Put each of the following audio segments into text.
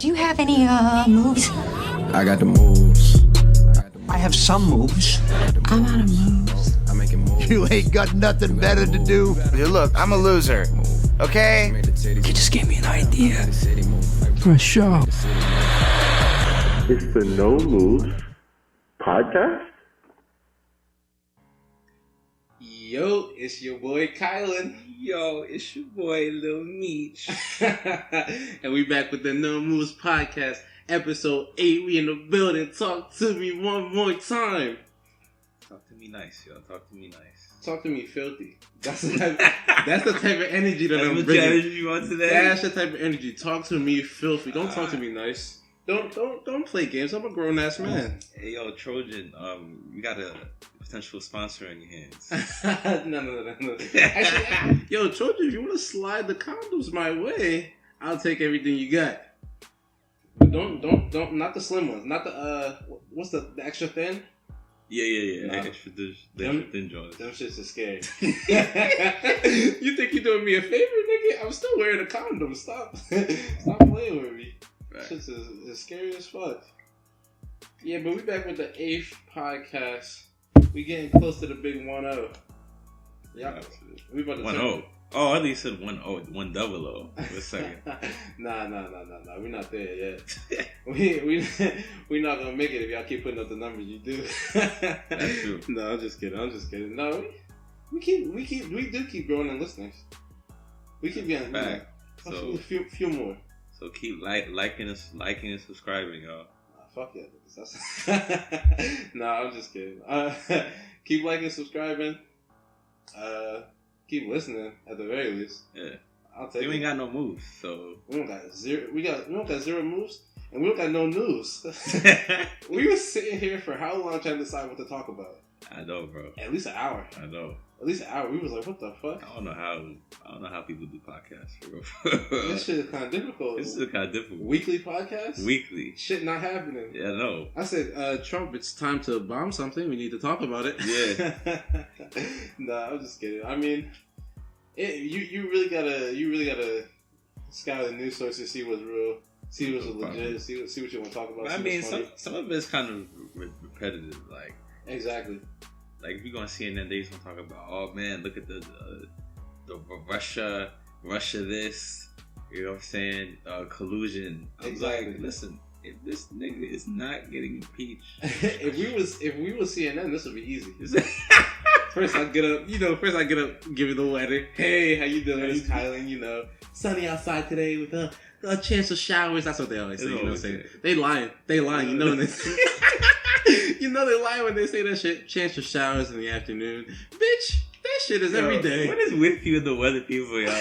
Do you have any moves? I got the moves. I have some moves. I'm out of moves. I'm making moves. You ain't got nothing better to do. Dude, look, I'm a loser. Okay? You just gave me an idea for a show. It's the No Moves podcast. Yo, it's your boy Kylen. Yo, it's your boy Lil Meech. And we back with the No Moves podcast, episode 8. We in the building. Talk to me one more time. Talk to me nice, yo. Talk to me nice. Talk to me filthy. That's the type of energy that I'm That's bringing. energy you want today? That's the type of energy. Talk to me filthy. Don't talk to me nice. Don't play games. I'm a grown ass man. Hey, yo, Trojan. We got a potential sponsor in your hands. No. Actually, yo, Trojan, if you want to slide the condoms my way, I'll take everything you got. But don't, not the slim ones. Not the what's the extra thin? Yeah. Nah. Extra thin joints. Them shits are scary. You think you're doing me a favor, nigga? I'm still wearing a condom. Stop playing with me. Right. Shit is scary as fuck. Yeah, but we back with the 8th podcast. We getting close to the big 1-0. Yeah, we about to 1-0. Oh, I think you said 1-0, 1-0. For a second. Nah. We're not there yet. we not gonna make it if y'all keep putting up the numbers you do. That's true. No, I'm just kidding. No, we do keep growing in listeners. We keep getting back. A So few more. So keep liking and subscribing, y'all. Fuck yeah. Nah, I'm just kidding. Keep liking, subscribing. Keep listening at the very least. Yeah. I'll take it. We ain't got no moves, so We don't got zero moves, and we don't got no news. We were sitting here for how long trying to decide what to talk about? I know, bro. At least an hour. I know. At least an hour. We was like, what the fuck? I don't know how people do podcasts, bro. This shit is kind of difficult. This is kind of difficult. Weekly podcast? Weekly. Shit not happening. Yeah, I know. I said, Trump, it's time to bomb something. We need to talk about it. Yeah. Nah, I'm just kidding. I mean, you really gotta scour the news sources, see what's real, see what's legit, see what you want to talk about. I mean, some of it's kind of repetitive, like exactly. Like if you go on CNN, they just want to talk about, oh man, look at the Russia this, you know what I'm saying, collusion. I'm like, listen, if this nigga is not getting impeached, if we was CNN, this would be easy. First I get up, give you the weather. Hey, how you doing? It's Kylen, sunny outside today with a chance of showers. That's what they always say. You know what I'm saying? They lying. You know when they they lying when they say that shit. Chance of showers in the afternoon, bitch. That shit is every day. What is with you and the weather people, y'all?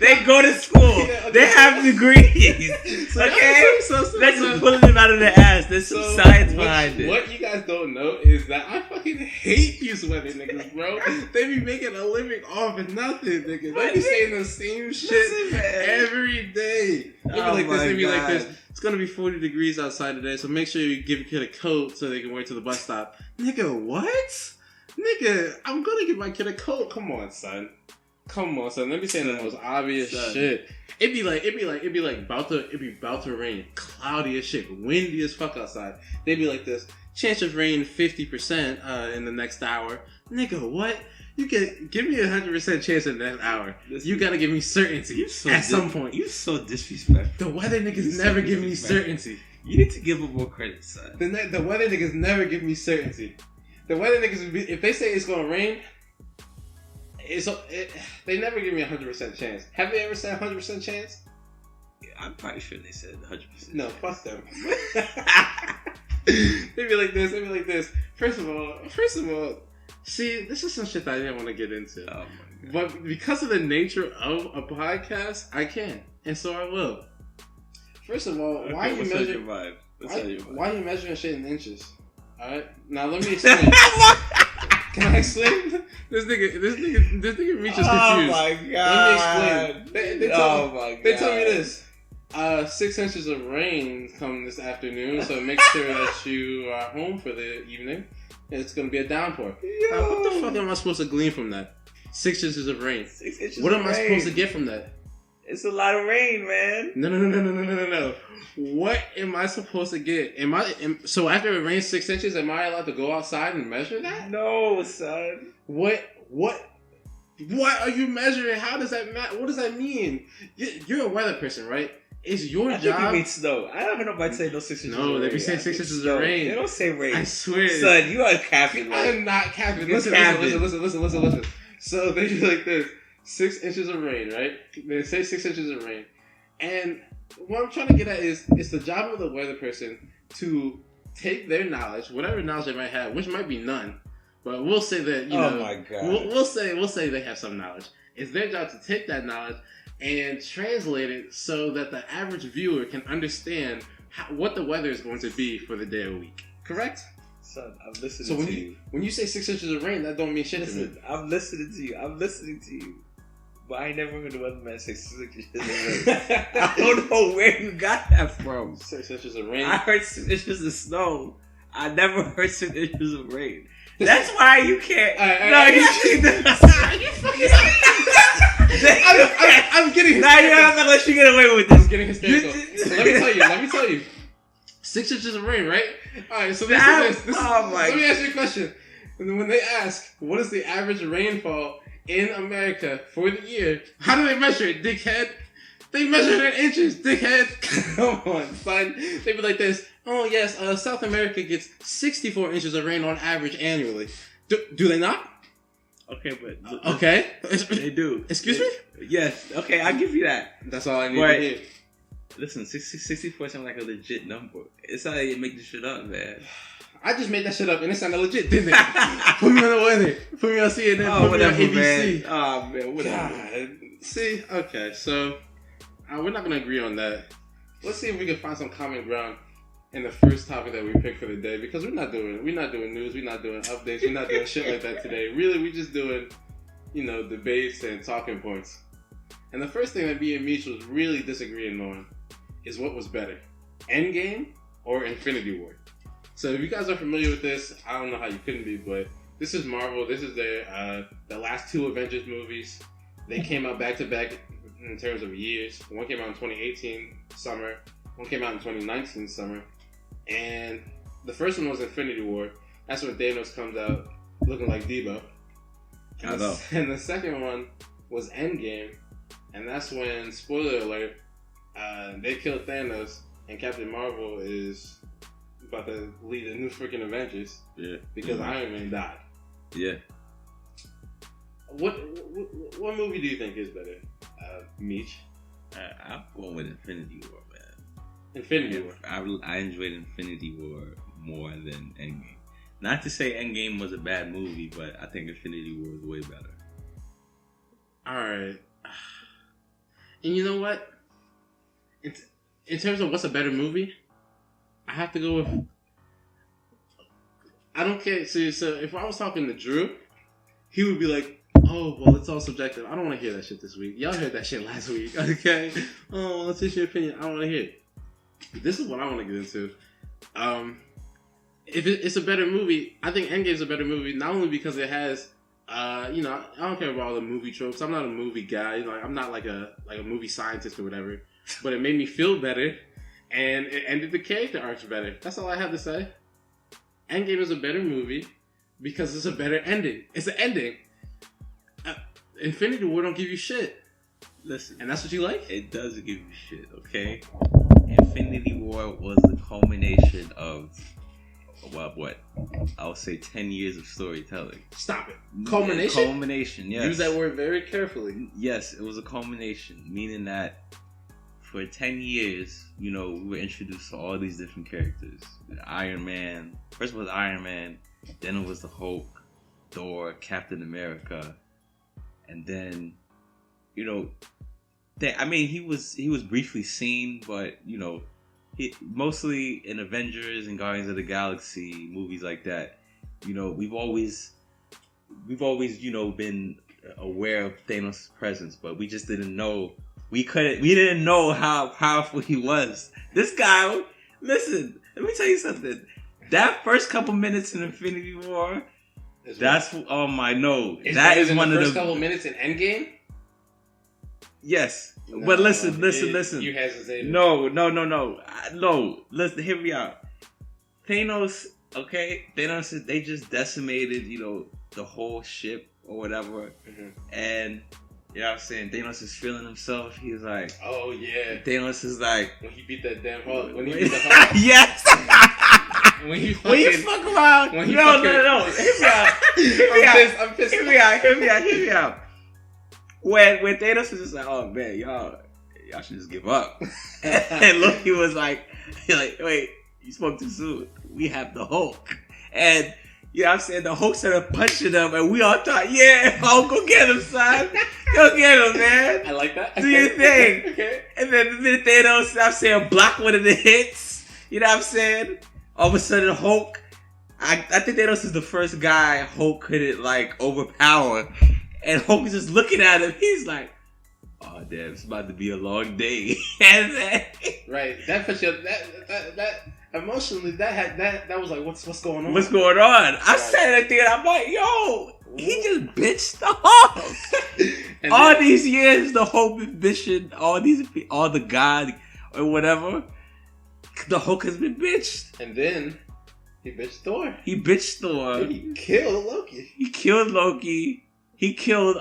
They go to school. Yeah, okay. They have degrees. Okay? That's just pulling them out of their ass. There's some science behind it. What you guys don't know is that I fucking hate these weather niggas, bro. They be making a living off of nothing, niggas. They be saying the same shit every day. They be like this, they be like this. It's gonna be 40 degrees outside today, so make sure you give your kid a coat so they can wear it to the bus stop. Nigga, what? Nigga, I'm gonna give my kid a coat. Come on, son. Let me say the most obvious shit. It'd be about to rain, cloudy as shit, windy as fuck outside. They'd be like this, chance of rain 50% in the next hour. Nigga, what? You give me 100% chance in that hour. You gotta give me certainty at some point. You so disrespectful. The weather niggas never give me certainty. You need to give them more credit, son. The weather niggas never give me certainty. The weather niggas, if they say it's gonna rain, they never give me 100% chance. Have they ever said 100% chance? Yeah, I'm pretty sure they said 100%. No, fuck them. They be like this. First of all, see, this is some shit that I didn't want to get into. Oh my But God. because of the nature of a podcast, I can, and so I will. First of all, why are you measuring? Why are you measuring shit in inches? All right, now let me explain. Can I explain? This nigga Meech is confused. Oh my God. Let me explain. They told me this. 6 inches of rain come this afternoon, so make sure that you are home for the evening. It's going to be a downpour. What the fuck am I supposed to glean from that? 6 inches of rain. 6 inches What of am I supposed to get from that? It's a lot of rain, man. No. What am I supposed to get? So after it rains 6 inches, am I allowed to go outside and measure that? No, son. What are you measuring? How does that matter? What does that mean? You're a weather person, right? It's your job. I think you mean snow. I haven't heard nobody say no 6 inches of rain. No, they be saying 6 inches of rain. They don't say rain. I swear. Son, you are capping. I am not capping. Listen. So they do like this. 6 inches of rain, right? They say 6 inches of rain. And what I'm trying to get at is, it's the job of the weather person to take their knowledge, whatever knowledge they might have, which might be none, but we'll say that, you know. Oh my God. We'll say they have some knowledge. It's their job to take that knowledge and translate it so that the average viewer can understand what the weather is going to be for the day or week. Correct? Son, I'm listening to you. When you say 6 inches of rain, that don't mean shit to me. I'm listening to you. But I never heard the weatherman say 6 inches of rain. I don't know where you got that from. 6 inches of rain? I heard 6 inches of snow. I never heard 6 inches of rain. That's why you can't. I'm getting hysterical. Now you're not gonna let you get away with this. I'm getting hysterical. So let me tell you. 6 inches of rain, right? Alright, so let me ask you a question. When they ask, what is the average rainfall in America for the year, how do they measure it, dickhead? They measure it in inches, dickhead. Come on, son. They be like this. Oh, yes, South America gets 64 inches of rain on average annually. Do they not? Okay, but... Okay. They do. Excuse me? Yes. Okay, I'll give you that. That's all I need to hear. Listen, 64 sounds like a legit number. It's not like you make this shit up, man. I just made that shit up and it sounded legit, didn't it? Put me on the weather. Put me on CNN. Put me on ABC. Man. Oh, man, whatever. God. See? Okay, so we're not going to agree on that. Let's see if we can find some common ground in the first topic that we picked for the day, because we're not doing news, we're not doing updates, we're not doing shit like that today. Really, we're just doing, debates and talking points. And the first thing that me and Meech was really disagreeing on is what was better, Endgame or Infinity War. So if you guys are familiar with this, I don't know how you couldn't be, but this is Marvel. This is their the last 2 Avengers movies. They came out back to back in terms of years. One came out in 2018 summer. One came out in 2019 summer. And the first one was Infinity War. That's when Thanos comes out looking like Debo. And the second one was Endgame. And that's when, spoiler alert, they killed Thanos and Captain Marvel is about to lead a new freaking Avengers. Yeah. Because Iron Man died. Yeah. What movie do you think is better, Meech? I'm going with Infinity War, man. Infinity War. I enjoyed Infinity War more than Endgame. Not to say Endgame was a bad movie, but I think Infinity War is way better. Alright. And you know what? In terms of what's a better movie, I have to go with... I don't care. So if I was talking to Drew, he would be like, oh, well, it's all subjective. I don't want to hear that shit this week. Y'all heard that shit last week, okay? Oh, what's your opinion? I don't want to hear it. This is what I want to get into. If it's a better movie, I think Endgame's a better movie, not only because it has, I don't care about all the movie tropes. I'm not a movie guy. I'm not like a movie scientist or whatever. But it made me feel better, and it ended the character arcs better. That's all I have to say. Endgame is a better movie because it's a better ending. It's an ending. Infinity War don't give you shit. Listen. And that's what you like? It does give you shit, okay? Infinity War was the culmination of, what? I would say 10 years of storytelling. Stop it. Culmination? Culmination, yes. Use that word very carefully. Yes, it was a culmination, meaning that for 10 years, we were introduced to all these different characters. Iron Man. First was Iron Man. Then it was the Hulk, Thor, Captain America. And then, he was briefly seen, but, he mostly in Avengers and Guardians of the Galaxy, movies like that. We've always, been aware of Thanos' presence, but we just didn't know. We didn't know how powerful he was. This guy, listen, let me tell you something. That first couple minutes in Infinity War, that's oh my no. That is one of the first couple minutes in Endgame. Yes, But listen. You hesitated. No. Listen, hear me out. Thanos, okay? Thanos, they just decimated, the whole ship or whatever. Mm-hmm. And, you know what I'm saying? Thanos is feeling himself. He's like... Oh, yeah. Thanos is like... When he beat that damn Hulk. When he beat the Hulk. Yes! When you fuck around... When he No. Hear me out. I'm pissed. Hear me out. When Thanos was just like, oh, man, y'all should just give up. And Loki was like, wait, you spoke too soon. We have the Hulk. And, you know what I'm saying, the Hulk started punching him, and we all thought, yeah, Hulk, go get him, son. Go get him, man. I like that. Do your thing. Okay. And then the minute Thanos, you know what I'm saying, block one of the hits, you know what I'm saying? All of a sudden, Hulk, I think Thanos is the first guy Hulk couldn't, overpower. And Hulk is just looking at him. He's like, oh, damn, it's about to be a long day. And then... Right. That put you... That emotionally, that was like, what's going on? What's going on? I sat at there and I'm like, yo, he just bitched the Hulk. All these years, the Hulk been bitching, all the God or whatever, the Hulk has been bitched. And then, he bitched Thor. He killed Loki. He killed Loki. He killed,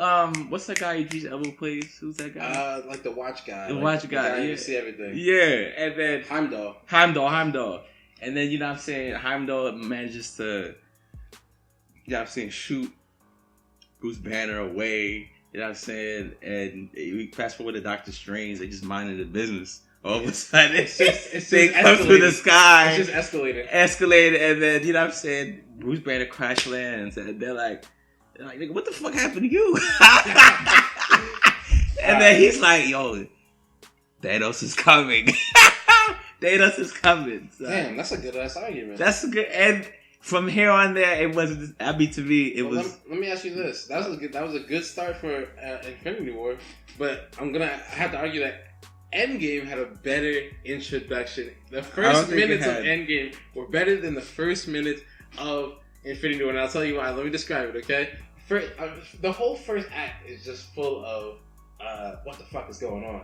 what's that guy Idris Elba plays? Who's that guy? Like the watch guy. The watch guy, You yeah. see everything. Yeah, and then... Heimdall. And then, you know what I'm saying, Heimdall manages to, you know what I'm saying, shoot Bruce Banner away, you know what I'm saying, and we fast forward to Doctor Strange, they just minded the business. All of a sudden, they come through the sky. It's just escalated, and then, you know what I'm saying, Bruce Banner crash lands, and they're like, nigga, what the fuck happened to you? And then he's like, yo, Thanos is coming. Thanos is coming. So. Damn, that's a good ass argument. That's a good, and from here on there, it wasn't. I mean, to me, it was. Let me ask you this: that was a good start for Infinity War, but I have to argue that Endgame had a better introduction. The first minutes of Endgame were better than the first minutes of Infinity War, and I'll tell you why. Let me describe it, okay? The whole first act is just full of what the fuck is going on.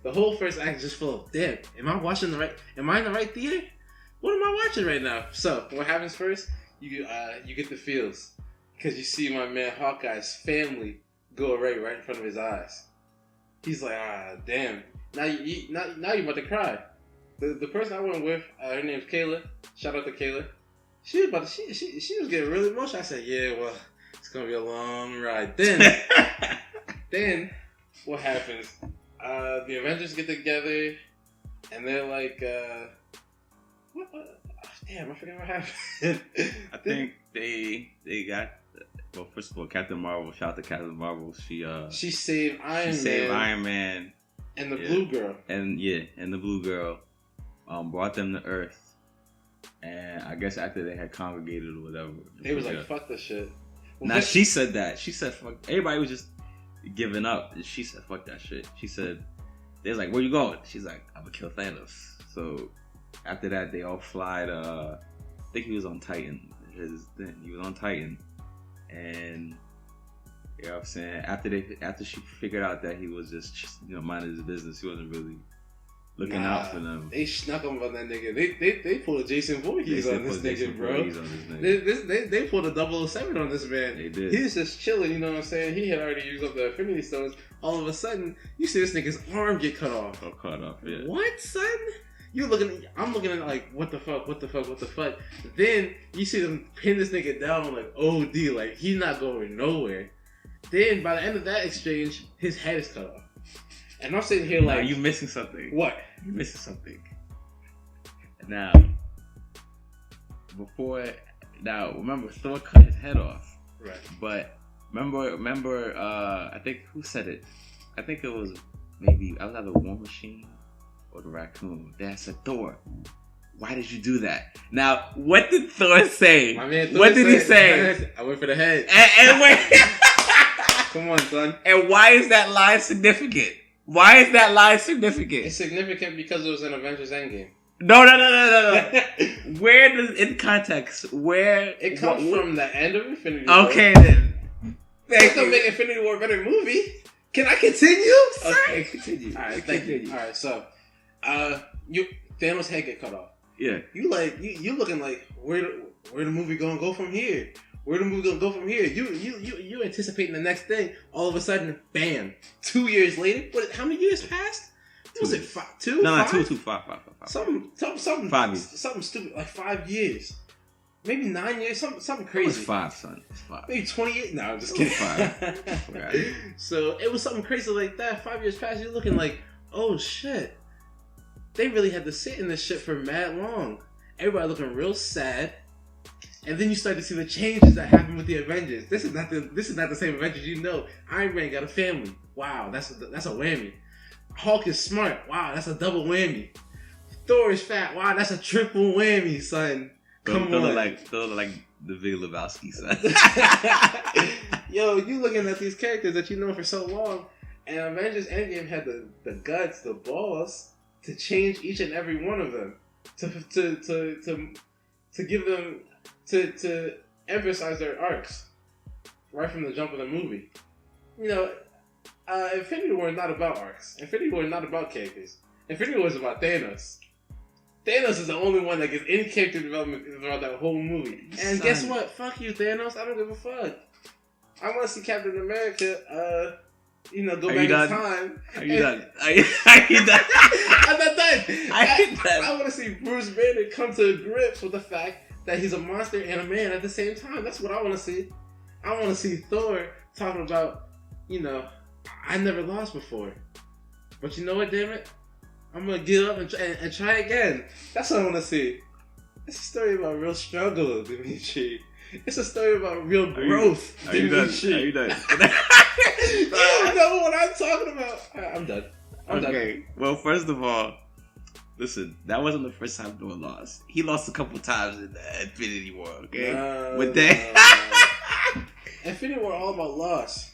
The whole first act is just full of, damn, am I in the right theater? What am I watching right now? So, what happens first? You get the feels. Because you see my man Hawkeye's family go away right in front of his eyes. He's like, damn. Now you're about to cry. The person I went with, her name's Kayla. Shout out to Kayla. She was getting really emotional. I said, yeah, well, it's going to be a long ride. Then, what happens? The Avengers get together, and they're like, what? Damn, I forgot what happened. I think they got. Well, first of all, Captain Marvel. Shout out to Captain Marvel. She saved Iron Man. And the blue girl. And the blue girl, brought them to Earth. And I guess after they had congregated or whatever, they was like, "Fuck this shit." Well, now she said that. She said, "Fuck." Everybody was just giving up. She said, "Fuck that shit." She said, "They was like, where you going?" She's like, "I'm gonna kill Thanos." So after that, they all fly to. I think he was on Titan. He was on Titan, and you know what I'm saying. After she figured out that he was just minding his business, he wasn't really looking out for them. They snuck him on that nigga. They pulled a Jason Voorhees on this nigga, bro. They pulled a 007 on this man. They did. He was just chilling, you know what I'm saying? He had already used up the Infinity Stones. All of a sudden, you see this nigga's arm get cut off. Oh, cut off, yeah. What, son? I'm looking at like, what the fuck? Then you see them pin this nigga down like OD, like he's not going nowhere. Then by the end of that exchange, his head is cut off. And I'm sitting here like... you missing something. What? You're missing something. Now, remember, Thor cut his head off. Right. But, remember, I think, who said it? I think it was maybe, I was either War Machine or the Raccoon. They said, Thor, why did you do that? Now, what did Thor say? My man Thor what did he say? I went for the head. And wait. Come on, son. And why is that line significant? It's significant because it was in Avengers Endgame. No. Where does, in context, where... It comes from the end of Infinity War. Okay, then. They still make Infinity War a better movie. Can I continue? Okay, continue. All right, thank you. All right, so, Thanos' head get cut off. Yeah. You looking like where the movie gonna go from here? Where the movie gonna go from here? You anticipating the next thing. All of a sudden, bam! 2 years later, how many years passed? What was it 5? 2? No, 5? 2, 5. Something 5 years. Something stupid like 5 years. Maybe 9 years. Something It crazy. was 5, son. It's 5. Maybe 28. No, I'm just kidding. 5. Right. So it was something crazy like that. 5 years past, you're looking like, oh shit. They really had to sit in this shit for mad long. Everybody looking real sad. And then you start to see the changes that happen with the Avengers. This is not the same Avengers you know. Iron Man got a family. Wow, that's a whammy. Hulk is smart. Wow, that's a double whammy. Thor is fat. Wow, that's a triple whammy, son. Come on. Those are like the Big Lebowski, son. Yo, you looking at these characters that you know for so long, and Avengers Endgame had the guts, the balls to change each and every one of them, to give them to emphasize their arcs right from the jump of the movie. You know, Infinity War is not about arcs. Infinity War is not about characters. Infinity War is about Thanos. Thanos is the only one that gets any character development throughout that whole movie. And guess what? Fuck you, Thanos. I don't give a fuck. I want to see Captain America, go back in time. Are you done? Are you done? I'm not done. I want to see Bruce Banner come to grips with the fact that he's a monster and a man at the same time. That's what I want to see. I want to see Thor talking about, I never lost before. But you know what, damn it? I'm going to get up and try again. That's what I want to see. It's a story about real struggle, Dimitri. It's a story about real growth, Dimitri. Are you done? You don't know what I'm talking about. I'm done. I'm done. Well, first of all, listen, that wasn't the first time Thor lost. He lost a couple times in the Infinity War, okay? Infinity War all about loss.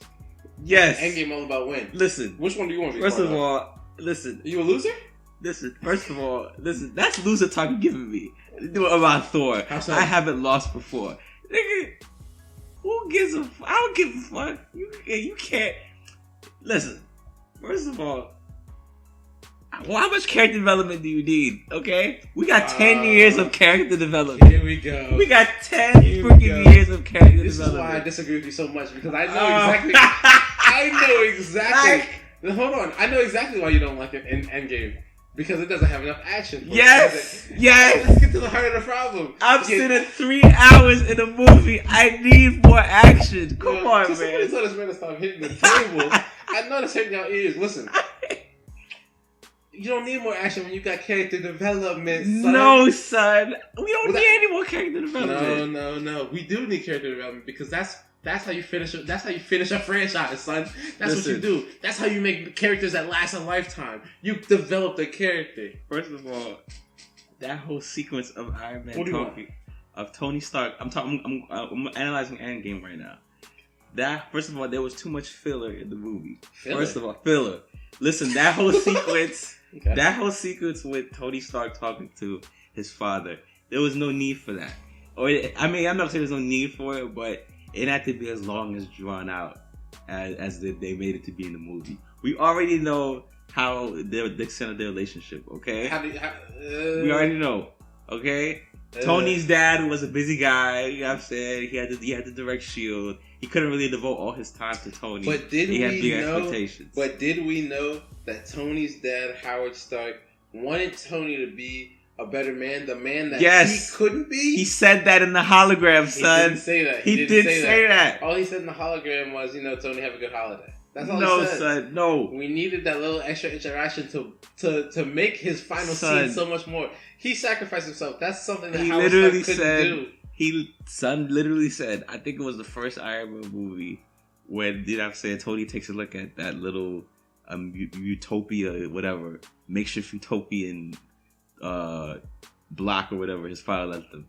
Yes. Endgame all about win. Listen. Which one do you want to be First part of all, listen. Are you a loser? Listen, first of all, that's loser talk you're giving me about Thor. How so? I haven't lost before. Nigga, who gives a fuck? I don't give a fuck. You can't. Listen, first of all, how much character development do you need? Okay? We got 10 years of character development. Here we go. We got 10 freaking years of character development. This is why I disagree with you so much, because I know exactly. Hold on. I know exactly why you don't like it in Endgame. Because it doesn't have enough action. Yes! Let's get to the heart of the problem. I'm sitting 3 hours in a movie. I need more action. Come on, man. Somebody told us man to stop hitting the table. I know that's hurting your ears. Listen. You don't need more action when you got character development, son. No, son. We don't need any more character development. No. We do need character development because that's how you finish. That's how you finish a franchise, son. That's what you do. That's how you make characters that last a lifetime. You develop the character. First of all, that whole sequence of Iron Man talking of Tony Stark. I'm analyzing Endgame right now. First of all, there was too much filler in the movie. First of all, filler. Listen, that whole sequence. Okay. That whole sequence with Tony Stark talking to his father, there was no need for that. I'm not saying there's no need for it, but it had to be as long as drawn out as they made it to be in the movie. We already know how the extent of their relationship, okay? We already know, okay? Tony's dad was a busy guy, you know what I'm saying? He had to direct S.H.I.E.L.D. He couldn't really devote all his time to Tony. But did we know that Tony's dad, Howard Stark, wanted Tony to be a better man, the man that he couldn't be? He said that in the hologram, son. He didn't say that. He didn't say that. All he said in the hologram was, Tony, have a good holiday. That's all he said. Son, no. We needed that little extra interaction to make his final scene so much more. He sacrificed himself. That's something that Howard Stark couldn't do. Son literally said, I think it was the first Iron Man movie when, Tony takes a look at that little utopia, whatever, makeshift utopian block or whatever his father left them.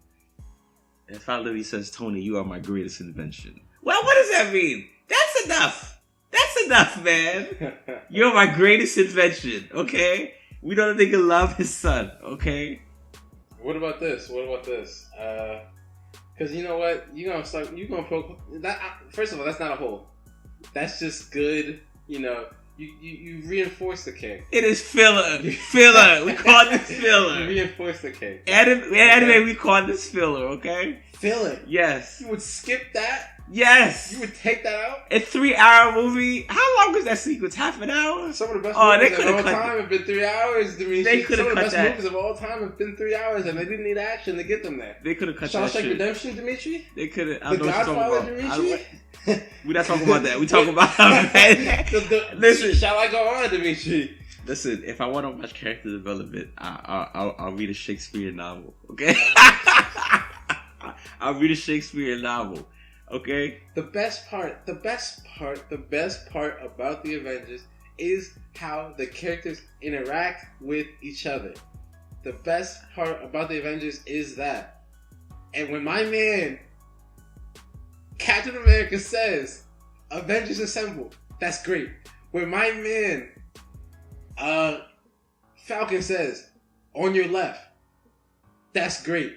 And his father literally says, Tony, you are my greatest invention. Well, what does that mean? That's enough. That's enough, man. You're my greatest invention, okay? We don't think he'll love his son, okay? What about this? Because you know what? You're going to poke... First of all, that's not a hole. That's just good you know, you reinforce the cake. It is filler. Filler. We call this filler. You reinforce the cake. Anime, we call this filler, okay? Filler. Yes. You would skip that? Yes. You would take that out? A 3-hour movie. How long was that sequence? Half an hour? Some of the best they movies of all cut time have been 3 hours. They could have cut that. Some of the best movies of all time have been 3 hours, and they didn't need action to get them there. They could have cut that Shawshank shit. Redemption, Dimitri? They could have. The Godfather, Dimitri? We're not talking about that. We talking about listen. Shall I go on, Dimitri? Listen, if I want to watch character development, I'll read a Shakespeare novel. Okay, I'll read a Shakespeare novel. Okay. The best part about the Avengers is how the characters interact with each other. The best part about the Avengers is that. And when my man Captain America says, Avengers Assemble, that's great. When my man Falcon says, on your left, that's great.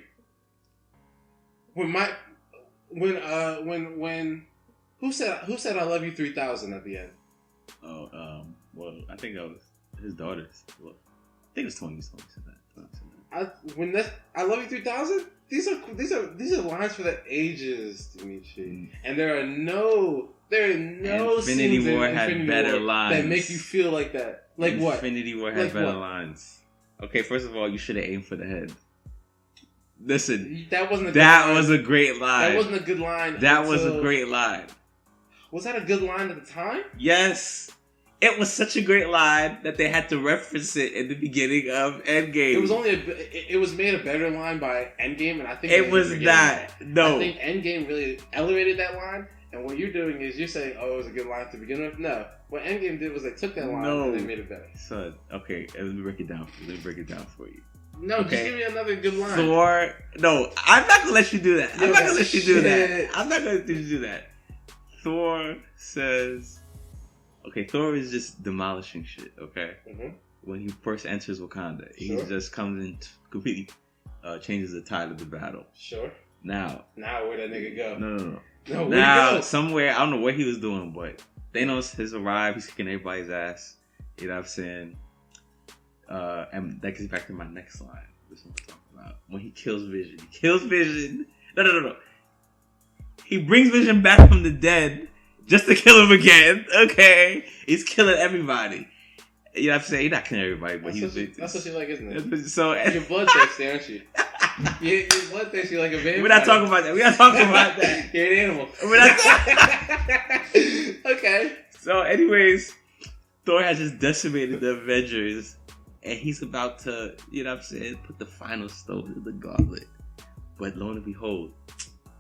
When who said I love you 3000 at the end? Well, I think that was his daughter's. Well, I think it was Tony said that. I love you 3000. These are lines for the ages, Dimitri, and there are no Infinity scenes War in had Infinity better War lines that make you feel like that. Like what? Infinity War had like better what? lines. Okay, first of all, you should have aimed for the head. Listen, that wasn't. Was a great line. That wasn't a good line. That was a great line. Was that a good line at the time? Yes. It was such a great line that they had to reference it in the beginning of Endgame. It was made a better line by Endgame, and I think it was not. No, I think Endgame really elevated that line. And what you're doing is you're saying, "Oh, it was a good line to begin with." No, what Endgame did was they took that line and they made it better. Son, okay, let me break it down for you. No, okay. Just give me another good line. Thor. No, I'm not gonna let you do that. I'm not gonna let you do that. Thor says. Okay, Thor is just demolishing shit, okay? Mm-hmm. When he first enters Wakanda, he just comes in completely changes the tide of the battle. Sure. Now where'd that nigga go? No, where'd now, he go? Somewhere, I don't know what he was doing, but Thanos has arrived, he's kicking everybody's ass. You know what I'm saying? And that gets back to my next line. This is what we're talking about. When he kills Vision. No. He brings Vision back from the dead. Just to kill him again, okay? He's killing everybody. You know what I'm saying? He's not killing everybody, but that's what you like, isn't it? So you're bloodthirsty, aren't you? You're bloodthirsty like a vampire. We're not talking about that. You're an animal. We're not Okay. So, anyways, Thor has just decimated the Avengers, and he's about to, you know what I'm saying, put the final stone in the gauntlet. But lo and behold,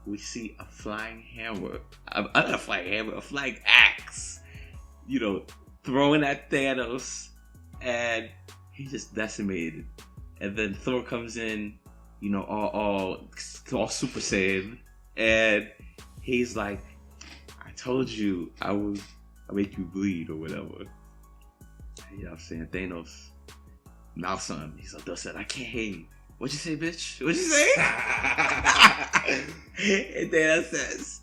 we see a flying hammer. Not a flying hammer, a flying axe. You know, throwing at Thanos. And he just decimated. And then Thor comes in, you know, all Super Saiyan. And he's like, I told you I'll make you bleed or whatever. You know what I'm saying? Thanos, mouth something. He's like, said, I can't hear you. What'd you say, bitch? What'd you say? And then I says,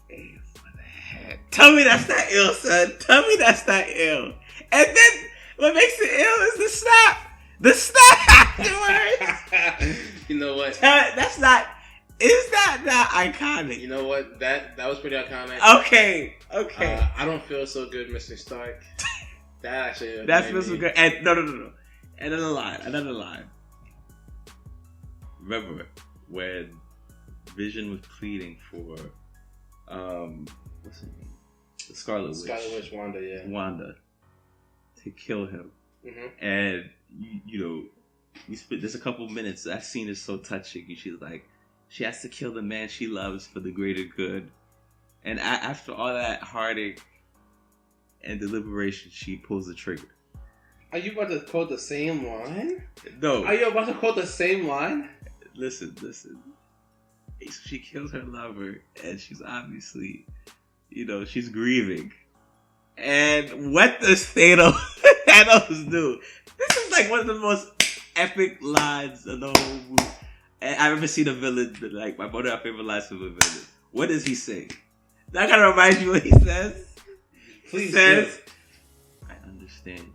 aim for the head. Tell me that's not ill, son. Tell me that's not ill. And then what makes it ill is the snap. The snap afterwards. You know what? That's not. Is that not iconic? You know what? That was pretty iconic. Okay. I don't feel so good, Mr. Stark. That feels so good. And no. Another line. Remember when Vision was pleading for what's her name? The Scarlet Witch, Wanda, to kill him. Mm-hmm. And you know, there's a couple minutes. That scene is so touching. And she's like, she has to kill the man she loves for the greater good. And after all that heartache and deliberation, she pulls the trigger. Are you about to quote the same line? No. Are you about to quote the same line? Listen. She kills her lover, and she's obviously, you know, she's grieving. And what does Thanos do? This is like one of the most epic lines of the whole movie. And I've ever seen a villain, like, one of my favorite lines from a villain. What does he say? That kind of reminds you what he says? Please says, I understand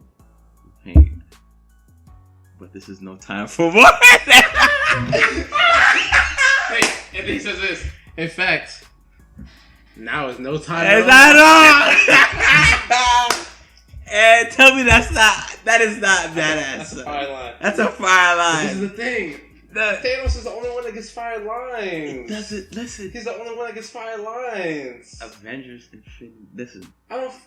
the pain, but this is no time for more. Hey, and then he says this. In fact, now is no time. Is that all? And tell me that is not badass. That's a fire line. That's a fire line. This is the thing. Thanos is the only one that gets fire lines. Listen. He's the only one that gets fire lines. Avengers Infinity. Listen.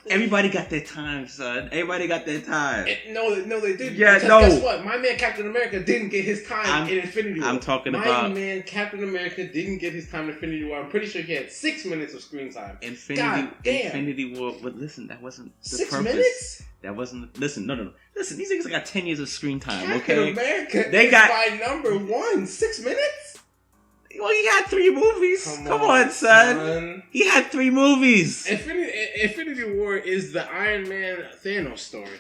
Everybody got their time, son. Everybody got their time. No, they didn't. Yeah, because no. Guess what? My man Captain America didn't get his time in Infinity War. I'm talking My about... man Captain America didn't get his time in Infinity War. I'm pretty sure he had 6 minutes of screen time. Infinity War. But listen, that wasn't the 6 purpose. minutes? That wasn't... Listen, no. Listen, these niggas got 10 years of screen time, Captain okay? America they is got by number 1. 6 minutes? Well, he had 3 movies. Come on, son. He had 3 movies. Infinity War is the Iron Man Thanos story.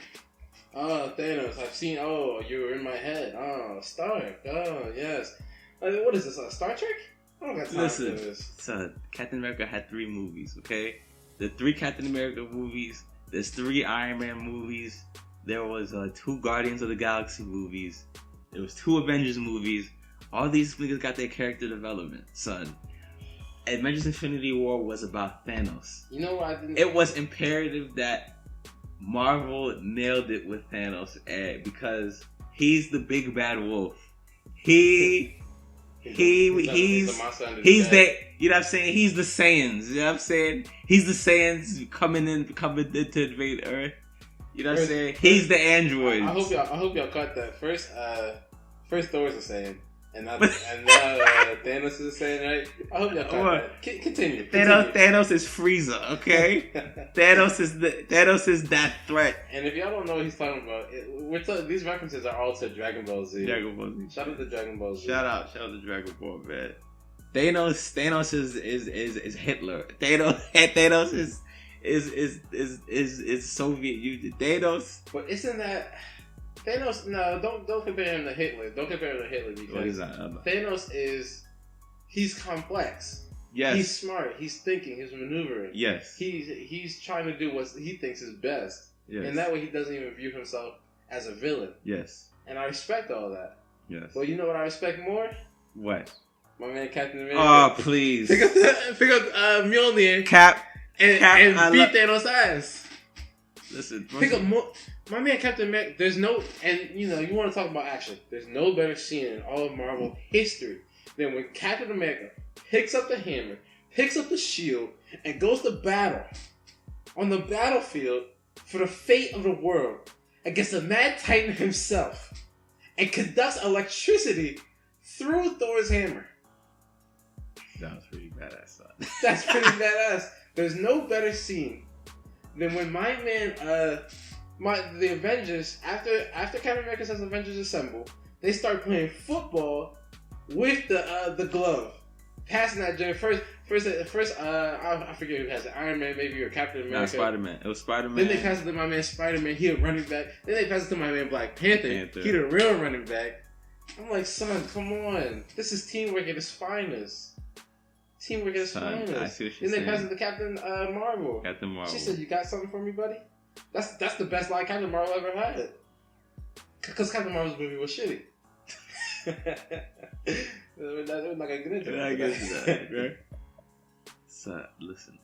Oh, Thanos, I've seen. Oh, you were in my head. Oh, Stark. Oh, yes. What is this? Star Trek? I don't got time for this. Son, Captain America had 3 movies. Okay, the 3 Captain America movies. There's 3 Iron Man movies. There was 2 Guardians of the Galaxy movies. There was 2 Avengers movies. All these niggas got their character development, son. Avengers Infinity War was about Thanos. You know what I didn't... It was imperative that Marvel nailed it with Thanos, because he's the big bad wolf. He's the you know what I'm saying? He's the Saiyans. You know what I'm saying? He's the Saiyans coming in to invade Earth. You know what I'm saying? He's the android. I hope y'all caught that. First Thor is a Saiyan. And now Thanos is saying, right? I hope y'all caught that. Continue. Thanos is Frieza, okay? Thanos is that threat. And if y'all don't know what he's talking about, these references are all to Dragon Ball Z. Shout out to Dragon Ball Z. Shout out to Dragon Ball, man. Thanos is Hitler. Thanos is Soviet Union. Thanos. But isn't that Thanos? No, don't compare him to Hitler. Don't compare him to Hitler because Thanos he's complex. Yes. He's smart. He's thinking. He's maneuvering. Yes. He's trying to do what he thinks is best. Yes. And that way he doesn't even view himself as a villain. Yes. And I respect all that. Yes. But you know what I respect more? What? My man Captain America. Oh, please. Pick up Mjolnir. Cap and beat Thanos' ass. Listen. Pick up my man Captain America. There's no, and you want to talk about action. There's no better scene in all of Marvel history than when Captain America picks up the hammer, picks up the shield, and goes to battle on the battlefield for the fate of the world against the Mad Titan himself and conducts electricity through Thor's hammer. That was pretty badass, son. That's pretty badass. There's no better scene than when my man, the Avengers, after Captain America says Avengers assemble, they start playing football with the glove, passing that joint first. I forget who has it. Iron Man, maybe, or Captain America. No, Spider-Man. It was Spider-Man. Then they pass it to my man Spider-Man. He a running back. Then they pass it to my man Black Panther. He the real running back. I'm like, son, come on. This is teamwork at its finest. Teamwork at its finest. I see what then you're they pass it to Captain Marvel. Captain Marvel. She said, "You got something for me, buddy?" That's the best line Captain Marvel ever had. Because Captain Marvel's movie was shitty. We're not gonna get into I get that, right? So, listen,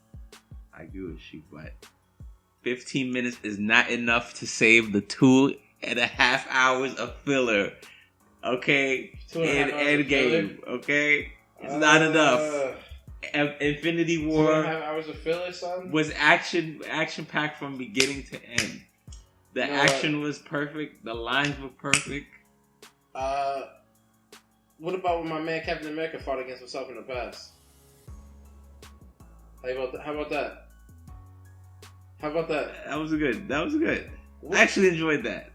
I agree with you, but 15 minutes is not enough to save the 2.5 hours of filler. Okay? In Endgame. Okay? It's not enough. Infinity War 2.5 hours of filler, son? was action packed from beginning to end. The action was perfect. The lines were perfect. What about when my man Captain America fought against himself in the past? How about that? That was good. What? I actually enjoyed that.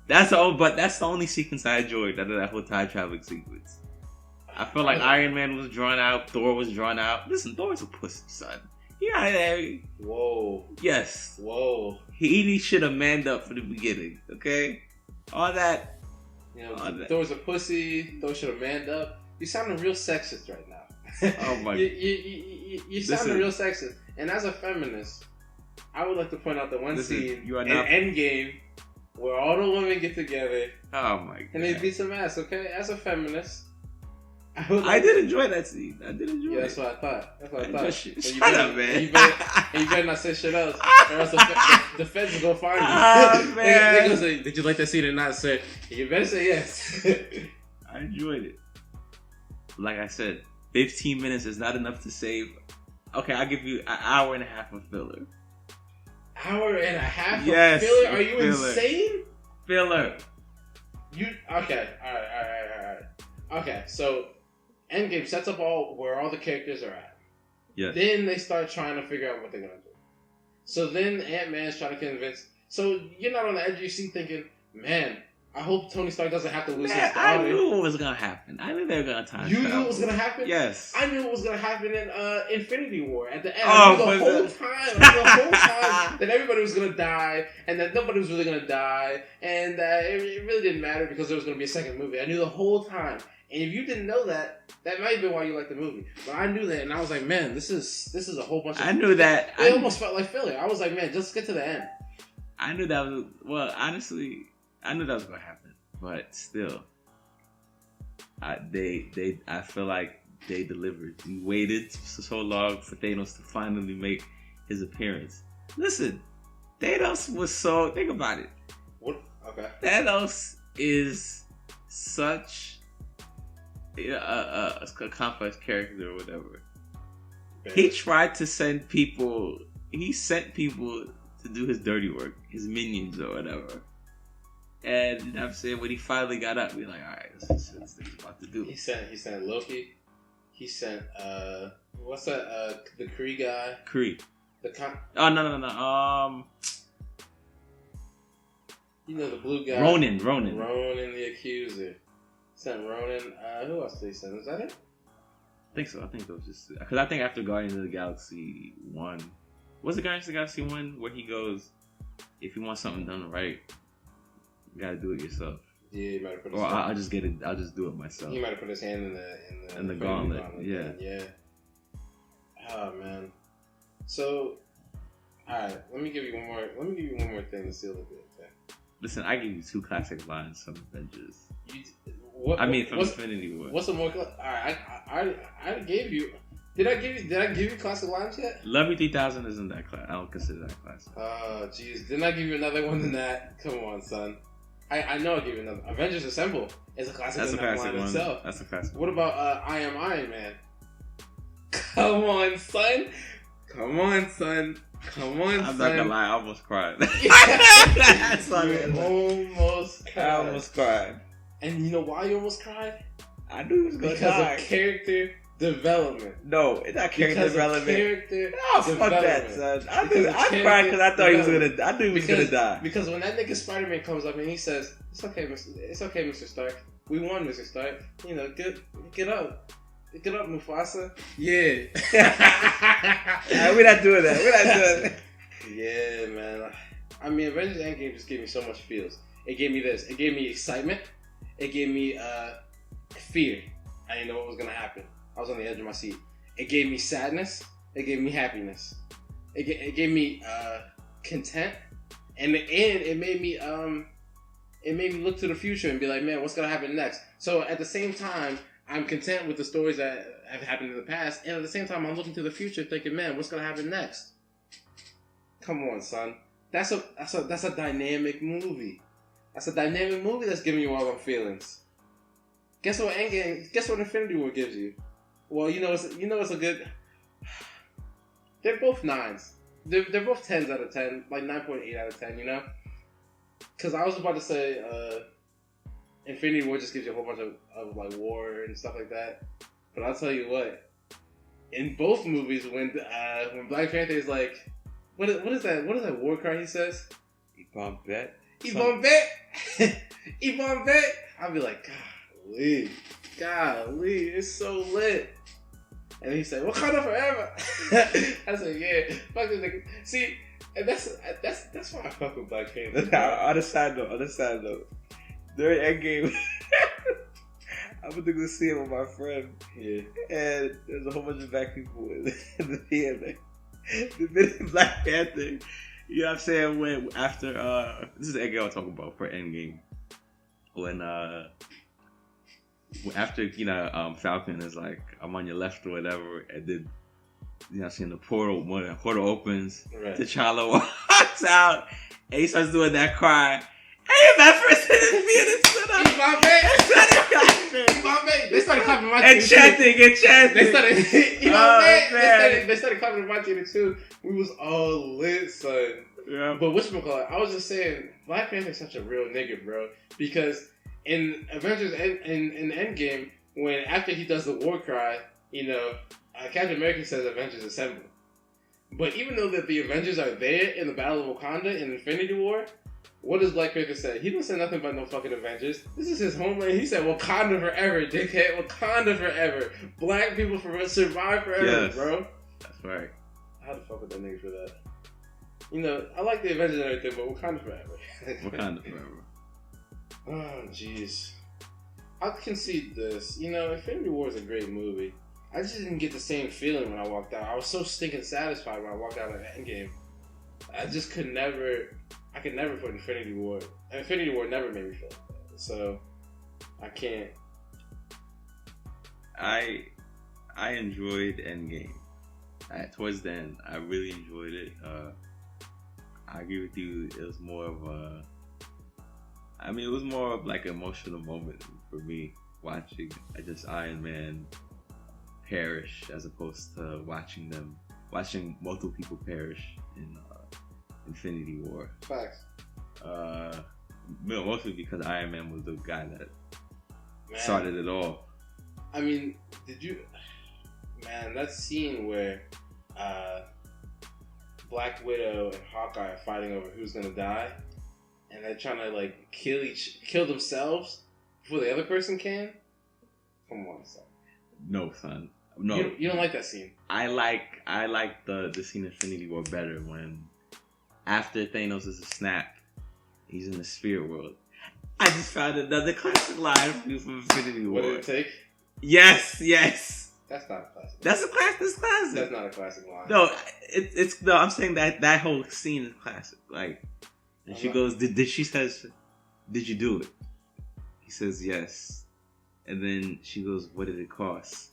That's the only sequence I enjoyed out of that whole time traveling sequence. I felt like Iron Man was drawn out, Thor was drawn out. Listen, Thor's a pussy, son. Yeah. Whoa. Yes. Whoa. He should have manned up for the beginning. Okay. All that. Thor's a pussy. Thor should have manned up. You sounding real sexist right now. Oh my. You sounding real sexist. And as a feminist, I would like to point out the one Listen, scene you are in not- Endgame where all the women get together Oh my god. and they beat some ass. Okay, as a feminist, I did enjoy that scene. I did enjoy Yeah, it. that's what I thought. That's what I Man, thought. just And shut you better- up, man. And you better not say shit else, or else the feds will go find you. Oh, man. They gonna say, "Did you like that scene or not?" Say, you better say yes. I enjoyed it. Like I said, 15 minutes is not enough to save. Okay, I'll give you an hour and a half of filler. Hour and a half Yes, of filler? Are you filler. insane? Filler. You okay? All right. Okay, so Endgame sets up where all the characters are at. Yes. Then they start trying to figure out what they're gonna do. So then Ant-Man's trying to convince. So you're not on the edge of your seat thinking, man, I hope Tony Stark doesn't have to lose his Man, I daughter. knew what was gonna happen. I knew they were gonna time You travel. knew it was gonna happen? Yes. I knew it was gonna happen in Infinity War at the end. Oh, I knew was the whole it? time. I knew the whole time that everybody was gonna die, and that nobody was really gonna die, and it really didn't matter because there was gonna be a second movie. I knew the whole time. And if you didn't know that, that might have been why you liked the movie. But I knew that, and I was like, man, this is a whole bunch of. I knew that. It almost felt like filler. I was like, man, just get to the end. I knew that was. Well, honestly, I knew that was gonna happen. But still, I feel like they delivered. We waited so long for Thanos to finally make his appearance. Listen, Thanos was so. Think about it. What? Okay. Thanos is such a complex character or whatever. He tried to send people. He sent people to do his dirty work, his minions or whatever. And you know what I'm saying, when he finally got up, we were like, all right, this thing's about to do. He sent Loki. He sent what's that? The Kree guy. Kree. Oh no. You know the blue guy. Ronan. Ronan the Accuser. Sent Ronan. Who else did he send? Was that it? I think so. I think it was just because I think after Guardians of the Galaxy 1, was it Guardians of the Galaxy 1 where he goes, if you want something done right, you gotta do it yourself. Yeah, he might have put his Or I'll just get it. I'll just do it myself. He might have put his hand in the gauntlet. Yeah. Yeah. Oh man. So, all right. Let me give you one more thing to seal the deal. Okay? Listen, I give you 2 classic lines from Avengers. From Infinity War. What's the more? All right. I gave you. Did I give you classic lines yet? Love Me 3000 isn't that classic. I don't consider that classic. Oh, jeez. Didn't I give you another one than that? Come on, son. I know I gave you another. Avengers Assemble is a classic. That's a classic line one. itself. That's a classic. What about I Am Iron Man? Come on, son. Come on, son. I'm not gonna lie, I almost cried. That's almost cried. I almost cried. And you know why you almost cried? I knew he was gonna Because die. of character development. No, it's not character development. Character Oh, fuck that, son. I cried because I thought he was gonna. I knew he was gonna die. Because when that nigga Spider-Man comes up and he says, "It's okay, Mr. Stark. We won, Mr. Stark. You know, get up, Mufasa." Yeah. We're not doing that. Yeah, man. I mean, Avengers Endgame just gave me so much feels. It gave me this. It gave me excitement. It gave me fear. I didn't know what was gonna happen. I was on the edge of my seat. It gave me sadness. It gave me happiness. It gave me content. And it made me look to the future and be like, man, what's gonna happen next? So at the same time, I'm content with the stories that have happened in the past, and at the same time, I'm looking to the future, thinking, man, what's gonna happen next? Come on, son. That's a dynamic movie. That's a dynamic movie that's giving you all them feelings. Guess what Infinity War gives you? Well, it's a good. They're both 9s. They're both 10s out of 10, like 9.8 out of 10. You know, because I was about to say Infinity War just gives you a whole bunch of like war and stuff like that. But I'll tell you what, in both movies, when Black Panther is like, what is that war cry he says? Yvonne Bet. Yvonne Bet. I'll be like, golly, it's so lit. And he said, Wakanda forever. I said, yeah, fuck this nigga. See, and that's why I fuck with Black Panther. On a side note, during Endgame, I went to go see it with my friend. Yeah. And there's a whole bunch of black people in the theater. The minute Black Panther, you know what I'm saying? When after this is the Endgame I'll talk about for Endgame. When after Falcon is like, I'm on your left or whatever, and then seeing the portal, when the portal opens, right. T'Challa walks out, and he starts doing that cry. Hey, that person is being stood up. He's my man. He's my man. They started clapping my team. Enchanting. They started. They started clapping my team too. We was all lit, son. Yeah. But whatchamacallit, I was just saying, Black Panther is such a real nigga, bro. Because in Avengers in Endgame, when after he does the war cry, Captain America says Avengers Assemble. But even though that the Avengers are there in the Battle of Wakanda in Infinity War, what does Black Panther say? He don't say nothing about no fucking Avengers. This is his homeland. He said Wakanda forever, dickhead. Wakanda forever. Black people survive forever, bro. That's right. How the fuck with that nigga for that? I like the Avengers and everything, but Wakanda forever. Wakanda forever. Oh, jeez. I'll concede this. Infinity War is a great movie. I just didn't get the same feeling when I walked out. I was so stinking satisfied when I walked out of Endgame. I could never put Infinity War. Infinity War never made me feel like that. So, I can't. I enjoyed Endgame. Towards the end, I really enjoyed it. I agree with you. It was more of like an emotional moment for me watching Iron Man perish as opposed to watching multiple people perish in Infinity War. Facts. Mostly because Iron Man was the guy that started it all. I mean, that scene where Black Widow and Hawkeye are fighting over who's gonna die, and they're trying to kill themselves before the other person can. Come on, son. No, son. No. You don't like that scene. I like the scene in Infinity War better when after Thanos is a snap, he's in the spirit world. I just found another classic line from Infinity War. What did it take? Yes. That's not a classic. That's classic. That's not a classic line. No, no. I'm saying that whole scene is classic. Like, and she goes, she says, "Did you do it?" He says, "Yes." And then she goes, "What did it cost?"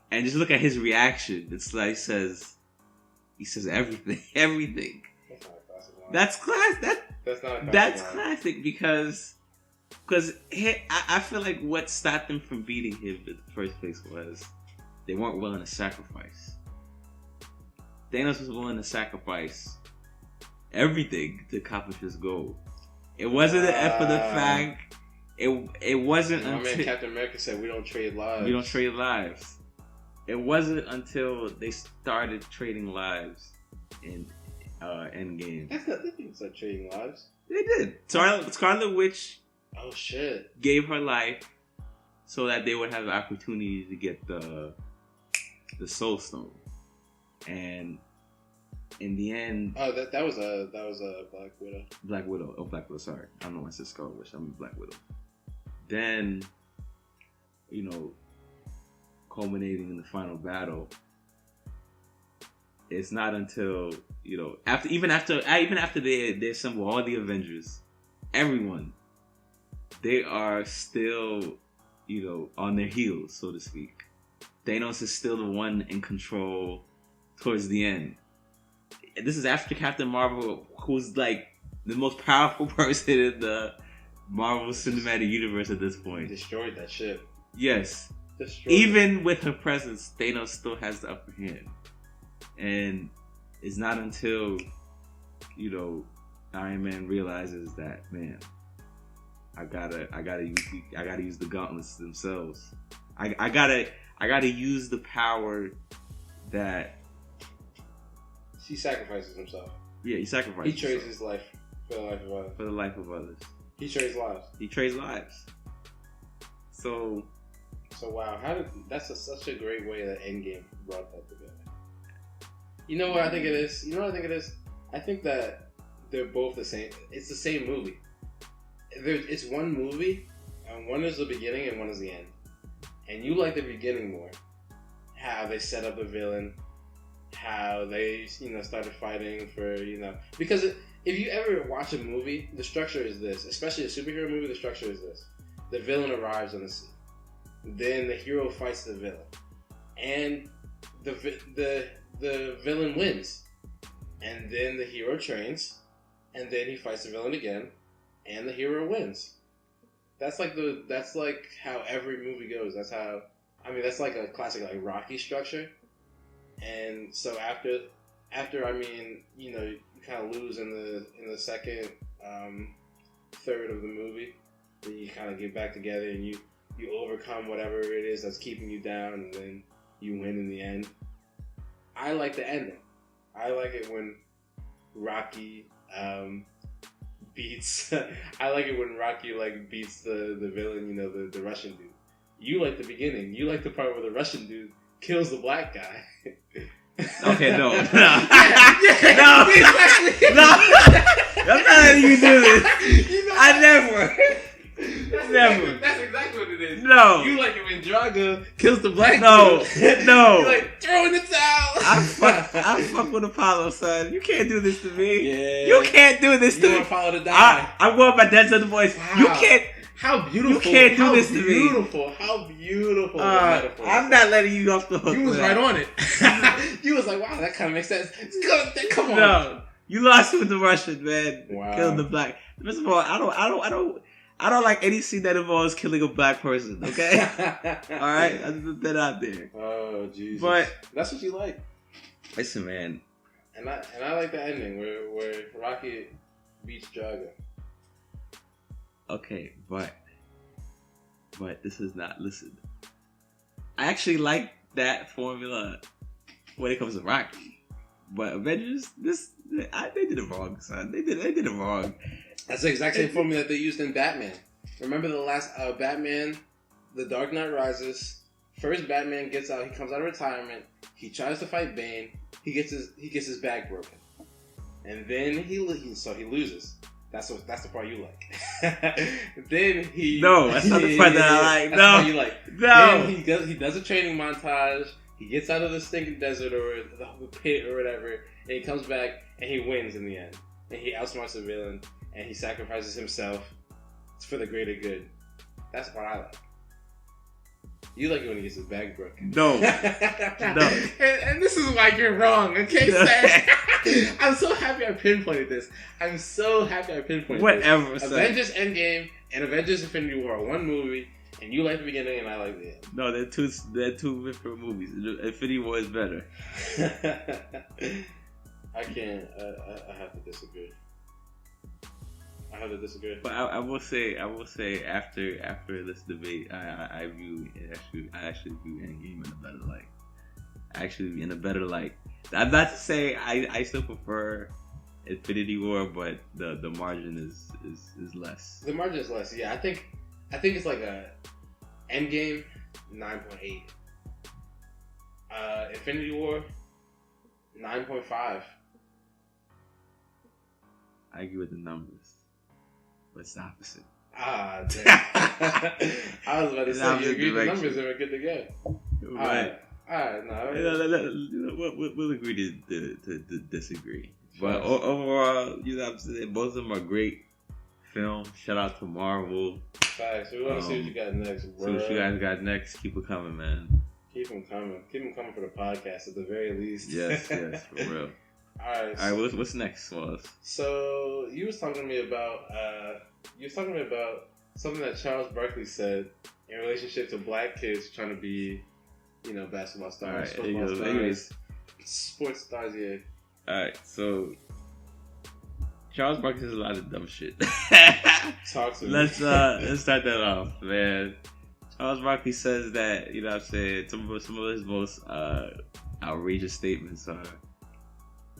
And just look at his reaction. It's like he says everything. That's not a classic line. That's classic. That's not a classic That's line. classic because I feel like what stopped them from beating him in the first place was they weren't willing to sacrifice. Thanos was willing to sacrifice everything to accomplish his goal. It wasn't for the fact. It wasn't My until man Captain America said, "We don't trade lives." We don't trade lives. It wasn't until they started trading lives in Endgame. That's not. They didn't start trading lives. They did. Scarlet Witch. Oh shit! Gave her life so that they would have the opportunity to get the Soul Stone, and in the end, that was a Black Widow. Black Widow. Sorry, I don't know why I said Scarlet Witch. I mean Black Widow. Then, culminating in the final battle, it's not until after they assemble all the Avengers, everyone, they are still on their heels, so to speak. Thanos is still the one in control towards the end. This is after Captain Marvel, who's like the most powerful person in the Marvel Cinematic Universe at this point. Destroyed that shit. Yes. Destroyed Even with her presence, Thanos still has the upper hand. And it's not until, Iron Man realizes that, man, I gotta use the gauntlets themselves. I gotta use the power that he sacrifices himself. Yeah, he sacrifices. He trades his life for the life of others. For the life of others. He trades lives. He trades lives. So wow, that's such a great way that Endgame brought that together. You know what I think it is? I think that they're both the same. It's the same movie. It's one movie, and one is the beginning and one is the end. And you like the beginning more. How they set up the villain, how they, started fighting for, because if you ever watch a movie, the structure is this, especially a superhero movie, the structure is this. The villain arrives on the scene. Then the hero fights the villain. And the villain wins. And then the hero trains. And then he fights the villain again. And the hero wins. That's like how every movie goes. That's like a classic like Rocky structure. And so after you kind of lose in the second third of the movie, then you kind of get back together and you overcome whatever it is that's keeping you down, and then you win in the end. I like the ending. I like it when Rocky beats. I like it when Rocky beats the villain, the Russian dude. You like the beginning. You like the part where the Russian dude kills the black guy. Okay, no. Yeah, No. exactly. No. I'm not letting you do this. I never. That's exactly what it is. No. You like it when Drago kills the black dude. No. You like, throw in the towel. I fuck with Apollo, son. You can't do this to me. Yeah. You can't do this to You me. want to follow the die. I'm going by Dead Southern Voice. Wow. You can't. How beautiful. You can't do this to me. How beautiful. the metaphor I'm is. not letting you off the hook. You was for right that. on it. You was like, wow, that kind of makes sense. Come on. No. You lost with the Russian, man. Wow. Killing the black. First of all, I don't like any scene that involves killing a black person, okay? Alright? I just put that out there. Oh, Jesus. But that's what you like. listen, man. And I like the ending where Rocky beats Drago. Okay, but this is not, listen. I actually like that formula when it comes to Rocky. But Avengers, they did it wrong, son. They did it wrong. That's the exact same formula that they used in Batman. Remember the last Batman, The Dark Knight Rises. First Batman gets out, he comes out of retirement, he tries to fight Bane, he gets his back broken. And then he loses. That's the part you like. Then he No, that's not the part that I like. That's No. the part you like. No. Then he does a training montage. He gets out of the stinking desert or the pit or whatever, and he comes back and he wins in the end. And he outsmarts the villain and he sacrifices himself for the greater good. That's what I like. You like it when he gets his back broken. No. No. And this is why you're wrong, okay, sir? I'm so happy I pinpointed this. Whatever, this. son. Avengers Endgame and Avengers Infinity War are one movie, and you like the beginning and I like the end. No, they're two different movies. Infinity War is better. I can't. I have to disagree. But I will say after this debate, I actually view Endgame in a better light. I'm not to say I still prefer Infinity War, but the margin is less. The margin is less. Yeah, I think it's like a Endgame 9.8. Infinity War 9.5. I agree with the numbers, but it's the opposite. Ah, damn. I was about to say, you agree with the numbers and we're good to go. Right. Alright, no. We'll agree to disagree. But overall, you know what I'm saying? Both of them are great films. Shout out to Marvel. Facts. We want to see what you got next, bro. See what you guys got next. Keep it coming, man. Keep them coming. Keep them coming for the podcast at the very least. Yes, for real. Alright. Alright, what's next, Wallace? So, you was talking to me about something that Charles Barkley said in relationship to black kids trying to be, basketball stars, football stars, sports stars, yeah. Alright, so Charles Barkley says a lot of dumb shit. Talk to me. Let's start that off, man. Charles Barkley says that, some of his most outrageous statements are,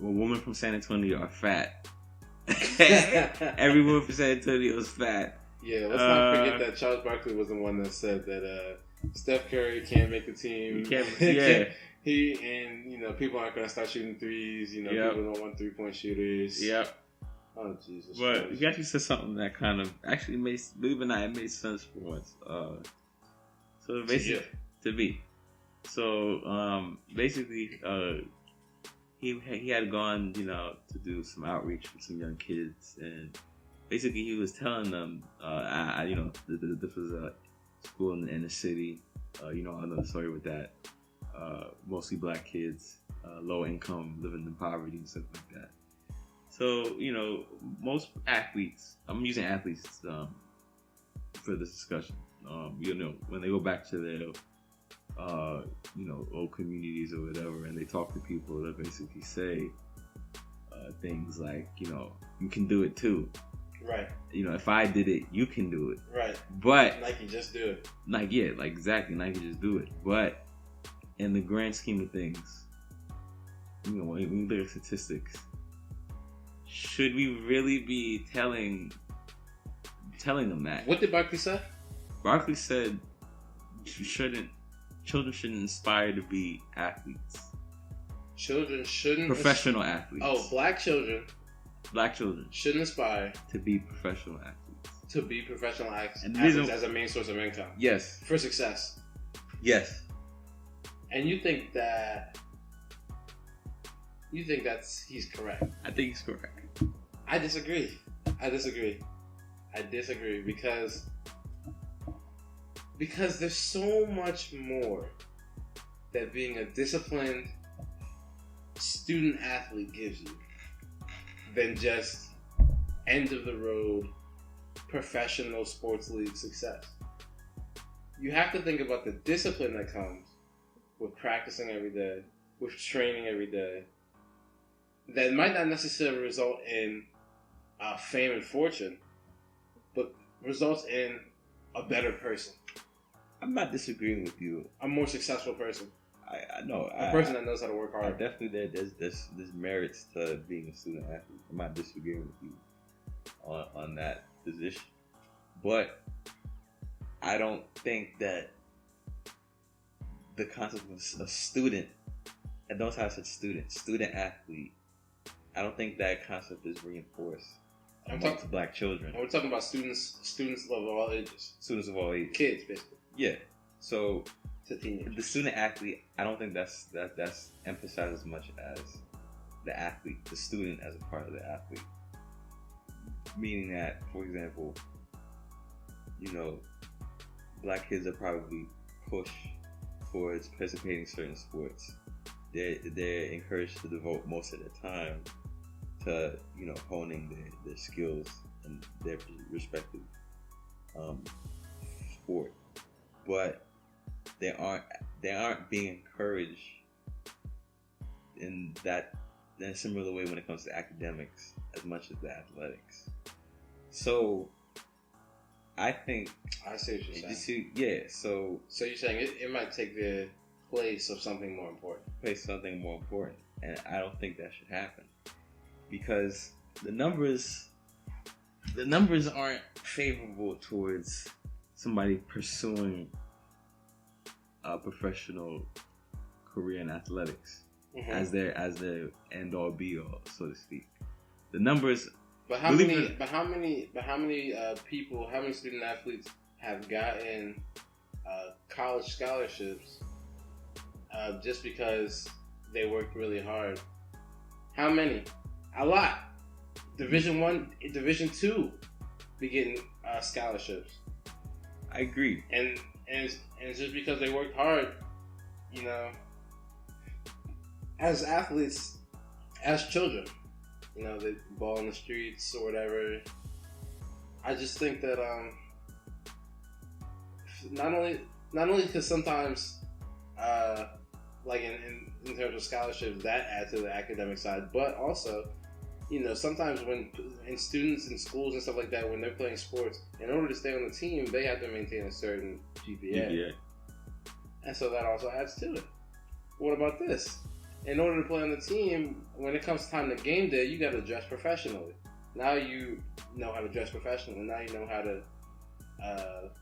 well, women from San Antonio are fat. Every woman from San Antonio is fat. Yeah, let's not forget that Charles Barkley was the one that said that Steph Curry can't make the team. He can't, yeah. People aren't going to start shooting threes. Yep. People don't want 3-point shooters. Yep. Oh, Jesus. But Christ. he actually said something that kind of actually believe it or not, it made sense for once. So basically, to me. So basically, he had gone, you know, to do some outreach with some young kids, and basically he was telling them, you know, this was a school in the inner city. You know, I know the story with that. Mostly black kids, low income, living in poverty and stuff like that. So, you know, most athletes, I'm using athletes for this discussion. You know, when they go back to their, you know, old communities or whatever, and they talk to people, they basically say things like, you know, you can do it too. Right. You know, if I did it, you can do it. Right. But Nike, just do it. like, yeah, like exactly, Nike, just do it. But in the grand scheme of things, you know, when you look at statistics, should we really be telling them that? What did Barkley say? Barkley said children shouldn't aspire to be athletes. Children shouldn't Professional athletes. Oh, black children shouldn't aspire to be professional athletes. to be professional athletes And as a main source of income. Yes. For success. Yes. And you think that's he's correct? I think he's correct. I disagree because there's so much more that being a disciplined student athlete gives you than just end of the road professional sports league success. You have to think about the discipline that comes with practicing every day, with training every day, that might not necessarily result in fame and fortune, but results in a better person, I'm not disagreeing with you. a more successful person, I know. a person that knows how to work hard. Definitely there's merits to being a student athlete. I'm not disagreeing with you on that position. But I don't think that the concept of a student, and don't have such student athlete, I don't think that concept is reinforced amongst black children. We're talking about students of all ages. Students of all ages. Kids, basically. Yeah. So To teenagers. the student athlete, I don't think that's emphasized as much as the athlete, the student as a part of the athlete. Meaning that, for example, you know, black kids are probably pushed towards participating in certain sports. They're encouraged to devote most of their time to, you know, honing their skills in their respective sport. But they aren't being encouraged in a similar way when it comes to academics as much as the athletics. So I think I see what you're saying. So you're saying it might take the place of something more important. And I don't think that should happen because the numbers aren't favorable towards somebody pursuing a professional career in athletics as their end all be all, so to speak. The numbers. But how many people, how many student athletes have gotten college scholarships just because they worked really hard? How many? A lot. Division 1, Division 2 be getting scholarships. I agree. And it's just because they worked hard, you know. As athletes, as children, you know, they ball in the streets or whatever. I just think that not only because sometimes like in terms of scholarships that add to the academic side, but also, you know, sometimes when students in schools and stuff like that, when they're playing sports, in order to stay on the team, they have to maintain a certain GPA. And so that also adds to it. What about this? In order to play on the team, when it comes time to game day, you got to dress professionally. Now you know how to dress professionally. Now you know how to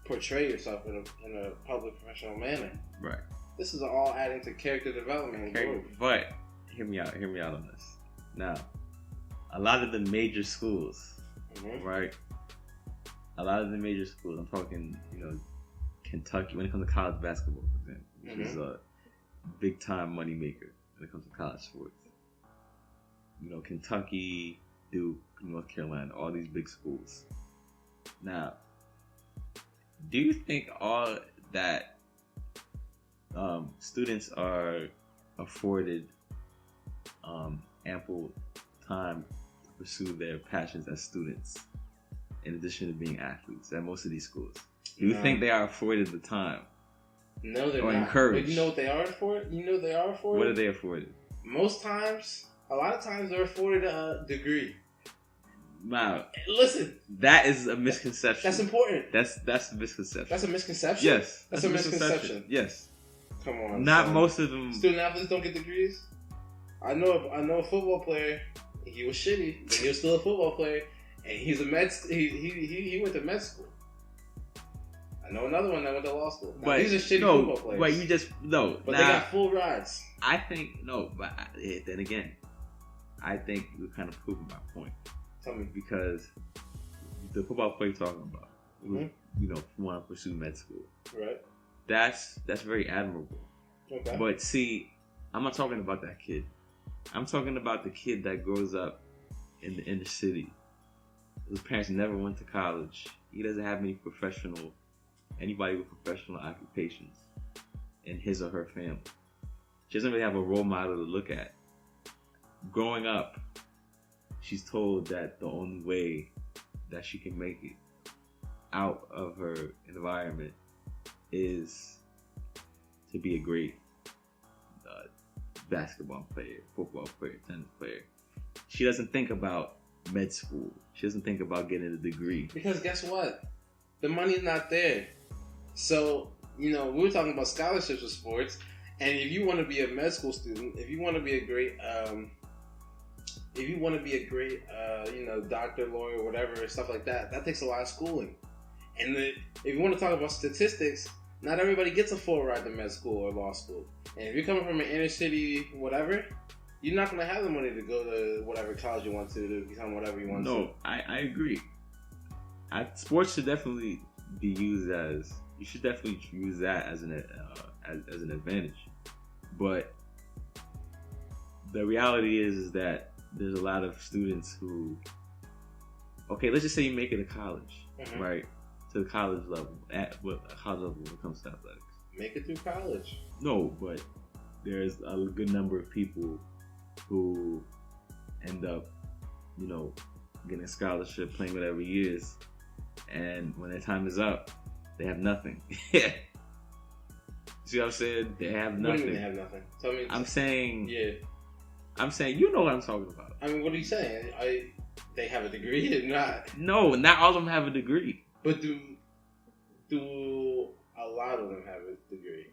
portray yourself in a public professional manner. Right. This is all adding to character development and growth. But hear me out on this. Now, a lot of the major schools, right? A lot of the major schools, I'm talking, you know, Kentucky, when it comes to college basketball, for example, which is a big time money maker when it comes to college sports. Kentucky, Duke, North Carolina, all these big schools. Now, do you think all that students are afforded ample time to pursue their passions as students, in addition to being athletes at most of these schools? Do you think they are afforded the time? No, they're or not. encouraged? But you know what they are afforded? What are they afforded? Most times, a lot of times, they're afforded a degree. Wow. Listen. That is a misconception. That's important. That's a misconception. That's a misconception? Yes. That's a misconception. Yes. Come on. Not son. most of them. Student athletes don't get degrees. I know a football player. He was shitty, but he was still a football player, and he's a med. He went to med school. I know another one that went to law school. Now, these are shitty football players. But you just But they got full rides. I think no, but then again, I think you're kind of proving my point. Tell me. Because the football player you're talking about, who want to pursue med school, right? That's very admirable. Okay. But see, I'm not talking about that kid. I'm talking about the kid that grows up in the inner city. His parents never went to college. He doesn't have anybody with professional occupations in his or her family. She doesn't really have a role model to look at. Growing up, she's told that the only way that she can make it out of her environment is to be a great basketball player, football player, tennis player. She doesn't think about med school. She doesn't think about getting a degree. Because guess what? The money's not there. So, we were talking about scholarships with sports, and if you want to be a med school student, if you want to be a great doctor, lawyer, whatever, stuff like that, that takes a lot of schooling. And if you want to talk about statistics, not everybody gets a full ride to med school or law school. And if you're coming from an inner city, whatever, you're not going to have the money to go to whatever college you want to become whatever you want to. No, I agree. Sports should definitely be used as, you should definitely use that as an advantage. But the reality is that there's a lot of students who, okay, let's just say you make it to college, right? To the college level, college level when it comes to athletics. Make it through college. No, but there's a good number of people who end up, getting a scholarship, playing whatever years, and when their time is up, they have nothing. See what I'm saying? They have nothing. What do you mean they have nothing? Tell me. I'm saying. Yeah. I'm saying, you know what I'm talking about. I mean, what are you saying? They have a degree or not? No, not all of them have a degree. But do a lot of them have a degree?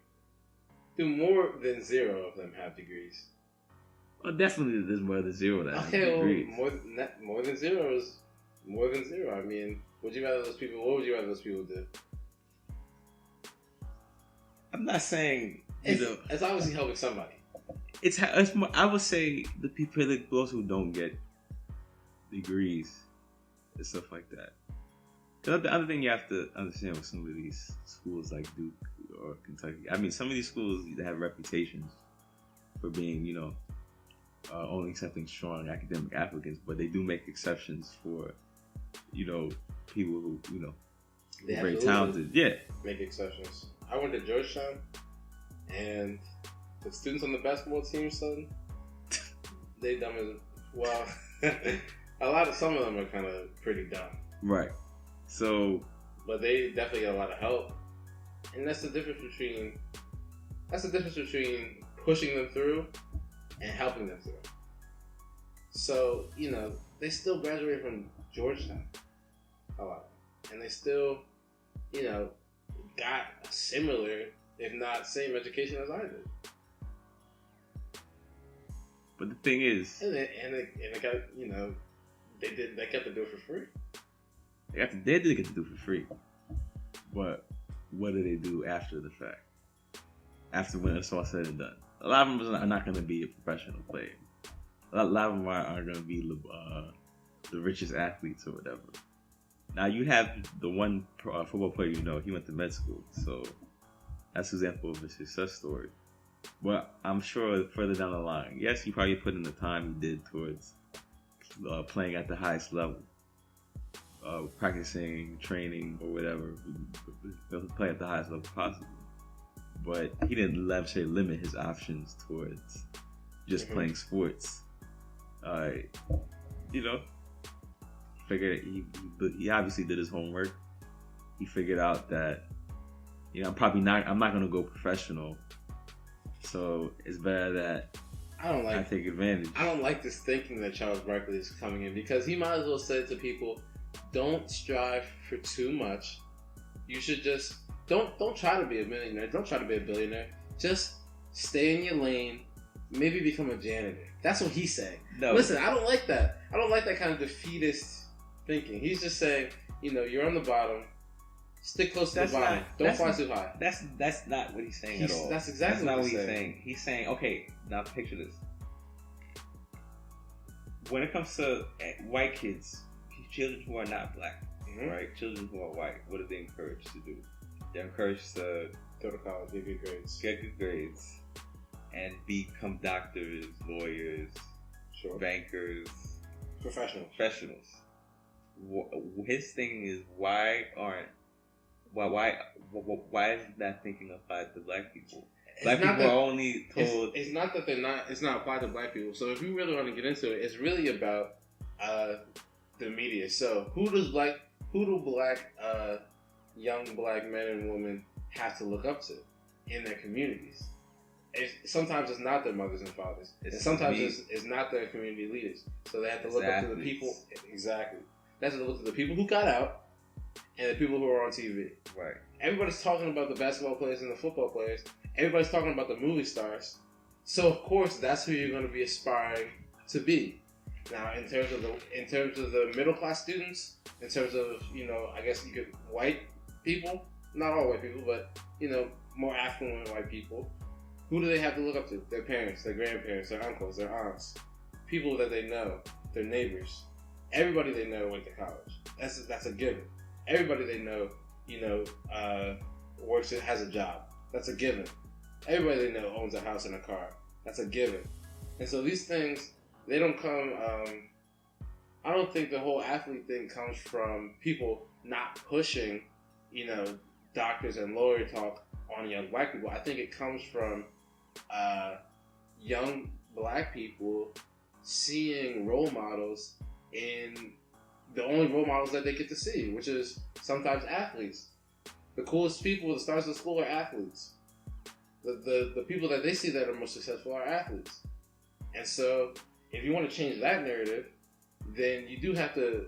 Do more than zero of them have degrees? Well, definitely there's more than zero that have degrees. Well, more than zero is more than zero. I mean, what would you rather those people do? I'm not saying it's obviously helping somebody. It's more, I would say the people, those who don't get degrees and stuff like that. Because the other thing you have to understand with some of these schools like Duke or Kentucky, I mean, some of these schools have reputations for being, only accepting strong academic applicants, but they do make exceptions for, people who, they are very talented. Yeah. Make exceptions. I went to Georgetown, and the students on the basketball team, son, they dumb as well. Some of them are kind of pretty dumb. Right. So, but they definitely get a lot of help, and that's the difference between pushing them through and helping them through. So they still graduated from Georgetown, a lot, and they still, got a similar, if not same, education as I did. But the thing is, and they got, they kept to do it for free. They did get to do it for free. But what do they do after the fact? After when it's all said and done? A lot of them are not going to be a professional player. A lot of them are going to be the richest athletes or whatever. Now, you have the one football player he went to med school. So that's an example of a success story. But I'm sure further down the line, yes, he probably put in the time he did towards playing at the highest level, practicing, training, or whatever, play at the highest level possible. But he didn't limit his options towards just playing sports. You know, figured he obviously did his homework. He figured out that, you know, I'm not gonna go professional, so it's better that I take advantage. I don't like this thinking that Charles Barkley is coming in, because he might as well say to people, don't strive for too much. You should just don't try to be a millionaire. Don't try to be a billionaire. Just stay in your lane. Maybe become a janitor. That's what he's saying. No. Listen, I don't like that. I don't like that kind of defeatist thinking. He's just saying, you know, you're on the bottom. Stick close to the bottom. Don't fly too high. That's not what he's saying at all. That's exactly what he's saying. He's saying, okay, now picture this. When it comes to white kids, children who are not black, right? Children who are white, what are they encouraged to do? They're encouraged to go to college, get good grades, and become doctors, lawyers, bankers, professionals. His thing is, why isn't that thinking applied to black people? Black people are only told. It's not that it's not applied to black people. So if you really want to get into it, it's really about the media. So who do black young black men and women have to look up to in their communities? Sometimes it's not their mothers and fathers. Sometimes it's not their community leaders. So they have to look up to the people. Exactly. They have to look to the people who got out and the people who are on TV. Right. Everybody's talking about the basketball players and the football players. Everybody's talking about the movie stars. So of course that's who you're going to be aspiring to be. Now, in terms of the middle class students, in terms of, you know, I guess you could white people, not all white people, but, you know, more affluent white people. Who do they have to look up to? Their parents, their grandparents, their uncles, their aunts, people that they know, their neighbors. Everybody they know went to college. That's a given. Everybody they know, you know, works, has a job. That's a given. Everybody they know owns a house and a car. That's a given. And so these things, they don't come. I don't think the whole athlete thing comes from people not pushing, you know, doctors and lawyer talk on young black people. I think it comes from young black people seeing role models in the only role models that they get to see, which is sometimes athletes. The coolest people, the stars of the school, are athletes. The people that they see that are most successful are athletes. And so, if you want to change that narrative, then you do have to.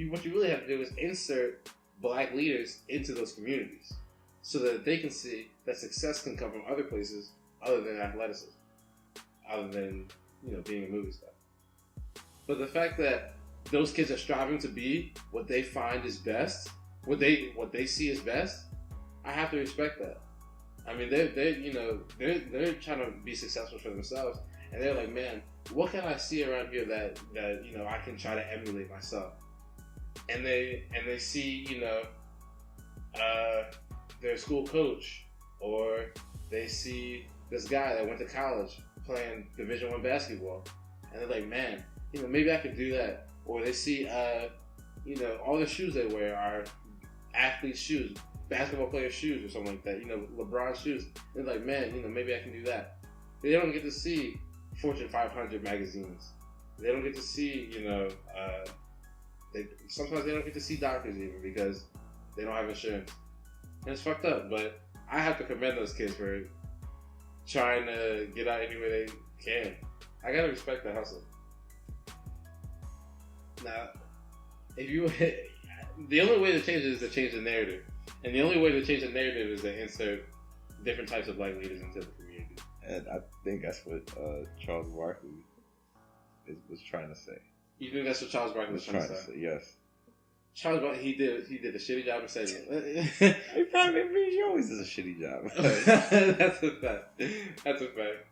What you really have to do is insert black leaders into those communities, so that they can see that success can come from other places other than athleticism, other than, you know, being a movie star. But the fact that those kids are striving to be what they find is best, what they see as best, I have to respect that. I mean, they're trying to be successful for themselves, and they're like, man, what can I see around here that you know I can try to emulate myself? And they see, you know, their school coach, or they see this guy that went to college playing Division I basketball, and they're like, man, you know, maybe I could do that. Or they see, you know, all the shoes they wear are athlete shoes, basketball player shoes or something like that, you know, LeBron shoes. They're like, man, you know, maybe I can do that. They don't get to see Fortune 500 magazines. They don't get to see, you know, sometimes they don't get to see doctors even because they don't have insurance. And it's fucked up, but I have to commend those kids for trying to get out any way they can. I gotta respect the hustle. Now, the only way to change it is to change the narrative. And the only way to change the narrative is to insert different types of black leaders into the community. And I think that's what Charles Barkley was trying to say. You think that's what Charles Barkley was trying to say? Yes. Charles Barkley, he did a shitty job of saying it. He always does a shitty job. That's a fact. That's a fact.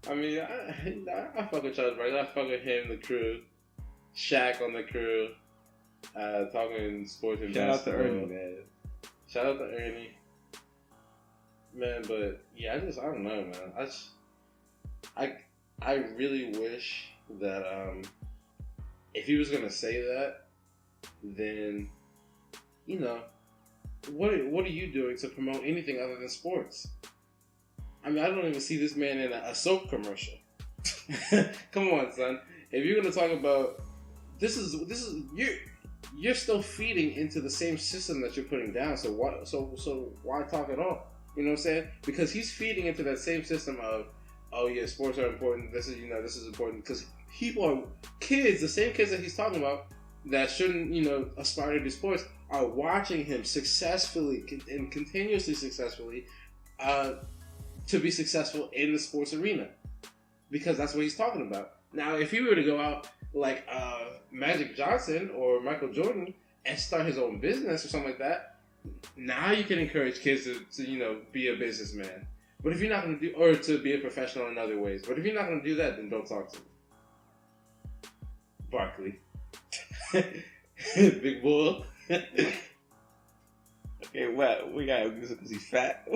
I mean, I fuck with Charles Barkley. I fuck with him, the crew. Shaq on the crew, talking sports and basketball. Shout out to Ernie, man. Shout out to Ernie, man. But yeah, I don't know, man. I really wish that if he was gonna say that, then what are you doing to promote anything other than sports? I mean, I don't even see this man in a soap commercial. Come on, son. If you're gonna talk about this is you're still feeding into the same system that you're putting down. So why talk at all? You know what I'm saying? Because he's feeding into that same system of, oh yeah, sports are important. This is important because people are kids, the same kids that he's talking about that shouldn't aspire to do sports are watching him successfully and continuously successfully to be successful in the sports arena because that's what he's talking about. Now, if he were to go out like Magic Johnson or Michael Jordan and start his own business or something like that, now you can encourage kids to be a businessman. But if you're not going to do, or to be a professional in other ways, but if you're not going to do that, then don't talk to me. Barkley. Big bull. Okay, what? We got because he's fat?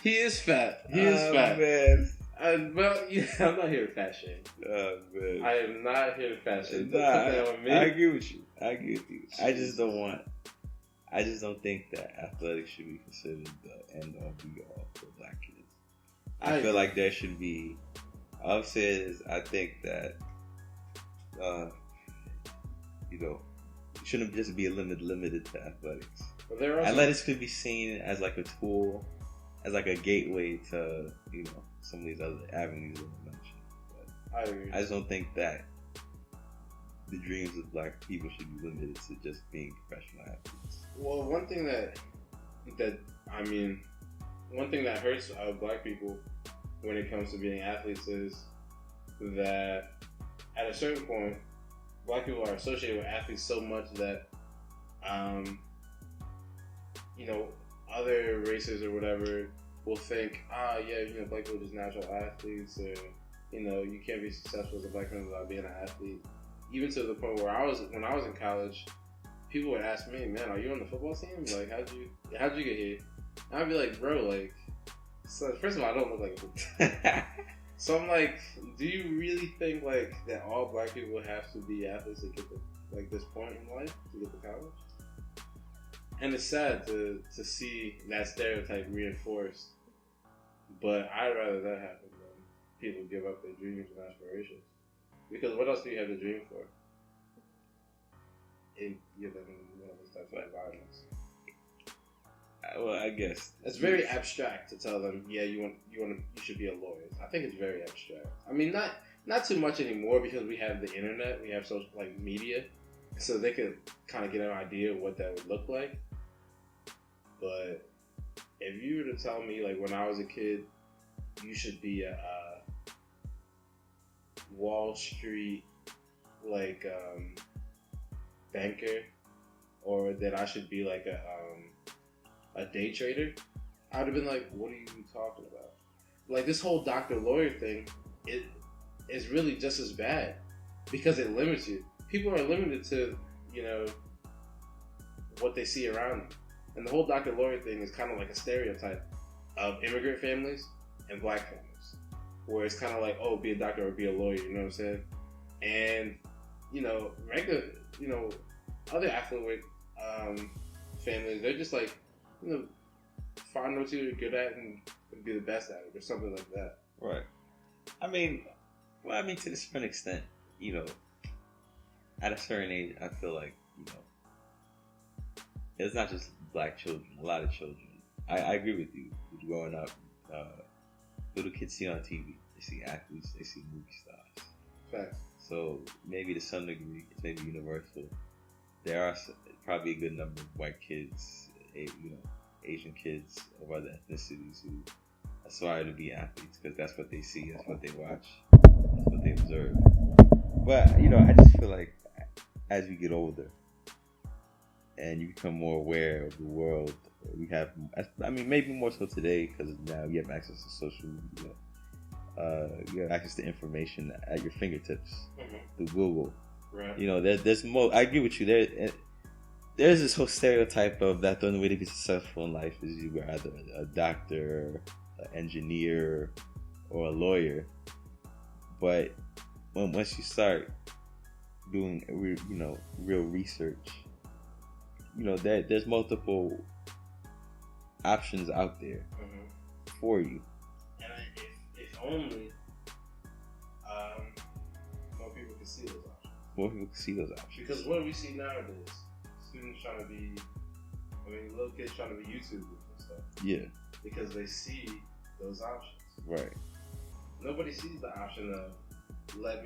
He is fat. He is fat. Man. Well, yeah, I'm not here to fat shame. Oh, man. I am not here to fat shame. Nah, I agree with you. I just don't think that athletics should be considered the end all be all for black kids. I feel like there should be. All I'm saying is, I think that it shouldn't just be limited to athletics. Athletics could be seen as like a tool, as like a gateway to some of these other avenues that I mentioned. But I agree. I just don't think that the dreams of black people should be limited to just being professional athletes. Well, one thing that hurts black people when it comes to being athletes is that at a certain point, black people are associated with athletes so much that other races or whatever will think, black people are just natural athletes, or you can't be successful as a black man without being an athlete. Even to the point where when I was in college, people would ask me, "Man, are you on the football team? Like, how'd you get here?" And I'd be like, "Bro, like, so first of all, I don't look like a football." So I'm like, do you really think like that all black people have to be athletes to get to like this point in life to get to college? And it's sad to see that stereotype reinforced. But I'd rather that happen than people give up their dreams and aspirations. Because what else do you have to dream for? If you live in one of those types of environments. Well, I guess it's very abstract to tell them, you should be a lawyer. I think it's very abstract. I mean, not too much anymore because we have the internet, we have social media, so they could kind of get an idea of what that would look like. But if you were to tell me, like when I was a kid, you should be a Wall Street banker, or that I should be like a day trader, I would have been like, what are you talking about? Like this whole doctor lawyer thing, it is really just as bad because it limits you. People are limited to, what they see around them. And the whole doctor lawyer thing is kind of like a stereotype of immigrant families and black families, where it's kind of like, oh, be a doctor or be a lawyer, you know what I'm saying? And, regular, other affluent families, they're just like, find what you're good at and be the best at it or something like that. Right. I mean, to a certain extent, at a certain age, I feel like, it's not just black children, a lot of children. I agree with you. Growing up, little kids see on TV, they see athletes, they see movie stars. Facts. So maybe to some degree, it's maybe universal. There are probably a good number of white kids, Asian kids of other ethnicities who aspire to be athletes because that's what they see, that's what they watch, that's what they observe. But I just feel like as we get older and you become more aware of the world, we have, maybe more so today because now you have access to social media. You have access to information at your fingertips through Google. Right. There's more. I agree with you. There's this whole stereotype of that the only way to be successful in life is you are either a doctor, an engineer, or a lawyer. But once you start doing real research, there's multiple options out there for you. And if only more people could see those options. More people can see those options. Because what do we see nowadays? Students trying to be, little kids trying to be YouTubers and stuff. Yeah. Because they see those options. Right. Nobody sees the option of what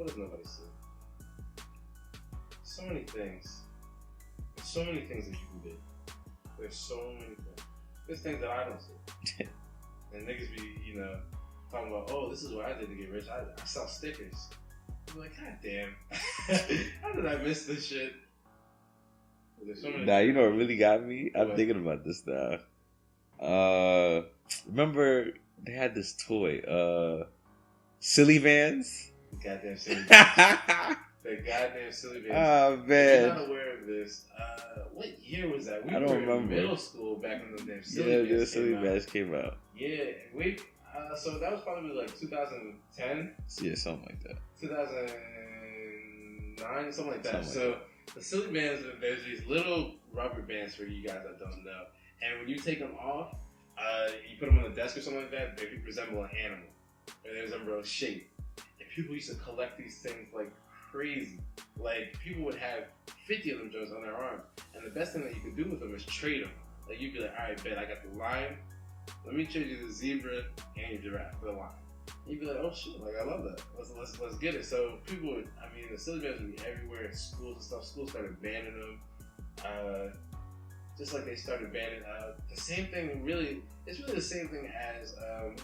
does nobody see? So many things. There's so many things that you can do. There's so many things. There's things that I don't see. And niggas be, talking about, oh, this is what I did to get rich. I sell stickers. I'm like, God damn. How did I miss this shit? So nah, you know what really got me? I'm thinking about this now. Remember they had this toy, Silly Vans? Goddamn silly vans. The goddamn silly vans. Oh man. You're not aware of this. What year was that? I don't remember. In middle school back when the damn silly vans Silly Vans came out. Yeah, so that was probably like 2010. Yeah, something like that. 2009, something like that. The silly bands, there's these little rubber bands for you guys that don't know. And when you take them off, you put them on the desk or something like that, they resemble an animal. And they resemble a shape. And people used to collect these things like crazy. Like, people would have 50 of them joints on their arms. And the best thing that you could do with them is trade them. Like, you'd be like, all right, bet, I got the lion. Let me trade you the zebra and your giraffe for the lion. You'd be like, oh shit, like, I love that. Let's get it. So people would, the silly bands would be everywhere in schools and stuff. Schools started banning them. Just like they started banning the same thing. It's really the same thing as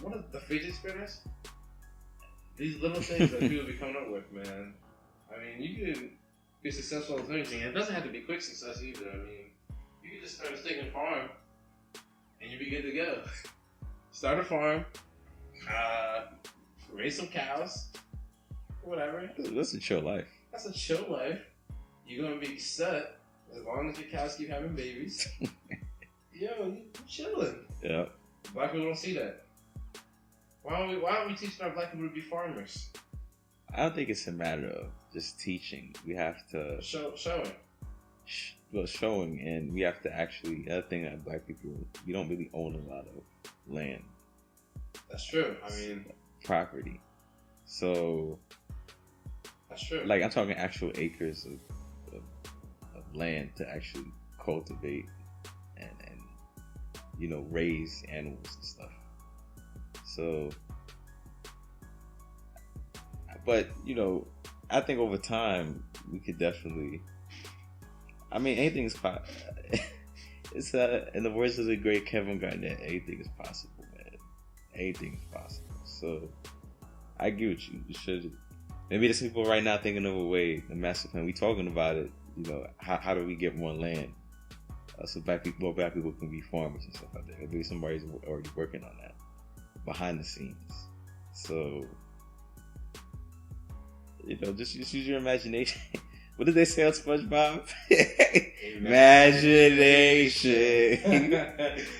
what are the fidget spinners? These little things that people be coming up with, man. You can be successful in anything. It doesn't have to be quick success either. You can just start a steak and farm, and you'll be good to go. Start a farm, raise some cows, whatever. That's a chill life. That's a chill life. You're gonna be set as long as your cows keep having babies. Yo, you chilling. Yeah. Black people don't see that. Why don't we teach our black people to be farmers? I don't think it's a matter of just teaching. We have to showing. Showing, and we have to actually. The other thing that black people, we don't really own a lot of land. That's true. Property. So. That's true. Like, I'm talking actual acres of land to actually cultivate and raise animals and stuff. So, but I think over time we could definitely. Anything's possible. It's in the words of the great Kevin Garnett, anything is possible, man. Anything is possible. So, I agree with you. You should. Maybe there's people right now thinking of a way, the master plan. We talking about it. How do we get more land so more black people can be farmers and stuff like that? Maybe somebody's already working on that behind the scenes. So, just use your imagination. What did they say on SpongeBob? Imagination.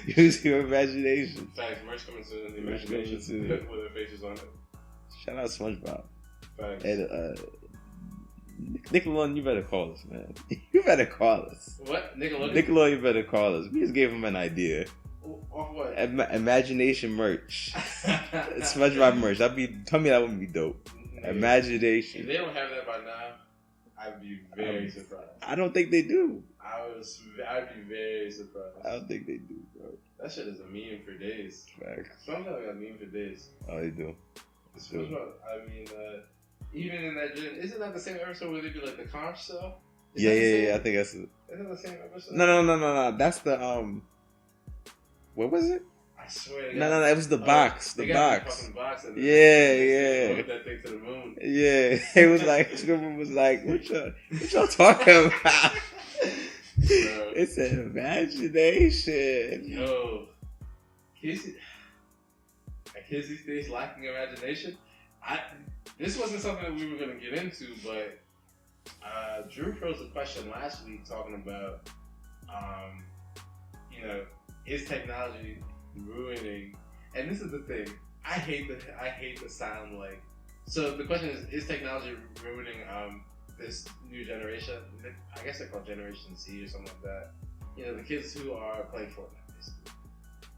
Use your imagination. Facts. Merch coming soon. The imagination. With their faces on it. Shout out SpongeBob. Facts. And Nickelodeon, you better call us, man. You better call us. What? Nickelodeon? Nickelodeon, you better call us. We just gave him an idea. Off what? Imagination merch. SpongeBob merch. Tell me that wouldn't be dope. Imagination. If they don't have that by now, I'd be very surprised. I don't think they do. I'd be very surprised. I don't think they do, bro. That shit is a meme for days. Facts. SpongeBob got a meme for days. Oh, they do. SpongeBob, even in that, isn't that the same episode where they do like the conch cell? Yeah. I think that's it. Isn't that the same episode? No. That's the what was it? I swear. No. It was the box. The box. Fucking box. And Yeah. Put that thing to the moon. Yeah. It was like Scribble was like, what y'all talking about? Bro. It's an imagination. Yo, kids these days lacking imagination. This wasn't something that we were gonna get into, but Drew posed a question last week talking about, is technology ruining? And this is the thing. I hate the sound like. So the question is technology ruining this new generation? I guess they're called Generation Z or something like that. You know, the kids who are playing Fortnite, basically.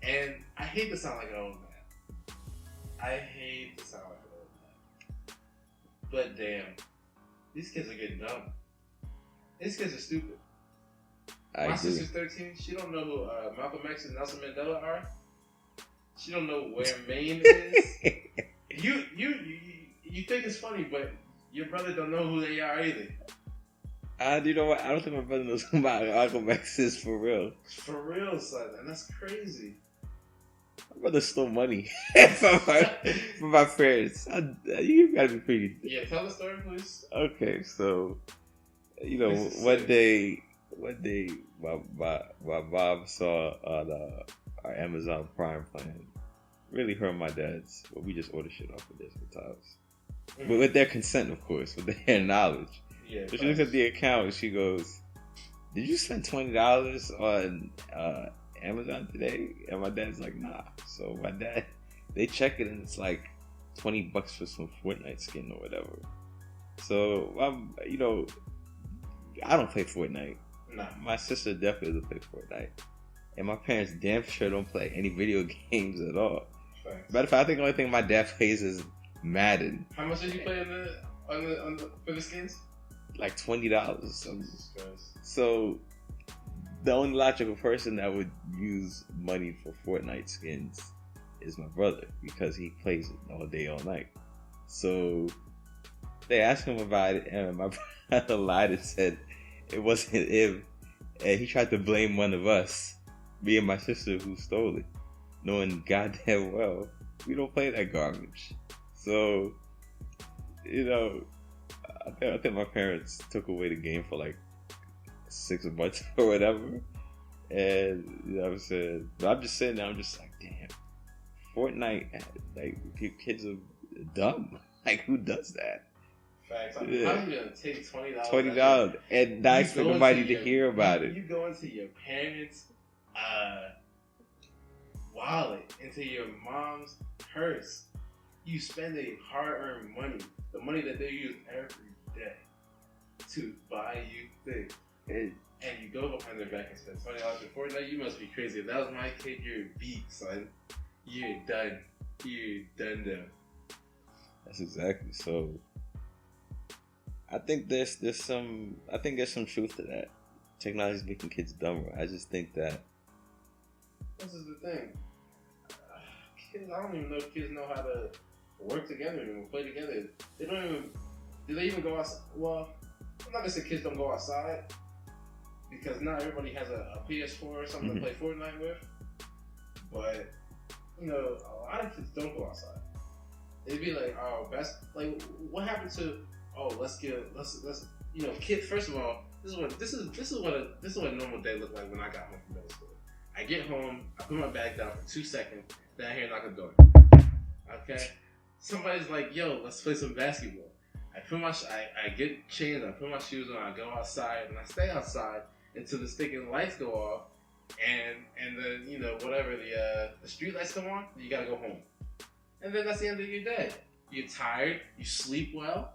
And I hate to sound like an old man. I hate to sound like an old man. But damn, these kids are getting dumb. These kids are stupid. My sister's 13. She don't know who Malcolm X and Nelson Mandela are. She don't know where Maine is. You think it's funny, but your brother don't know who they are either. You know what? I don't think my brother knows who Malcolm X is for real. For real, son, and that's crazy. My brother stole money from my parents. You gotta be pretty. Yeah, tell the story, please. Okay, so you know, one day, my mom saw on our Amazon Prime plan. Really her and my dad's, but we just order shit off of this sometimes. But with their consent, of course, with their knowledge. Yeah. So she looks at the account and she goes, "Did you spend $20 on Amazon today?" And my dad's like, "Nah." So my dad, they check it and it's like $20 for some Fortnite skin or whatever. So you know, I don't play Fortnite. Nah. My sister definitely doesn't play Fortnite, and my parents damn sure don't play any video games at all. Thanks. Matter of fact, I think the only thing my dad plays is Madden. How much did you pay for the skins? Like $20. So the only logical person that would use money for Fortnite skins is my brother, because he plays it all day, all night. So they asked him about it, and my brother lied and said it wasn't him, and he tried to blame one of us, me and my sister, who stole it, knowing goddamn well we don't play that garbage. So, you know, I think my parents took away the game for like 6 months or whatever. And, you know what I'm saying? But I'm just sitting there, I'm just like, damn, Fortnite, like, kids are dumb. Like, who does that? Facts. I'm going to take $20. $20 and not expect nobody to hear about it. You go into your parents' wallet, into your mom's purse. You spend a hard-earned money, the money that they use every day to buy you things. And you go behind their back and spend $20 for Fortnite. You must be crazy. If that was my kid, you're beat, son. You're done. You're done now. That's exactly so. I think there's some truth to that. Technology is making kids dumber. I just think that this is the thing. Kids, I don't even know if kids know how to work together and play together. They don't even. Do they even go outside? Well, I'm not gonna say kids don't go outside, because not everybody has a PS4 or something to play Fortnite with. But you know, a lot of kids don't go outside. They'd be like, "Oh, best like what happened to? Oh, let's you know, kids. First of all, this is what a normal day looked like when I got home from middle school. I get home, I put my bag down for 2 seconds, then I hear knock on the door. Okay, somebody's like, "Yo, let's play some basketball." I get changed, I put my shoes on, I go outside, and I stay outside until the stinking lights go off, and then you know whatever the street lights come on, you gotta go home, and then that's the end of your day. You're tired, you sleep well,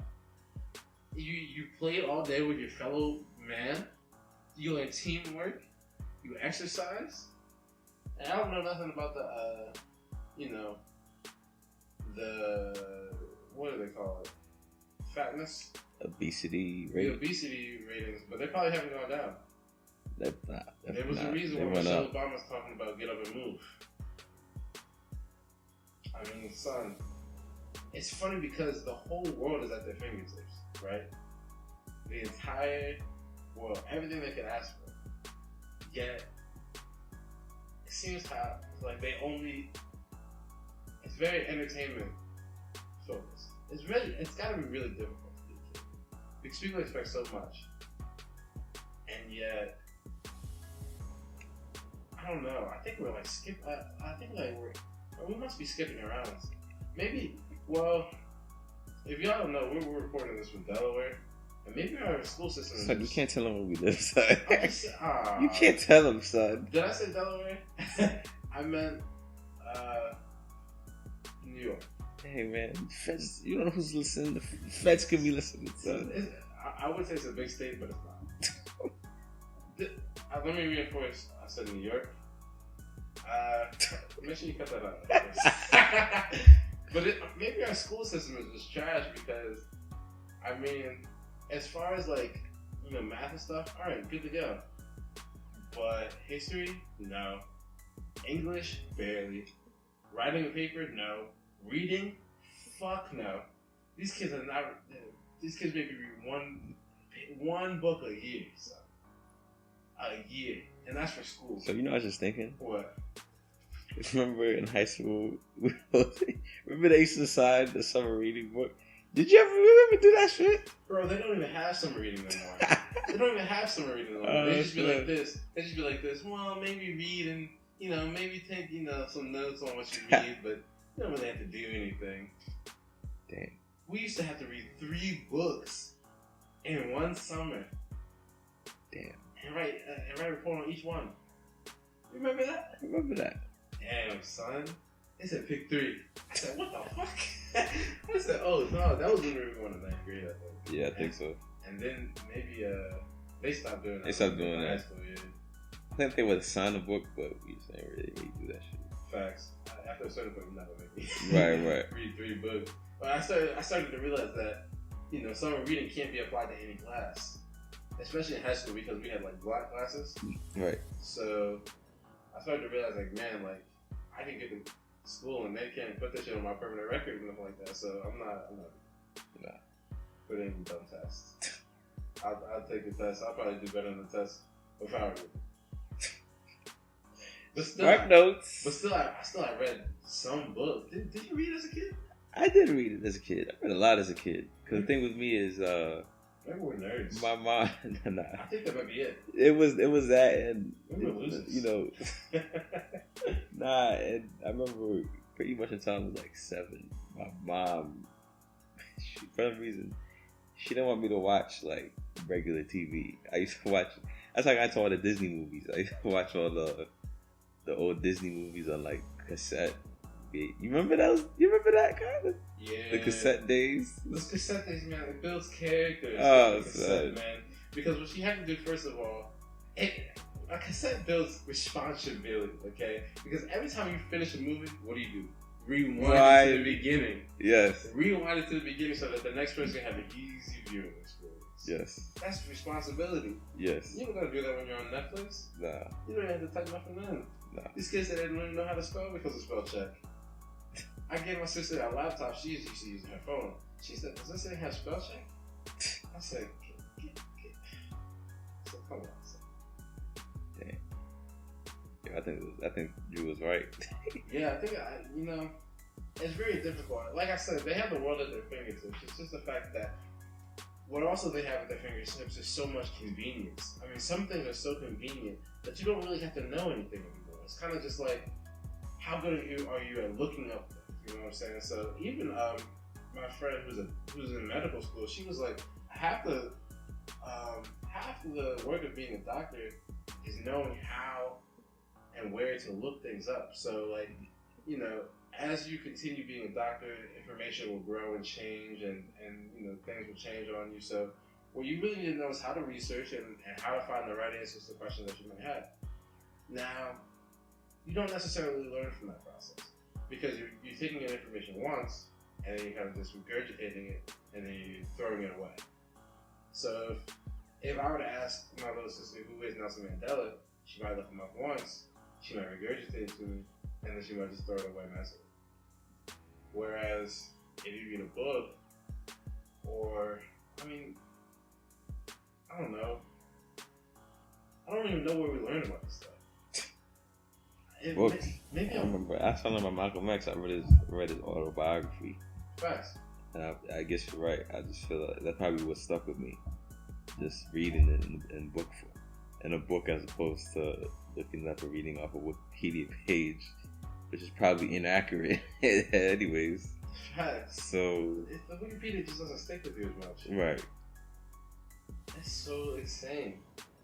you play all day with your fellow man, you learn teamwork, you exercise, and I don't know nothing about the what do they call it? Fatness? obesity The rate. obesity ratings, but they probably haven't gone down. There was a reason They why went Michelle up. Obama's talking about get up and move. I mean, son, it's funny because the whole world is at their fingertips, right? The entire world, everything they could ask for. Yet, it seems like they only. It's very entertainment focused. It's gotta be really difficult to do, because people expect so much, and yet, I don't know. I think we're like we must be skipping around. Maybe. Well, if y'all don't know, we're recording this from Delaware, and maybe our school system. Son, you can't tell them where we live, son. You You can't tell them, son. Did I say Delaware? I meant New York. Hey man, feds. You don't know who's listening. The feds could be listening. I would say it's a big state, but it's not. Let me reinforce. I said New York. Make sure you cut that out. But maybe our school system is just trash because, I mean, as far as like, you know, math and stuff, all right, good to go. But history, no. English, barely. Writing a paper, no. Reading, fuck no. These kids are not. These kids maybe read one book a year, so. A year, and that's for school. So you know, I was just thinking. What? Remember in high school, remember they used to sign the summer reading book? Did you ever do that shit? Bro, they don't even have summer reading anymore. They don't even have summer reading anymore. They just be like this. They just be like this. Well, maybe read and, you know, maybe take, you know, some notes on what you read, but you don't really have to do anything. Damn. We used to have to read 3 books in one summer. Damn. And write a report on each one. You remember that? I remember that. Damn, son. They said pick 3. I said, what the fuck? I said, oh, no, that was when we were going to 9th grade, I think. Yeah, I think so. And then maybe they stopped doing that. They stopped doing that. High school, yeah. I think they would sign a book, but we just didn't really do that shit. Facts. After a certain point, you're not going to make me Right. read 3 books. But I started to realize that, you know, summer reading can't be applied to any class. Especially in high school because we had like block classes. Right. So I started to realize like, man, like I can get to school and they can't put that shit on my permanent record and nothing like that. So I'm not putting in dumb tests. I'll take the test. I'll probably do better on the test if I were you. But still, Mark notes. But still, I read some books. Did you read as a kid? I did read it as a kid. I read a lot as a kid. Because the thing with me is, maybe we're nerds. my mom, nah. I think that might be it. It was that, and you know, nah. And I remember pretty much until I was like 7. My mom, for some reason, she didn't want me to watch like regular TV. I used to watch. That's how I got to all the Disney movies. I used to watch all the old Disney movies on like cassette. You remember that? You remember that kind of? Yeah. The cassette days. Those cassette days, man. It builds characters. Oh, cassette, man. Because what you have to do first of all, a cassette builds responsibility. Okay. Because every time you finish a movie, what do? Rewind it to the beginning. Yes. Rewind it to the beginning so that the next person can have an easy viewing experience. Yes. That's responsibility. Yes. You don't gotta do that when you're on Netflix. Nah. You don't have to type nothing in. Nah. These kids that didn't even know how to spell because of spell check. I gave my sister a laptop. She's used to using her phone. She said, "Does this thing have spell check?" I said, "Get." I said, "Come on." Damn. Yeah, I think Drew was right. Yeah, I think you know, it's very difficult. Like I said, they have the world at their fingertips. It's just the fact that what also they have at their fingertips is so much convenience. I mean, some things are so convenient that you don't really have to know anything anymore. It's kind of just like, how good are you at looking up things? You know what I'm saying? So even my friend who's in medical school, she was like, half the work of being a doctor is knowing how and where to look things up. So like, you know, as you continue being a doctor, information will grow and change, and you know, things will change on you. So what you really need to know is how to research and how to find the right answers to questions that you might have. Now, you don't necessarily learn from that process because you're taking in information once and then you're kind of just regurgitating it and then you're throwing it away. So if I were to ask my little sister who is Nelson Mandela, she might look him up once, she might regurgitate it to me, and then she might just throw it away massively. Whereas if you read a book, or I don't know. I don't even know where we learn about this stuff. Books. Maybe I remember. I found out about Malcolm X. I read his autobiography. Facts. And I guess you're right. I just feel like that's probably what stuck with me. Just reading it in a book as opposed to looking up or reading off a Wikipedia page, which is probably inaccurate anyways. Facts. So the Wikipedia just doesn't stick with you as much. Right. That's so insane.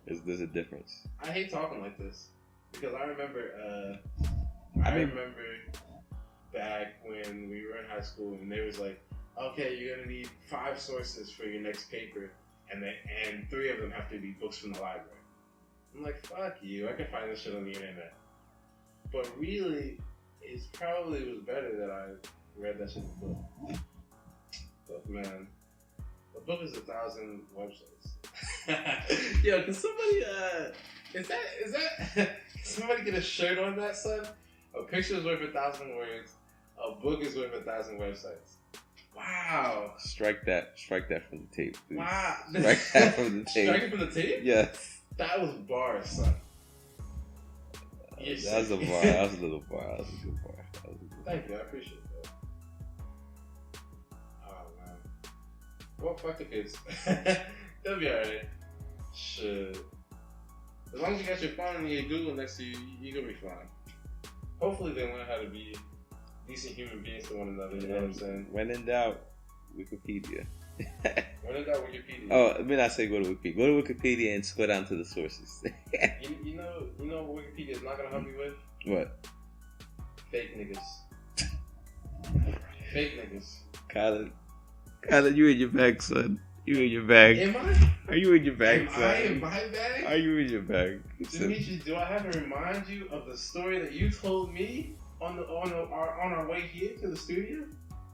There's a difference. I hate talking like this because I remember back when we were in high school, and they was like, okay, you're gonna need 5 sources for your next paper, and 3 of them have to be books from the library. I'm like, fuck you, I can find this shit on the internet. But really, it probably was better that I read that shit in a book. But man, a book is 1,000 websites. Yo, can somebody, is that, can somebody get a shirt on that, son? A picture is worth 1,000 words. A book is worth 1,000 websites. Wow. Strike that from the tape, please. Wow. Strike that from the tape. Strike it from the tape? Yes. That was bars, son. That was a bar. That was a little bar. That was a good bar. Thank you. I appreciate that. Oh, man. Well, fuck the kids. They'll be alright. Shit. As long as you got your phone and your Google next to you, you're gonna be fine. Hopefully they learn how to be decent human beings to one another, you know what I'm saying? When in doubt, Wikipedia. When in doubt, Wikipedia. Oh, I mean, I say go to Wikipedia. Go to Wikipedia and scroll down to the sources. you know what Wikipedia is not gonna help you with? What? Fake niggas. Fake niggas. Kylen, you in your bag, son. You in your bag. Am I? Are you in your bag, son? Am I in my bag? Are you in your bag? Demetri, do I have to remind you of the story that you told me on our way here to the studio?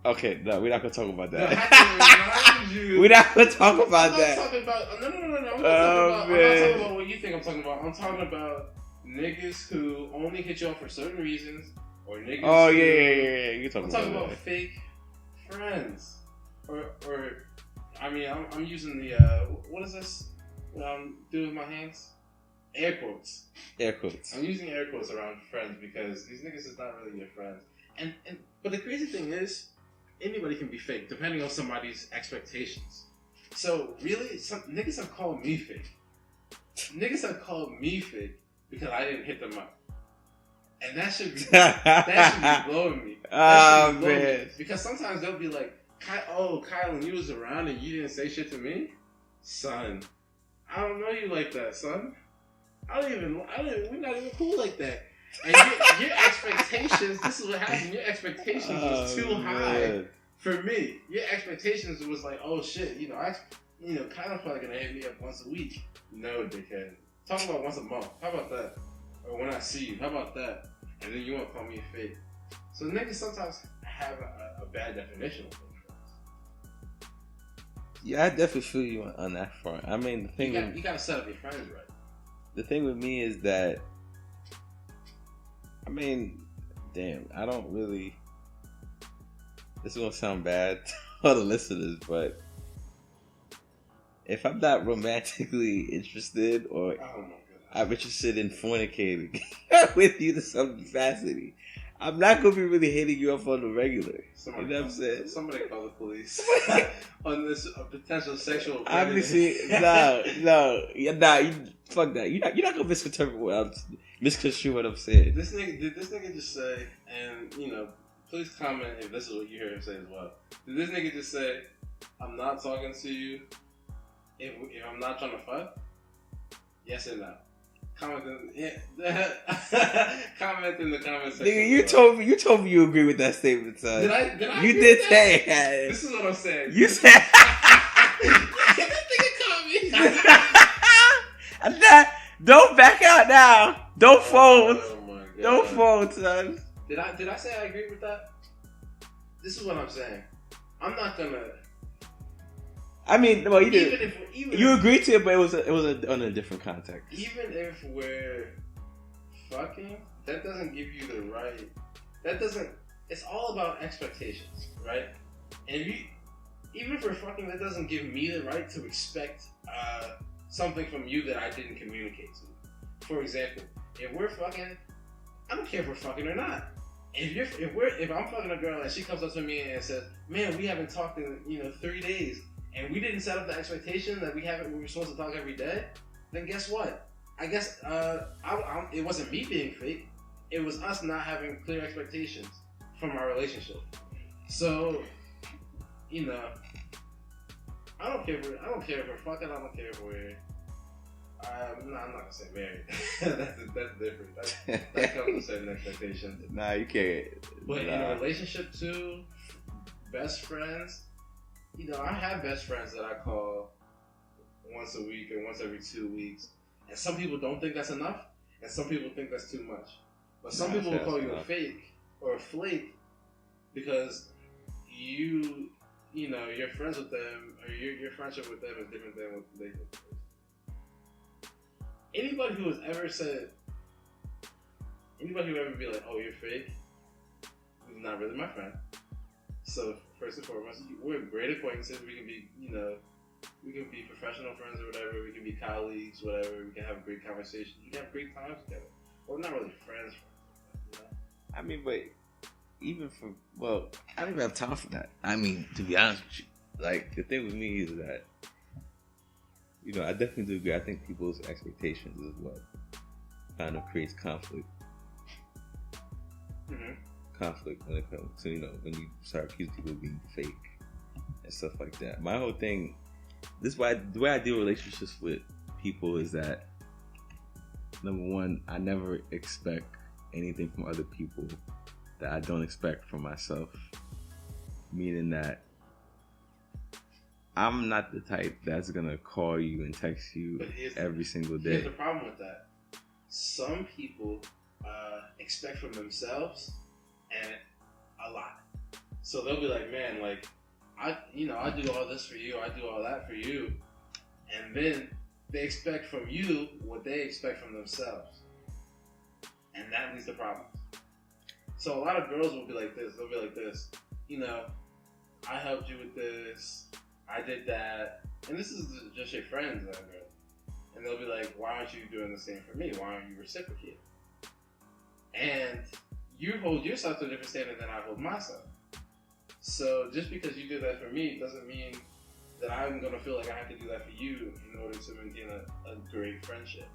Okay, no, we're not gonna talk about that. No, I have to remind you. We're not gonna talk about that. I'm talking about no. I'm not talking about what you think I'm talking about. I'm talking about niggas who only hit you up for certain reasons, or niggas. Oh yeah. You're talking I'm talking about fake friends, or I mean, I'm using the what is this? What I'm doing with my hands? Air quotes. Air quotes. I'm using air quotes around friends because these niggas is not really your friends. But the crazy thing is, anybody can be fake depending on somebody's expectations. So really, some niggas have called me fake. Niggas have called me fake because I didn't hit them up, and that should be blowing me. Oh man! Because sometimes they'll be like, "Oh, Kylen, you was around and you didn't say shit to me, son. I don't know you like that, son. we're not even cool like that." And your expectations, this is what happened. Your expectations was too high for me. Your expectations was like, oh shit, Kylen's probably gonna hit me up once a week. No, dickhead. Talk about once a month. How about that? Or when I see you, how about that? And then you want to call me fake. So niggas sometimes have a bad definition of friends. Yeah, I definitely feel you on that front. I mean, the thing you gotta set up your friends right. The thing with me is that, I mean, damn, I don't really. This is gonna sound bad to all the listeners, but if I'm not romantically interested or I'm interested in fornicating with you to some capacity, I'm not gonna be really hitting you up on the regular. You know what I'm saying? Somebody call the police on this potential sexual. Obviously, fuck that. You're not gonna misconstrue what I'm saying. Did this nigga just say? And please comment if this is what you hear him say as well. Did this nigga just say, "I'm not talking to you if I'm not trying to fuck"? Yes or no? Comment in the comment section. Nigga, you told me you agree with that statement, son. Did I? You did say it. This is what I'm saying. You said. This nigga caught me. Don't back out now. Don't fold. Oh my God. Don't fold, son. Did I say I agree with that? This is what I'm saying. I'm not gonna. I mean, well, you did. You agreed to it, but it was on a different context. Even if we're fucking, that doesn't give you the right. That doesn't. It's all about expectations, right? And even if we're fucking, that doesn't give me the right to expect something from you that I didn't communicate to you. For example, if we're fucking, I don't care if we're fucking or not. If I'm fucking a girl and she comes up to me and says, "Man, we haven't talked in 3 days." And we didn't set up the expectation that we were supposed to talk every day, then guess what? I guess it wasn't me being fake. It was us not having clear expectations from our relationship. So, I don't care if we're fucking. I don't care if we're I'm not gonna say married. that's different. That comes with certain expectations. Nah, you can't. But in a relationship too, best friends. I have best friends that I call once a week or once every 2 weeks, and some people don't think that's enough, and some people think that's too much. But some people will call you a fake or a flake because you're friends with them, or your friendship with them is different than what they think. Anybody who has ever be like, "Oh, you're fake," is not really my friend. So first and foremost, we're great acquaintances. We can be, we can be professional friends or whatever. We can be colleagues, whatever. We can have great conversations. We can have great times together. But we're not really friends. I mean, but even I don't even have time for that. I mean, to be honest with you, like, the thing with me is that, I definitely do agree. I think people's expectations is what kind of creates conflict. Mm-hmm. Conflict when it comes to, when you start accusing people of being fake and stuff like that. My whole thing, the way I deal with relationships with people is that, number one, I never expect anything from other people that I don't expect from myself. Meaning that I'm not the type that's gonna call you and text you every single day. Here's the problem with that. Some people expect from themselves and a lot. So they'll be like, man, like, I do all this for you, I do all that for you, and then they expect from you what they expect from themselves, and that leads to problems. So a lot of girls will be like this. They'll be like this, I helped you with this, I did that, and this is just your friends, and they'll be like, why aren't you doing the same for me? Why aren't you reciprocating? And you hold yourself to a different standard than I hold myself. So just because you did that for me doesn't mean that I'm going to feel like I have to do that for you in order to maintain a great friendship.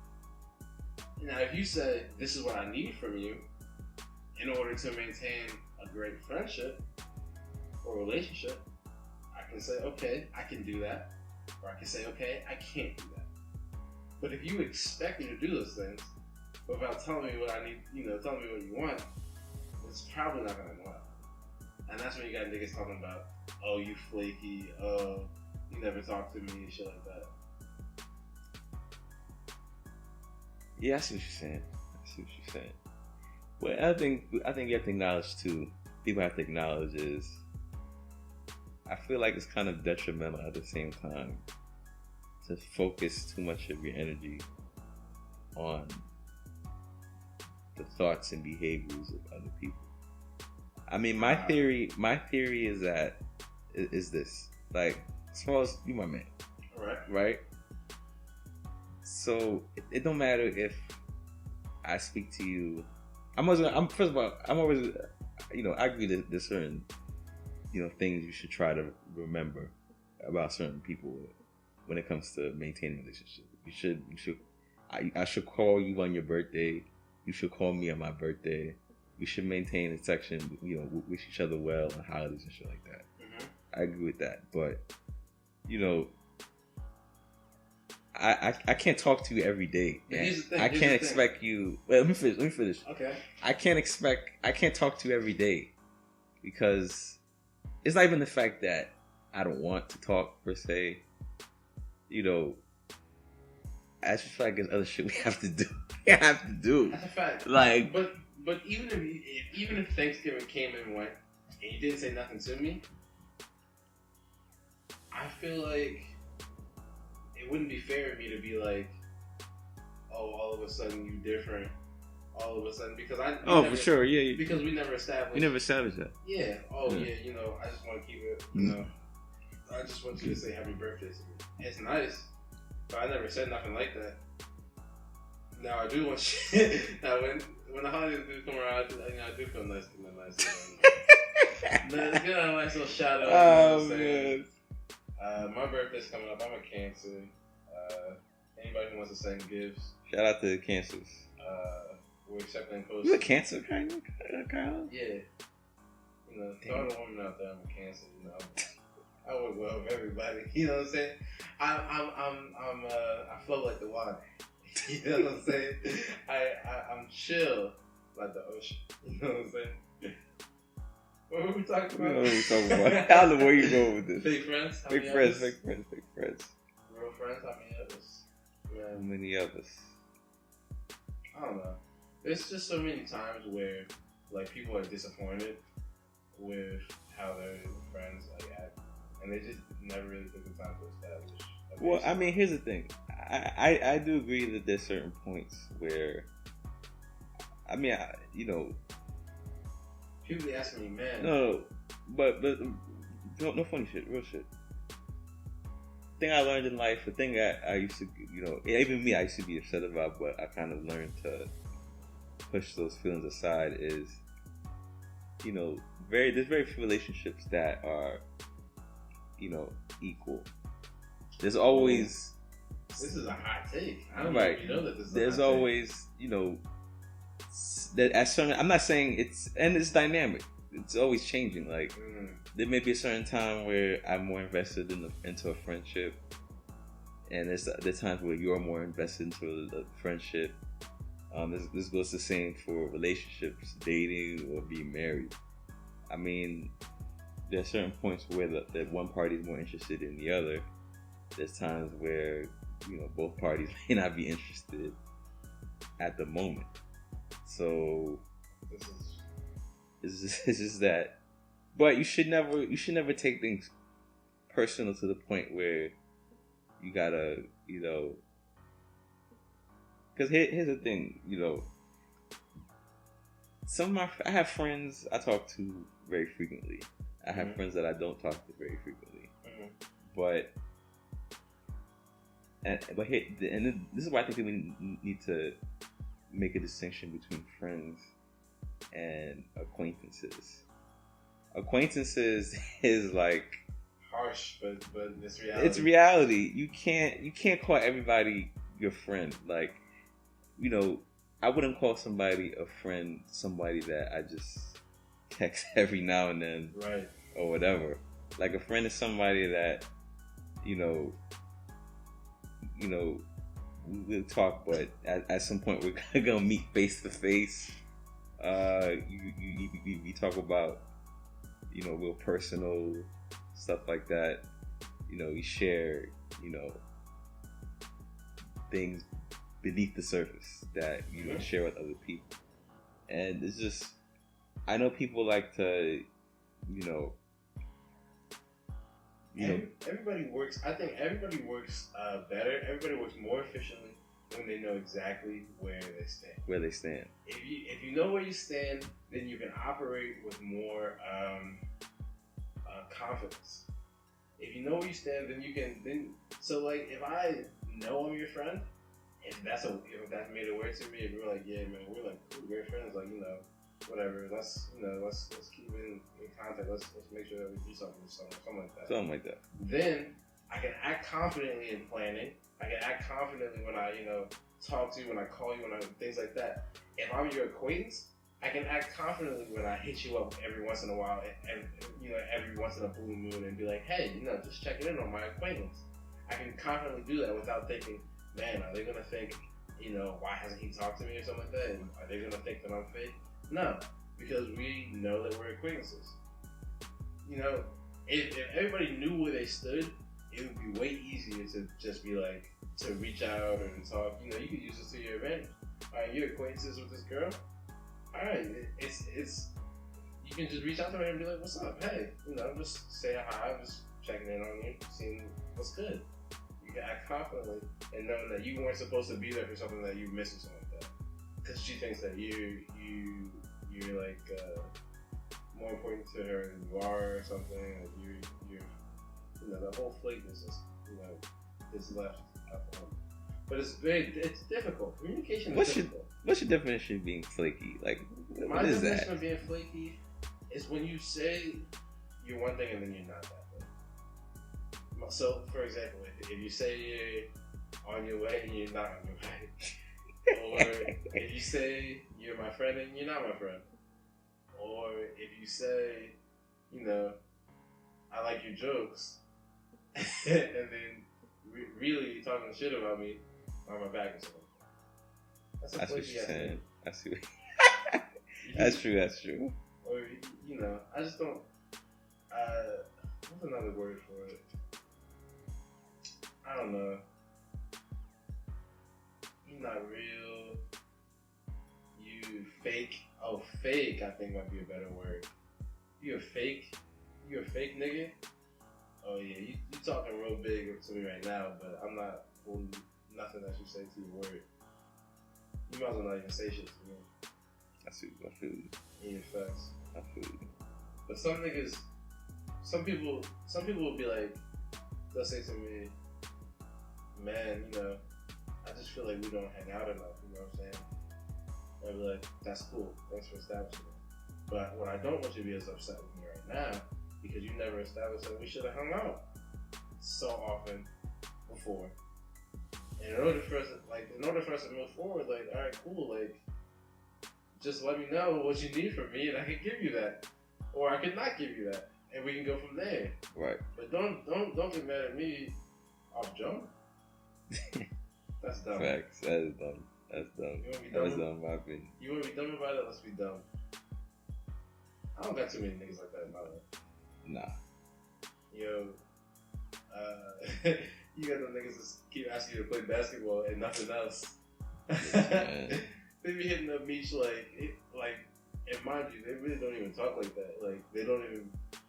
Now, if you say, this is what I need from you in order to maintain a great friendship or relationship, I can say, okay, I can do that. Or I can say, okay, I can't do that. But if you expect me to do those things without telling me what I need, telling me what you want, it's probably not going to go out. And that's when you got niggas talking about, oh, you flaky, oh, you never talk to me, shit like that. Yeah, I see what you're saying. Well, I think you have to acknowledge too, people have to acknowledge is, I feel like it's kind of detrimental at the same time to focus too much of your energy on the thoughts and behaviors of other people. I mean, my theory is that is this, like, suppose you my man, right? So it don't matter if I speak to you. I'm always, I agree that there's certain, things you should try to remember about certain people when it comes to maintaining a relationship. I should call you on your birthday. You should call me on my birthday. We should maintain a section, wish each other well on holidays and shit like that. Mm-hmm. I agree with that, but I can't talk to you every day. I can't expect you. Well, let me finish. Okay. I can't talk to you every day because it's not even the fact that I don't want to talk per se. I just feel like there's other shit we have to do. That's a fact. Like, but even if Thanksgiving came and went and you didn't say nothing to me, I feel like it wouldn't be fair of me to be like, oh, all of a sudden you different. All of a sudden, because for sure, yeah. Because we never established. We never established that. Yeah. Oh, yeah. I just want to keep it. I just want you to say happy birthday to me. It's nice, but I never said nothing like that. Now I do want you. Now when the holidays do come around, I do feel nice to them. Let's get a nice little shout out. Oh man. My birthday's coming up. I'm a Cancer. Anybody who wants to send gifts. Shout out to the Cancers. We're accepting posts. You a Cancer, Kylen? Yeah. To all the women out there, I'm a Cancer. I work well with everybody. You know what I'm saying? I flow like the water. You know what I'm saying? I'm chill like the ocean. You know what I'm saying? What were we talking about? I don't know where you going with this. Fake friends? Fake friends. Real friends? How many others? Yeah. How many others? I don't know. There's just so many times where like people are disappointed with how their friends like act, and they just never really took the time to establish. Well, I mean, here's the thing. I do agree that there's certain points where, I mean, people be asking me, man. No, but no funny shit, real shit. Thing I learned in life, the thing that I used to, even me, I used to be upset about, but I kind of learned to push those feelings aside is, there's very few relationships that are, equal. There's always... This is a hot take. I don't right. even know that this is there's a hot always, that at certain... I'm not saying it's dynamic. It's always changing. Like, there may be a certain time where I'm more invested into a friendship, and there's times where you're more invested into a friendship. This goes the same for relationships, dating, or being married. I mean, there are certain points where the one party is more interested in the other. There's times where, both parties may not be interested at the moment. So it's just that. But you should never take things personal to the point where you gotta, because here's the thing, I have friends I talk to very frequently. I have friends that I don't talk to very frequently. But this is why I think we need to make a distinction between friends and acquaintances. Acquaintances is like harsh, but it's reality. It's reality. You can't call everybody your friend. Like, I wouldn't call somebody a friend somebody that I just text every now and then, right? Or whatever. Like, a friend is somebody that we'll talk, but at some point we're gonna meet face to face. We talk about real personal stuff like that. We share things beneath the surface that you share with other people, and it's just, I know people like to everybody works. I think everybody works better. Everybody works more efficiently when they know exactly where they stand. If you know where you stand, then you can operate with more confidence. If you know where you stand, then you can. So like, if I know I'm your friend, if that made it work to me, if we're like, yeah, man, we're like great friends, like, whatever. Let's keep in contact. Let's make sure that we do something like that. Something like that. Then I can act confidently in planning. I can act confidently when I talk to you, when I call you, things like that. If I'm your acquaintance, I can act confidently when I hit you up every once in a while, and every once in a blue moon, and be like, hey, just checking in on my acquaintance. I can confidently do that without thinking, man, are they gonna think, why hasn't he talked to me or something like that? And are they gonna think that I'm fake? No, because we know that we're acquaintances. If everybody knew where they stood, it would be way easier to just be like, to reach out and talk. You could use this to your advantage. All right, you're acquaintances with this girl. All right, it's you can just reach out to her and be like, what's up? Hey, just say hi. I'm just checking in on you, seeing what's good. You can act confidently and knowing that you weren't supposed to be there for something that you missed or something like that, because she thinks that you're like more important to her than you are or something. Like you're the whole flakiness is left at home. But it's difficult. Communication is difficult. What's your definition of being flaky? Like, my definition of being flaky is when you say you're one thing and then you're not that thing. So, for example, if you say you're on your way and you're not on your way, or if you say you're my friend and you're not my friend, or if you say, I like your jokes, and then really talking shit about me on my back and stuff. That's what you're saying. I see. That's true. Or I just don't. What's another word for it? I don't know. You're not real. You fake. Oh, fake. I think might be a better word. You a fake nigga. Oh yeah, you talking real big to me right now, but I'm not holding nothing that you say to your word. You might as well not even say shit to me. I feel you. In your face. I feel you. But some niggas, some people will be like, they'll say to me, man, I just feel like we don't hang out enough, you know what I'm saying? And I'll be like, that's cool, thanks for establishing it. But what I don't want you to be as upset with me right now, because you never established that we should have hung out so often before. And in order for us to move forward, like, all right, cool, like, just let me know what you need from me, and I can give you that, or I can not give you that, and we can go from there. Right. But don't get mad at me off jump. That's dumb. Facts. That is dumb. That's dumb. That's dumb, in my opinion. You want to be dumb about it? Let's be dumb. I don't got too many niggas like that in my life. Nah. Yo, you got them niggas that keep asking you to play basketball and nothing else. They be hitting up Meech and mind you, they really don't even talk like that. Like,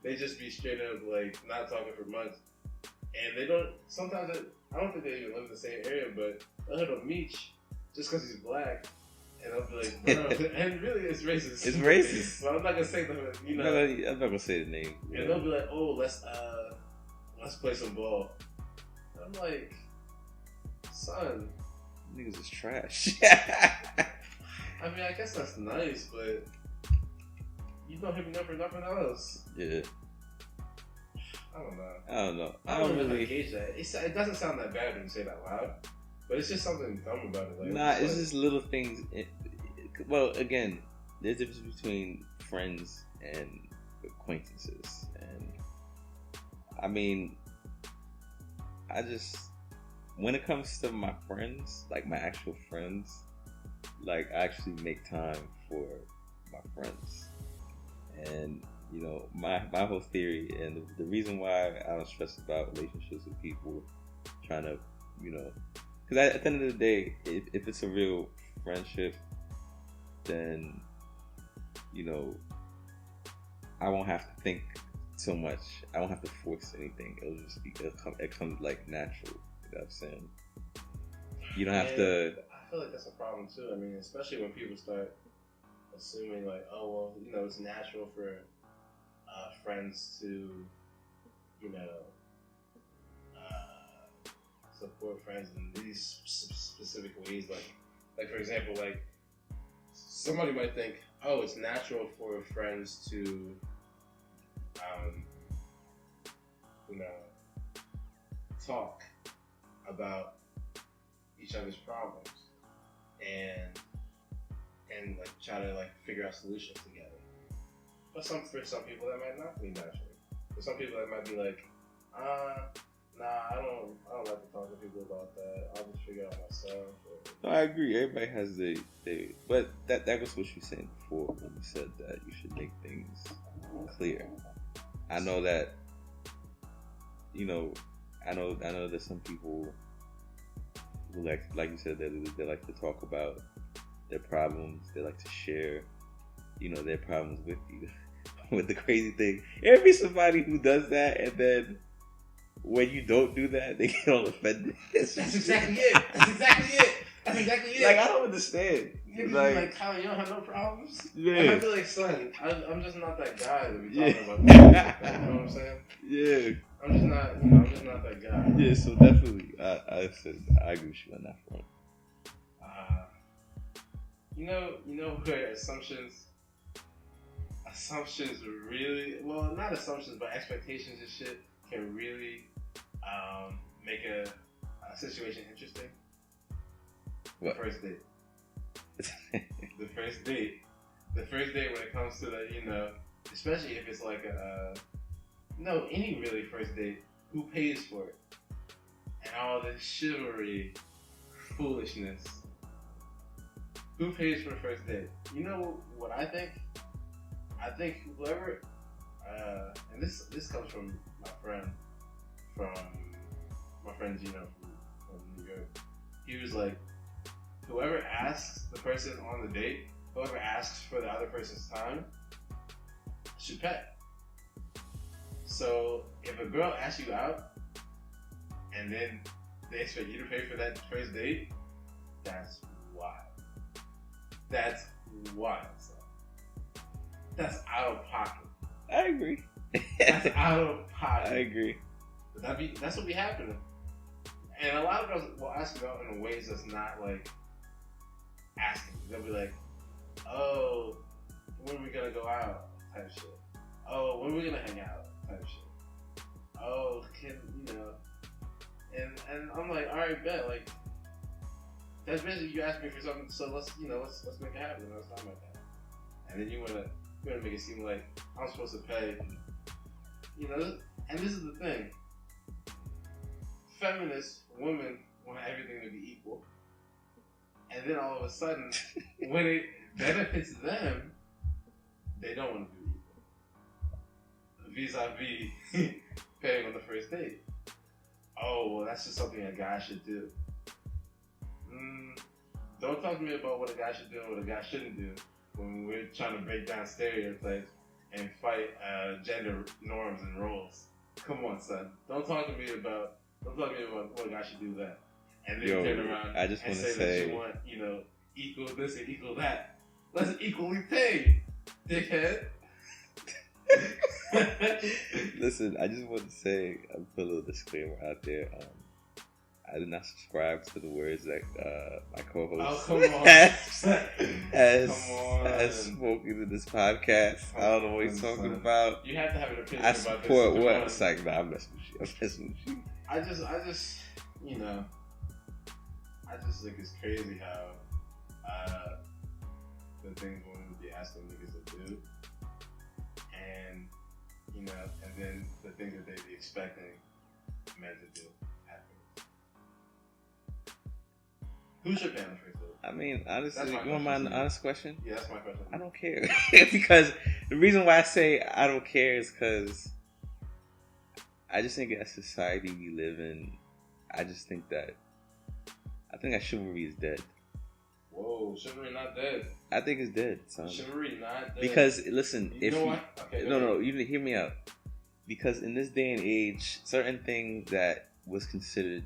they just be straight up, like, not talking for months. And they don't, sometimes, I don't think they even live in the same area, but they'll hit up Meech just because he's black. And I'll be like, bro, and really it's racist. It's racist. But I'm not going to say them, I'm not going to say the name. And they'll be like, oh, let's play some ball. And I'm like, son. Niggas is trash. I mean, I guess that's nice, but you don't hit me up for nothing else. Yeah. I don't know. I don't really gauge that. It doesn't sound that bad when you say that loud, but it's just something dumb about it. Like, nah, it's just little things. Well, again, there's a difference between friends and acquaintances, and I mean, when it comes to my friends, like my actual friends, like I actually make time for my friends. And my whole theory, and the reason why I don't stress about relationships with people trying to, because at the end of the day, if it's a real friendship, then I won't have to think so much. I won't have to force anything. It comes like natural. You know what I'm saying? You don't have to. I feel like that's a problem too. I mean, especially when people start assuming like, oh well, it's natural for friends to, support friends in these specific ways. Like for example, like somebody might think, oh, it's natural for friends to, talk about each other's problems and like try to like figure out solutions together. But for some people that might not be natural. For some people that might be like, nah, I don't like to talk to people about that. I'll just figure it out myself. No, I agree. Everybody has their but that was what you said before when you said that you should make things clear. I know that I know there's some people who like you said, they like to talk about their problems. They like to share, their problems with you. But the crazy thing, there'll be somebody who does that, and then when you don't do that, they get all offended. That's exactly it. Like, I don't understand. You're like, Kylen, you don't have no problems? Yeah. And I'd be like, son, I'm just not that guy to be talking about that. You know what I'm saying? Yeah. I'm just not that guy. Yeah, so definitely, I agree with you on that front. Where assumptions really, well, not assumptions, but expectations and shit can really make a situation interesting. What? The first date. The first date when it comes to the, especially if it's like No, any really first date. Who pays for it? And all this chivalry foolishness. Who pays for the first date? You know what I think? I think whoever, and this comes from my friend Gino from New York. He was like, whoever asks the person on the date, whoever asks for the other person's time, should pay. So if a girl asks you out, and then they expect you to pay for that first date, that's wild. That's wild. So that's out of pocket. I agree. That's out of pocket. I agree. But that's what be happening. And a lot of girls will ask you out in ways that's not like asking. They'll be like, "Oh, when are we gonna go out?" type shit. "Oh, when are we gonna hang out?" type shit. "Oh, and I'm like, all right, bet. Like, that's basically you asked me for something, so let's make it happen. Let's not make that. And then you wanna make it seem like I'm supposed to pay. And this is the thing. Feminist women want everything to be equal, and then all of a sudden, when it benefits them, they don't want to be equal. Vis-a-vis paying on the first date. Oh, well, that's just something a guy should do. Don't talk to me about what a guy should do and what a guy shouldn't do when we're trying to break down stereotypes and fight gender norms and roles. Come on, son. Don't talk to me about what a guy should do that. And then turn around and say that you want, equal this and equal that. Let's equally pay, dickhead. Listen, I just want to say, I'll put a little disclaimer out there. I did not subscribe to the words that my co-host has spoken in this podcast. I don't know what he's talking about. You have to have an opinion I about this. support what? It's like, nah, I'm messing with you. I just think it's crazy how the things women would be asking niggas to do, and and then the things that they'd be expecting men to do happen. Who should pay on the first date? I mean, honestly, you want my honest question? Yeah, that's my question. I don't care. Because the reason why I say I don't care is because I just think that society we live in, I think that chivalry is dead. Whoa, chivalry not dead. I think it's dead, son. Chivalry not dead. Because listen, you hear me out. Because in this day and age, certain things that was considered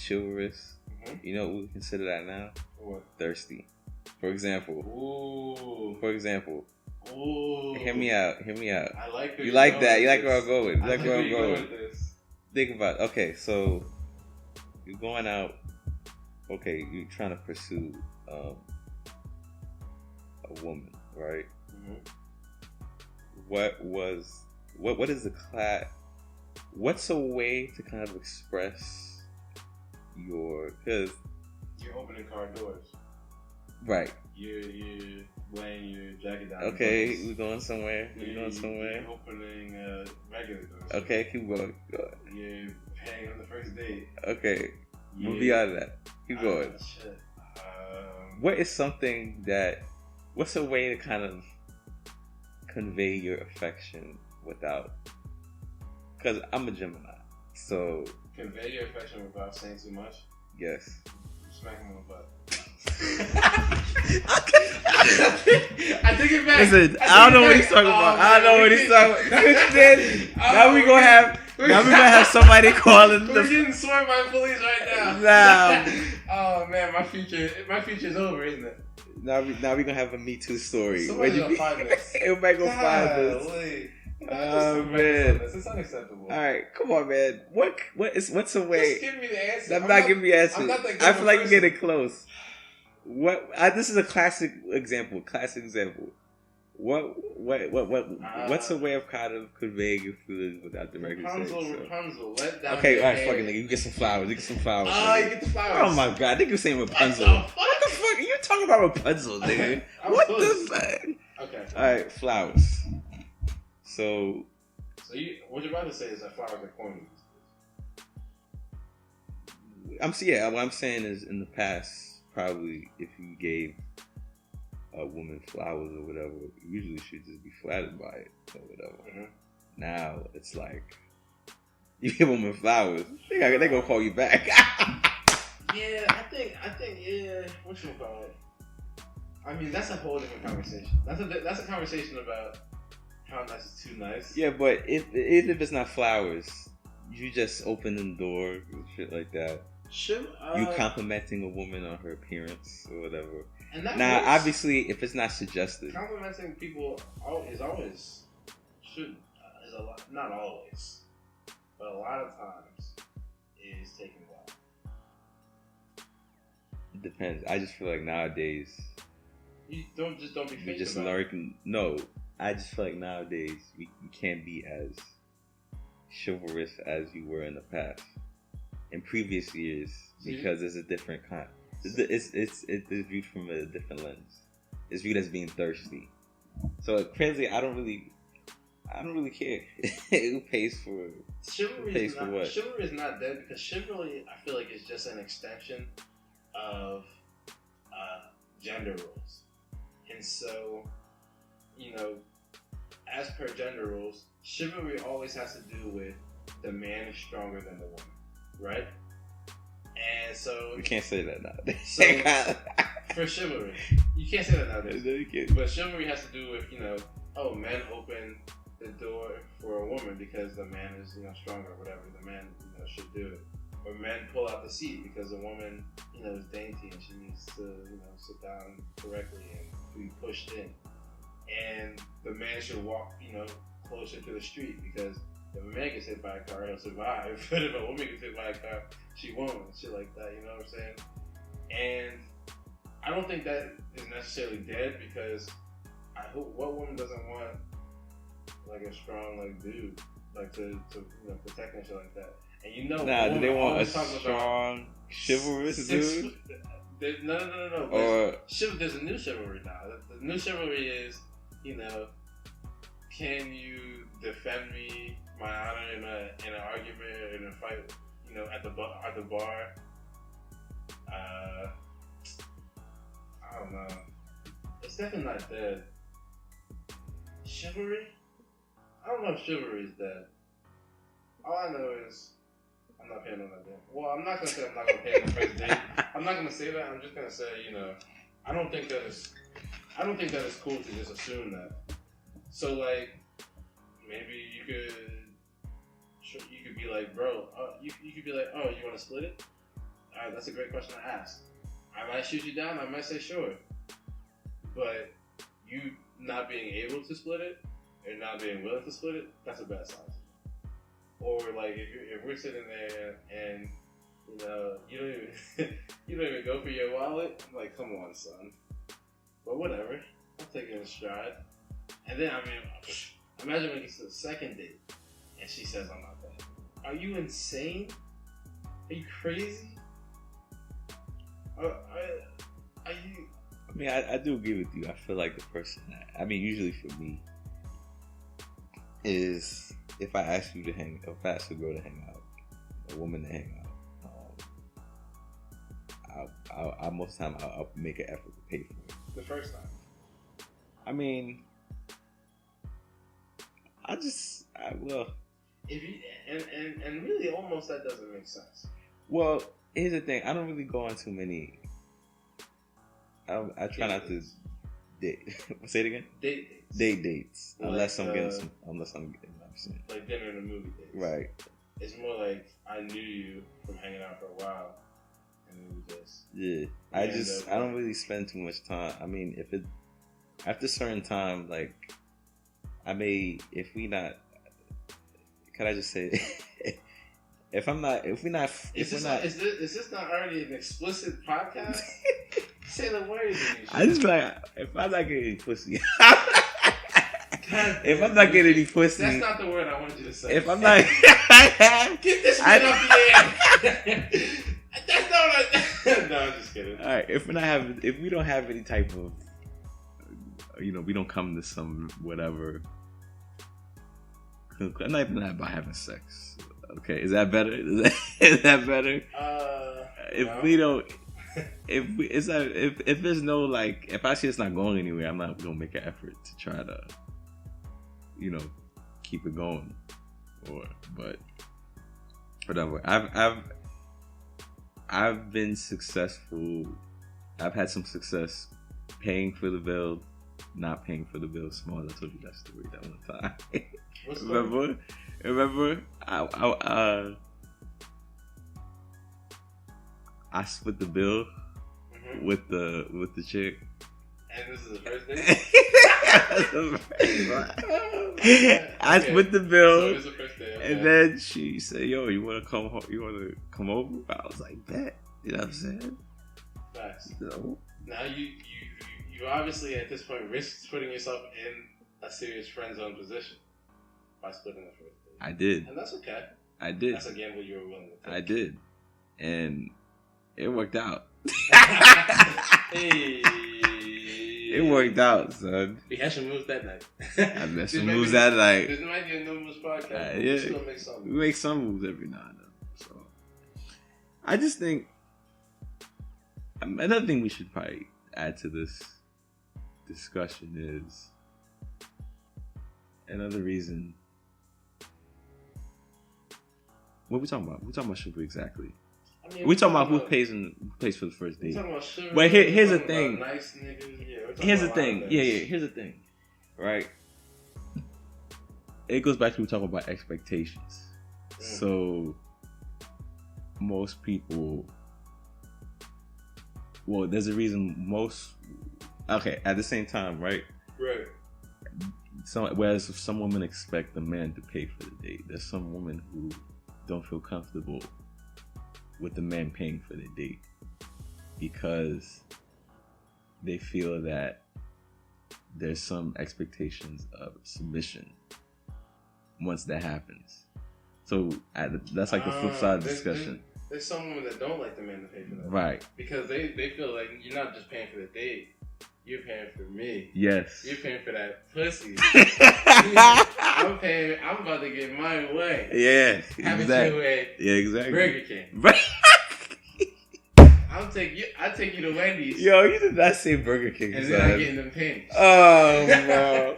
chivalrous, you know what we consider that now? What? Thirsty. For example. Ooh. Ooh. Hear me out. I like you like that. You like where I'm going. You like where I'm going with this. Think about it. Okay, so you're going out. Okay, you're trying to pursue a woman, right? What is the class? What's a way to kind of express because you're opening car doors, right? You're laying your jacket down. Okay, we're going somewhere. You're opening regular doors. Okay, keep going. You're paying on the first date. Okay, we'll be out of that. Keep going. Shit. What's a way to kind of convey your affection without? Because I'm a Gemini, so convey your affection without saying too much. Yes. Smack him on the butt. I take it back. Listen, I don't know what he's talking about. I don't know what he's talking about. Now we're gonna have somebody calling. We're getting swarmed by police right now. Nah. Oh man, my future's over, isn't it? Now we're gonna have a Me Too story. Somebody's gonna find us. Everybody gonna find us. Oh man, it's unacceptable. All right, come on, man. What's a way? Just give me the answer. I'm not giving me the answer. I feel like you're getting close. This is a classic example. What's a way of kind of conveying your feelings without directly saying so? Rapunzel, let down. Okay, all right, fucking nigga, you get some flowers. Oh, you get the flowers. Oh my god, nigga saying Rapunzel. What the fuck? You talking about Rapunzel, nigga? What the fuck? Okay. All right, flowers. So So what you're about to say is that flowers are corny. What I'm saying is, in the past, probably if you gave a woman flowers or whatever, usually she'd just be flattered by it or whatever. Mm-hmm. Now it's like you give a woman flowers, they gonna call you back. Yeah, I think, yeah. What you call it? I mean, that's a whole different conversation. That's a conversation about how nice is too nice. Yeah, but if it's not flowers, you just open the door and shit like that. You complimenting a woman on her appearance or whatever. And now, obviously, if it's not suggested, complimenting people is always is a lot. Not always, but a lot of times is taken well. It depends. I just feel like nowadays you don't be fake just about lurking. No, I just feel like nowadays you can't be as chivalrous as you were in the past, in previous years, because it's a different kind. It's viewed from a different lens. It's viewed as being thirsty. So crazy. I don't really care who pays for what. Chivalry is not dead, because chivalry, I feel like, is just an extension of gender roles. And so, as per gender rules, chivalry always has to do with the man is stronger than the woman, right? And so you can't say that nowadays. So for chivalry, you can't say that nowadays. No, you can't. But chivalry has to do with men open the door for a woman because the man is stronger or whatever. The man should do it. Or men pull out the seat because the woman is dainty and she needs to sit down correctly and be pushed in. And the man should walk closer to the street, because if a man gets hit by a car, he'll survive. But if a woman gets hit by a car, she won't. Shit like that, you know what I'm saying? And I don't think that is necessarily dead, because what woman doesn't want like a strong dude to protect and shit like that? And do they want a strong chivalrous dude? No. There's a new chivalry now. The new chivalry is can you defend me, my honor, in an argument, in a fight, at the bar? I don't know. It's definitely not dead. Chivalry? I don't know if chivalry is dead. All I know is I'm not paying on that date. Well, I'm not gonna say I'm not gonna pay on the first date. I'm not gonna say that. I'm just gonna say, I don't think that it's cool to just assume that. So maybe you could be like, bro, you could be like, oh, you want to split it? All right, that's a great question to ask. I might shoot you down. I might say sure, but you not being able to split it and not being willing to split it, that's a bad sign. Or if we're sitting there and you don't even go for your wallet, I'm like, come on, son. But whatever, I'll take it in stride. And then imagine when it gets to the second date and she says I'm not that. Are you insane? Are you crazy? Are you? I mean, I do agree with you. I feel like the person, usually for me, is if I ask a girl to hang out, a woman to hang out, I'll most of the time I'll make an effort to pay for it. The first time. I mean, I will. If you and really almost that doesn't make sense. Well, here's the thing. I don't really go on too many. I try not to date. Say it again. Dates. Unless I'm getting like dinner and a movie dates. Right. It's more like I knew you from hanging out for a while, and it was just. Yeah. I don't really spend too much time. I mean, if it after a certain time, can I just say, is this not already an explicit podcast? Say the word. I just if I'm not getting any pussy. If I'm not getting any pussy, that's not the word I wanted you to say. If I'm not, get this man off the air. That's not what No, I'm just kidding. All right, if we don't have any type of, we don't come to some whatever I'm not even about having sex. Okay, is that better? Is that better? If no. we don't, if there's no like, if I see it's not going anywhere, I'm not gonna make an effort to try to, keep it going, but whatever. I've been successful. I've had some success paying for the bill, not paying for the bill. Small, I told you that story that one time. What's Remember? I split the bill with the chick. And this is the first day? I split the bill. So it was the first day, okay. And then she said, "Yo, you wanna come home? You wanna come over?" I was like, "Bet." You know what I'm saying? Facts. So, Now you obviously at this point risked putting yourself in a serious friend zone position by splitting the first day. I did. And that's okay. I did. That's a gamble you were willing to take. I did. And it worked out. Hey. It worked out, son. We had some moves that night. I made some moves that night. This might be a no moves podcast. Yeah. We still make some moves. We make some moves every now and then. So I just think another thing we should probably add to this discussion is another reason. What are we talking about? We're talking about chivalry exactly. I mean, We're talking about who pays for the first date. We're talking about chivalry. But here's the thing. Nice niggas. Yeah, Here's the thing. Yeah. Here's the thing. Right. It goes back to we talking about expectations. So most people. Well, there's a reason most. Okay, at the same time, right? Right. Whereas if some women expect the man to pay for the date, there's some women who don't feel comfortable with the man paying for the date because they feel that there's some expectations of submission once that happens. So that's like the flip side of the discussion. There's some women that don't like the man to pay for that. Right. Because they feel like you're not just paying for the date. You're paying for me. Yes. You're paying for that pussy. I'm about to get my way. Yeah. Have Exactly. it your way. Yeah, exactly. Burger King. I take you to Wendy's. Yo, you did not say Burger King. And then I get in them pennies. Oh, bro.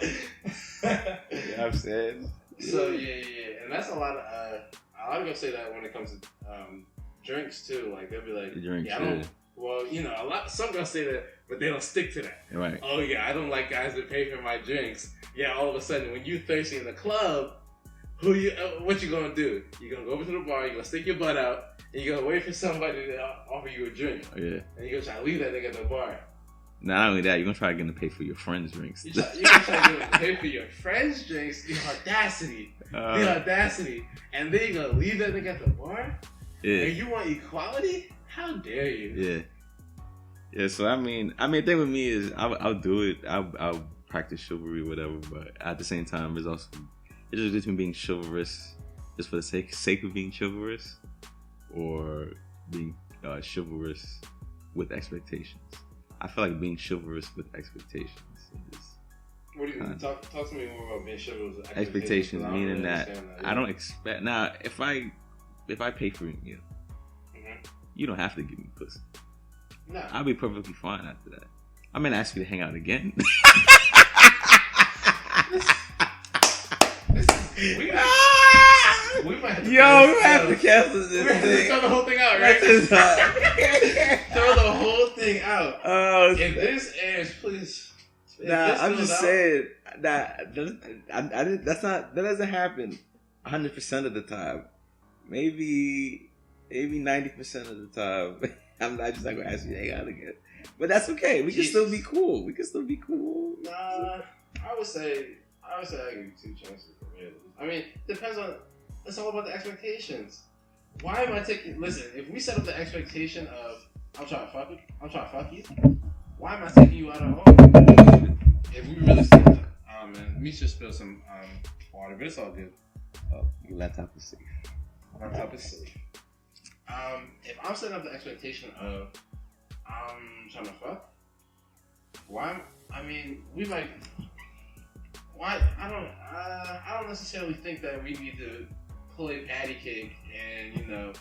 Yeah, I'm saying. So yeah, and that's a lot of girls say that when it comes to drinks too. Like they'll be like, Drinks, I don't. Well, some girls say that, but they don't stick to that. Right. Oh yeah, I don't like guys that pay for my drinks. Yeah, all of a sudden when you thirsty in the club, what you gonna do? You gonna go over to the bar, you gonna stick your butt out, and you gonna wait for somebody to offer you a drink. Oh, yeah. And you gonna try to leave that nigga at the bar. Not only that, you're gonna try to get him to pay for your friends' drinks. You're gonna try to get him to pay for your friends' drinks. The audacity. And then you're gonna leave that nigga at the bar? Yeah. And you want equality? How dare you? Yeah. So I mean, the thing with me is I'll do it. I'll practice chivalry, whatever. But at the same time, it's just between being chivalrous just for the sake of being chivalrous, or being chivalrous with expectations. I feel like being chivalrous with expectations is. What do you talk to me more about being chivalrous with expectations? Meaning that I don't expect. Now, if I pay for you, you don't have to give me pussy. No. I'll be perfectly fine after that. I may ask you to hang out again. We might have to cancel this thing. Throw the whole thing out, right? Throw the whole thing out. If this airs, please. I'm just saying that that doesn't happen 100% of the time. Maybe 90% of the time. I'm not just gonna ask you to hang out again. But that's okay. We can still be cool. Nah, I would say I give you 2 chances. Really. I mean, depends on. It's all about the expectations. Why am I taking? Listen, if we set up the expectation of I'm trying to fuck you. Why am I taking you out of home? If we really set up, man, Meech just spilled some water, but it's all good. Oh, your laptop is safe. If I'm setting up the expectation of I'm trying to fuck, why? I mean, we might. why? I don't necessarily think that we need to play patty cake and, you know,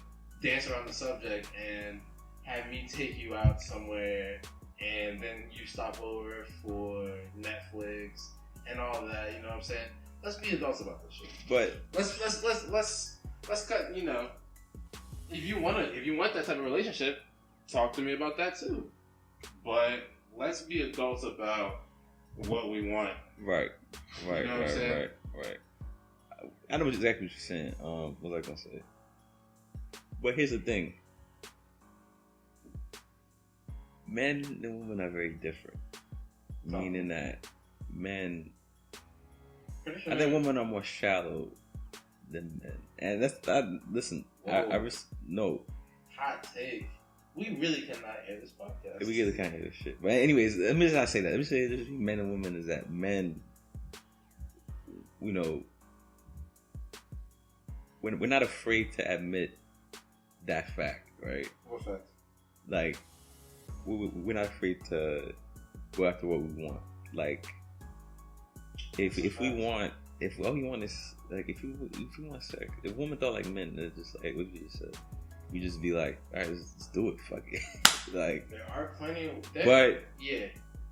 dance around the subject and have me take you out somewhere and then you stop over for Netflix and all that. You know what I'm saying? Let's be adults about this shit. But let's cut. You know, if you want that type of relationship, talk to me about that too. But let's be adults about what we want. Right. You know what I'm saying? Right. I know exactly what you're saying. What was I gonna say? But here's the thing. Men and women are very different. Meaning that men, I think women are more shallow than men. And listen, no. Hot take. We really cannot air this podcast. We really can't hear this shit. But anyways, let me just not say that. Let me say this between men and women is that men, you know, we're not afraid to admit that fact, right? What fact? Like, we're not afraid to go after what we want. Like, if all you want is, like, if you want sex, if women thought like men, they're just like what you just said. You just be like, all right, let's do it, fuck it. Like, there are plenty of, but yeah,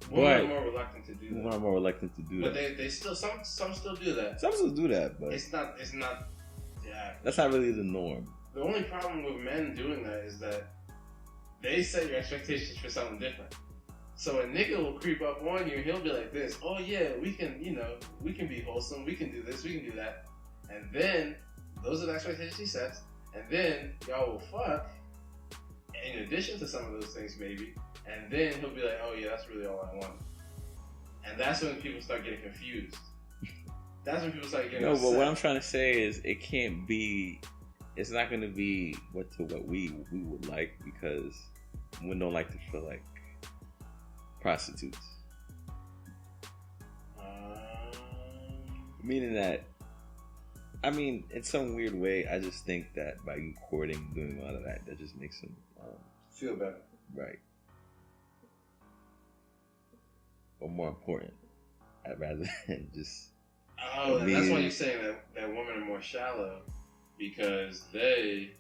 women are more reluctant to do that. Women are more reluctant to do but that. They still some still do that. Some still do that, but it's not. Yeah, that's not really the norm. The only problem with men doing that is that they set your expectations for something different. So a nigga will creep up on you and he'll be like this, oh yeah, we can be wholesome, we can do this, we can do that. And then, those are the expectations he sets, and then y'all will fuck, in addition to some of those things maybe, and then he'll be like, oh yeah, that's really all I want. And that's when people start getting confused. That's when people start getting upset. But what I'm trying to say is it's not going to be what we would like, because women don't like to feel like prostitutes. Meaning that, I mean, in some weird way, I just think that by you courting, doing all of that just makes them feel better. Right. Or more important, rather than just... Oh, and that's why you're saying that women are more shallow, because they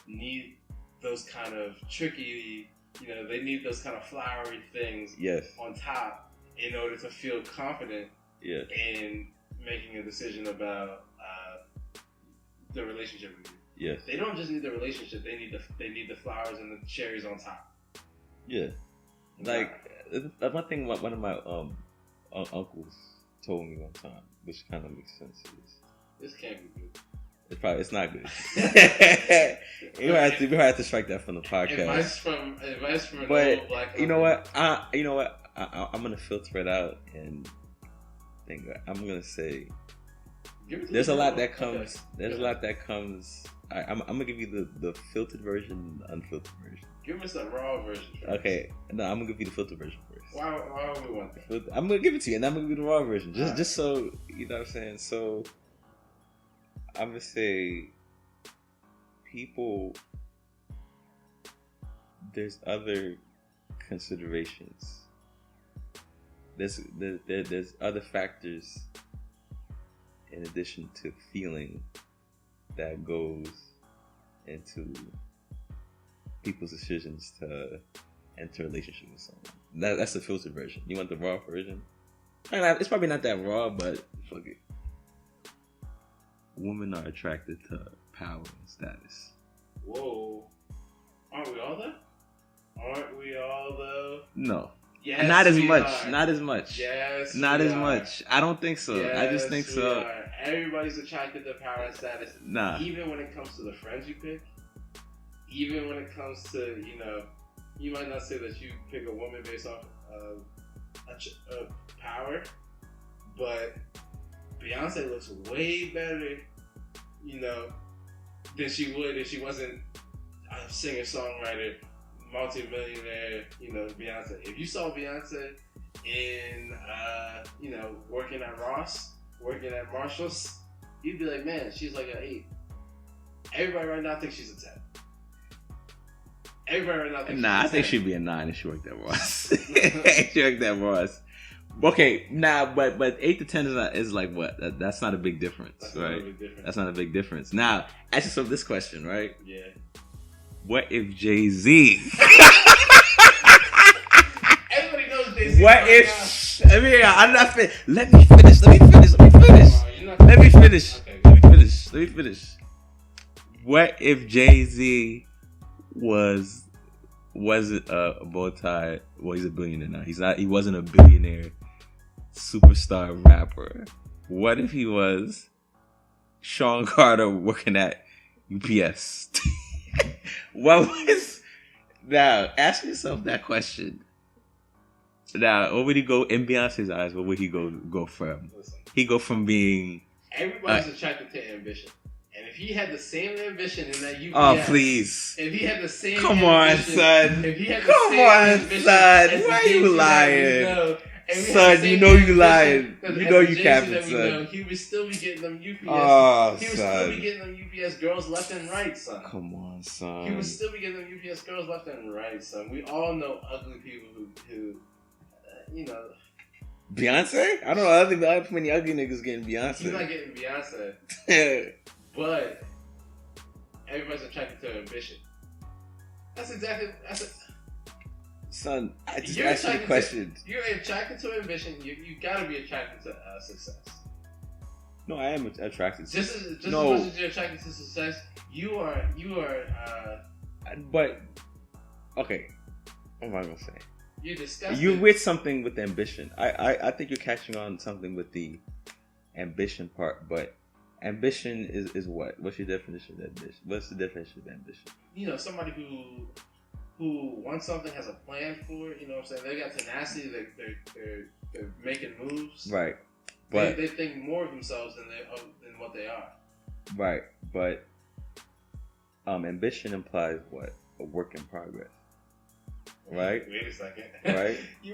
need those kind of tricky, you know, they need those kind of flowery things on top in order to feel confident in making a decision about the relationship with you. Yes. They don't just need the relationship; they need the flowers and the cherries on top. Yeah. Like, one thing one of my uncles told me one time, which kind of makes sense, is this can't be good. It's not good. We have to strike that from the podcast. Advice from an but old black. You know what? I'm gonna filter it out and think. I'm gonna say there's a lot that comes. Okay. There's a lot that comes. I'm gonna give you the filtered version and the unfiltered version. Give us the raw version first. Okay, no, I'm gonna give you the filtered version first. Why would we want that? I'm gonna give it to you, and I'm gonna give you the raw version, just so you know what I'm saying. So I'm gonna say, people, there's other considerations. There's other factors in addition to feeling that goes into people's decisions to enter a relationship with someone. That's the filtered version. You want the raw version? It's probably not that raw, but fuck it. Women are attracted to power and status. Whoa. Aren't we all though? Aren't we all though? No. Yes, not as much. Are. Not as much. Yes. Not as much. I don't think so. Yes, I just think so. Are. Everybody's attracted to power and status. Nah. Even when it comes to the friends you pick. Even when it comes to, you know, you might not say that you pick a woman based off of power, but Beyonce looks way better, you know, than she would if she wasn't a singer-songwriter, multi-millionaire, you know, Beyonce. If you saw Beyonce in, you know, working at Ross, working at Marshall's, you'd be like, man, she's like an 8. Everybody right now thinks she's a 10. Everybody right now. Nah, I think she'd be a 9 if she worked at Ross. She worked at Ross. Okay, but 8 to 10 is like what? That's not a big difference, right? That's not a big difference. Now, ask yourself this question, right? Yeah. What if Jay-Z? Everybody knows Jay-Z. What if? I mean, I'm not fin. Let me finish. Let me finish. What if Jay-Z wasn't a multi? Well, he's a billionaire now. He's not. He wasn't a billionaire superstar rapper. What if he was Sean Carter working at UPS? What was? Now, ask yourself that question. Now, what would he go in Beyonce's eyes? What would he go from? Listen, he go from being. Everybody's attracted to ambition, and if he had the same ambition in that UPS, Oh please! if he had the same, Come on, ambition, son. If he had the Come same on, ambition son. as the Why Jay-Z you that lying? we know, and we had Son, the same you know you ambition lying. as You the know you Jay-Z capping, that we son. know, he would still be getting them UPS. Oh, he would son. still be getting them UPS girls left and right, son. Come on, son. He would still be getting them UPS girls left and right, son. We all know ugly people who you know. Beyonce? I don't know. I don't think that many ugly niggas getting Beyonce. He's not getting Beyonce. But everybody's attracted to ambition. That's it. Son, I just You're asked you a attracted question. You're attracted to ambition. You gotta be attracted to success. No, I am attracted to Just as No. much as you're attracted to success, you are. But, okay. What am I going to say? You're disgusting. You're with something with ambition. I think you're catching on something with the ambition part, but ambition is what? What's your definition of ambition? What's the definition of ambition? You know, somebody who wants something, has a plan for it. You know what I'm saying? They got tenacity. They're making moves. Right. But they think more of themselves than what they are. Right. But ambition implies what? A work in progress. Right? Wait a second. Right? You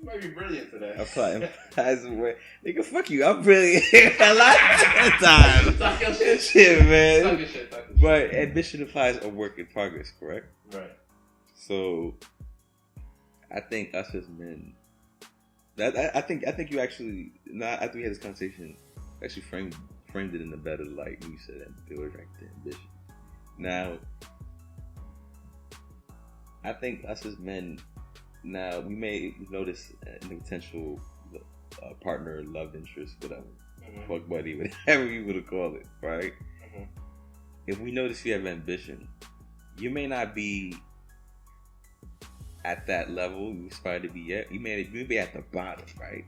might be brilliant today. Implies a work. Nigga, fuck you. I'm brilliant a lot of times. Talk your shit. Shit, man. Talk your shit. But ambition implies a work in progress, correct? Right. So, I think us as men, I think you actually, after we had this conversation, actually framed it in a better light when you said that they were attracted to ambition. Now, I think us as men, now we may notice a potential partner, love interest, whatever, fuck buddy, whatever you would call it, right? Mm-hmm. If we notice you have ambition, you may not be at that level you aspire to be at. You may be at the bottom, right?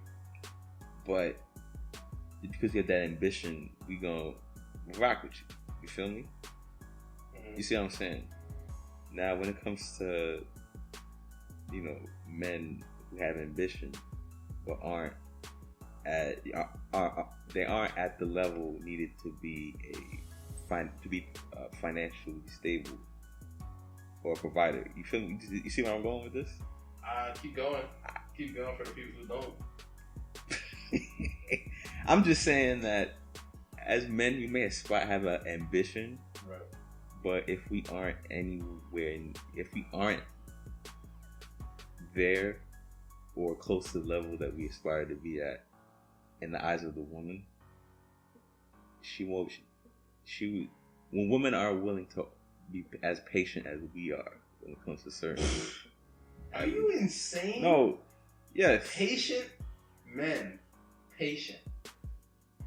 But because you have that ambition, we gonna rock with you. You feel me? Mm-hmm. You see what I'm saying? Now, when it comes to, you know, men who have ambition but aren't at the level needed to be financially stable or a provider. You feel me? You see where I'm going with this? Keep going. Keep going for the people who don't. I'm just saying that as men, we may aspire have an ambition, right? But if we aren't if we aren't there or close to the level that we aspire to be at in the eyes of the woman, when women are willing to be as patient as we are when it comes to certain. Are you insane? No. Yes. Patient men. Patient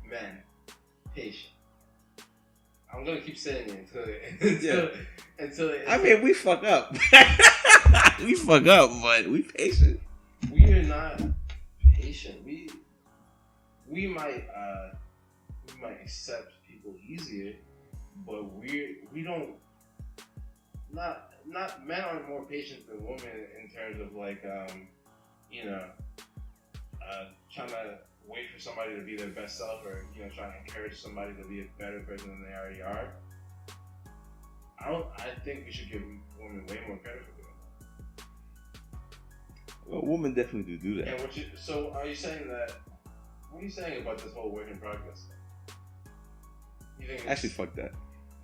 men. Patient. I'm gonna keep saying it until I mean, we fuck up. We fuck up, but we patient. We are not patient. We might accept people easier, but we don't. Not men aren't more patient than women in terms of like trying to wait for somebody to be their best self, or trying to encourage somebody to be a better person than they already are. I think we should give women way more credit for doing that. Well, women definitely do that. And so are you saying that? What are you saying about this whole work in progress thing? You think Actually, fuck that.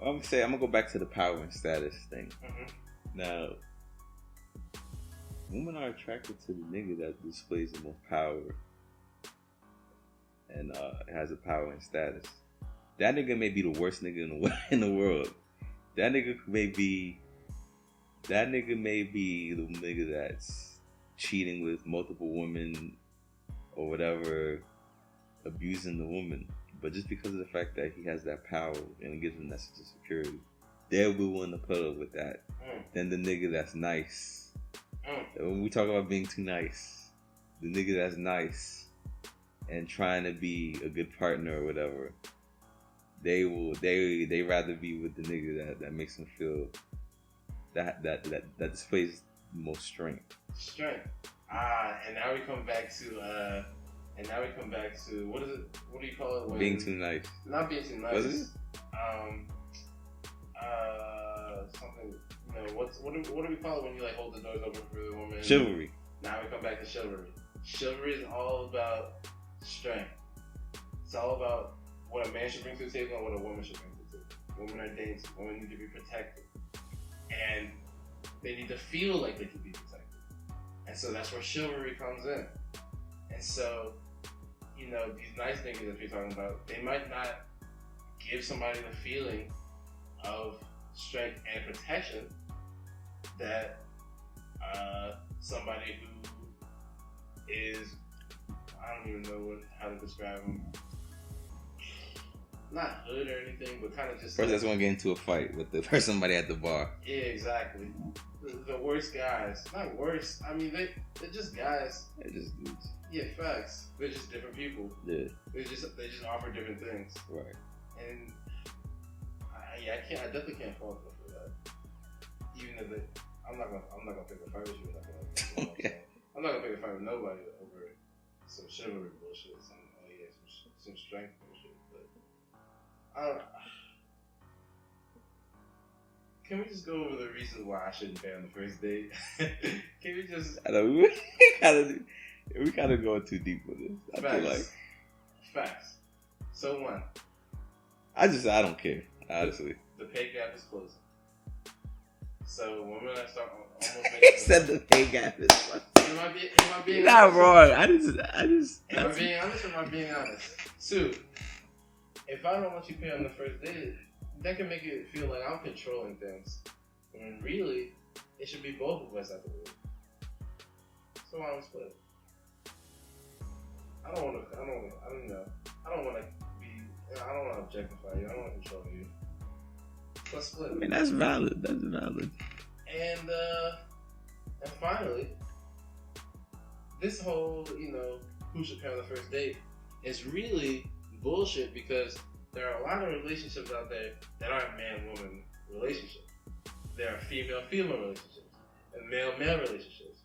I'm gonna go back to the power and status thing. Mm-hmm. Now, women are attracted to the nigga that displays the most power and has a power and status. That nigga may be the worst nigga in the world. That nigga may be the nigga that's cheating with multiple women or whatever, abusing the woman. But just because of the fact that he has that power and it gives him that sense of security, they'll be willing to put up with that than the nigga that's nice. When we talk about being too nice, the nigga that's nice and trying to be a good partner or whatever, they rather be with the nigga that makes them feel that displays the most strength. And now we come back to what is it? What do you call it? When, being too nice. Not being too nice. Was it? Something. You know, what do we call it when you like hold the doors open for the woman? Chivalry. Now we come back to chivalry. Chivalry is all about strength. It's all about what a man should bring to the table and what a woman should bring to the table. Women are dainty. Women need to be protected, and they need to feel like they can be protected. And so that's where chivalry comes in. And so, you know, these nice niggas that you're talking about, they might not give somebody the feeling of strength and protection that somebody who is, I don't even know how to describe them. Not hood or anything, but kind of just... First, that's going to get into a fight with somebody at the bar. Yeah, exactly. The worst guys. Not worse. I mean, they're just guys. They're just dudes. Yeah, facts. They're just different people. Yeah. They just offer different things. Right. And I definitely can't fault them for that. Even if I'm not gonna pick a fight with you. I'm not gonna pick a fight with nobody over some chivalry bullshit, some strength bullshit. But I don't know. Can we just go over the reasons why I shouldn't pay on the first date? Can we just? I know we kind of going too deep with this. I feel like facts. So one. I don't care, honestly. The pay gap is closing. So women that start almost making... He said the pay gap is closing. Am I being You're not honest? wrong. I just. Am I being honest or am I being honest? Two, if I don't want you to pay on the first date, that can make it feel like I'm controlling things. When really, it should be both of us at the wheel. So why don't we split? I don't want to objectify you. I don't want to control you. Let's split. I mean, that's valid. And finally, this whole, who should pay on the first date is really bullshit because there are a lot of relationships out there that aren't man-woman relationships. There are female-female relationships and male-male relationships.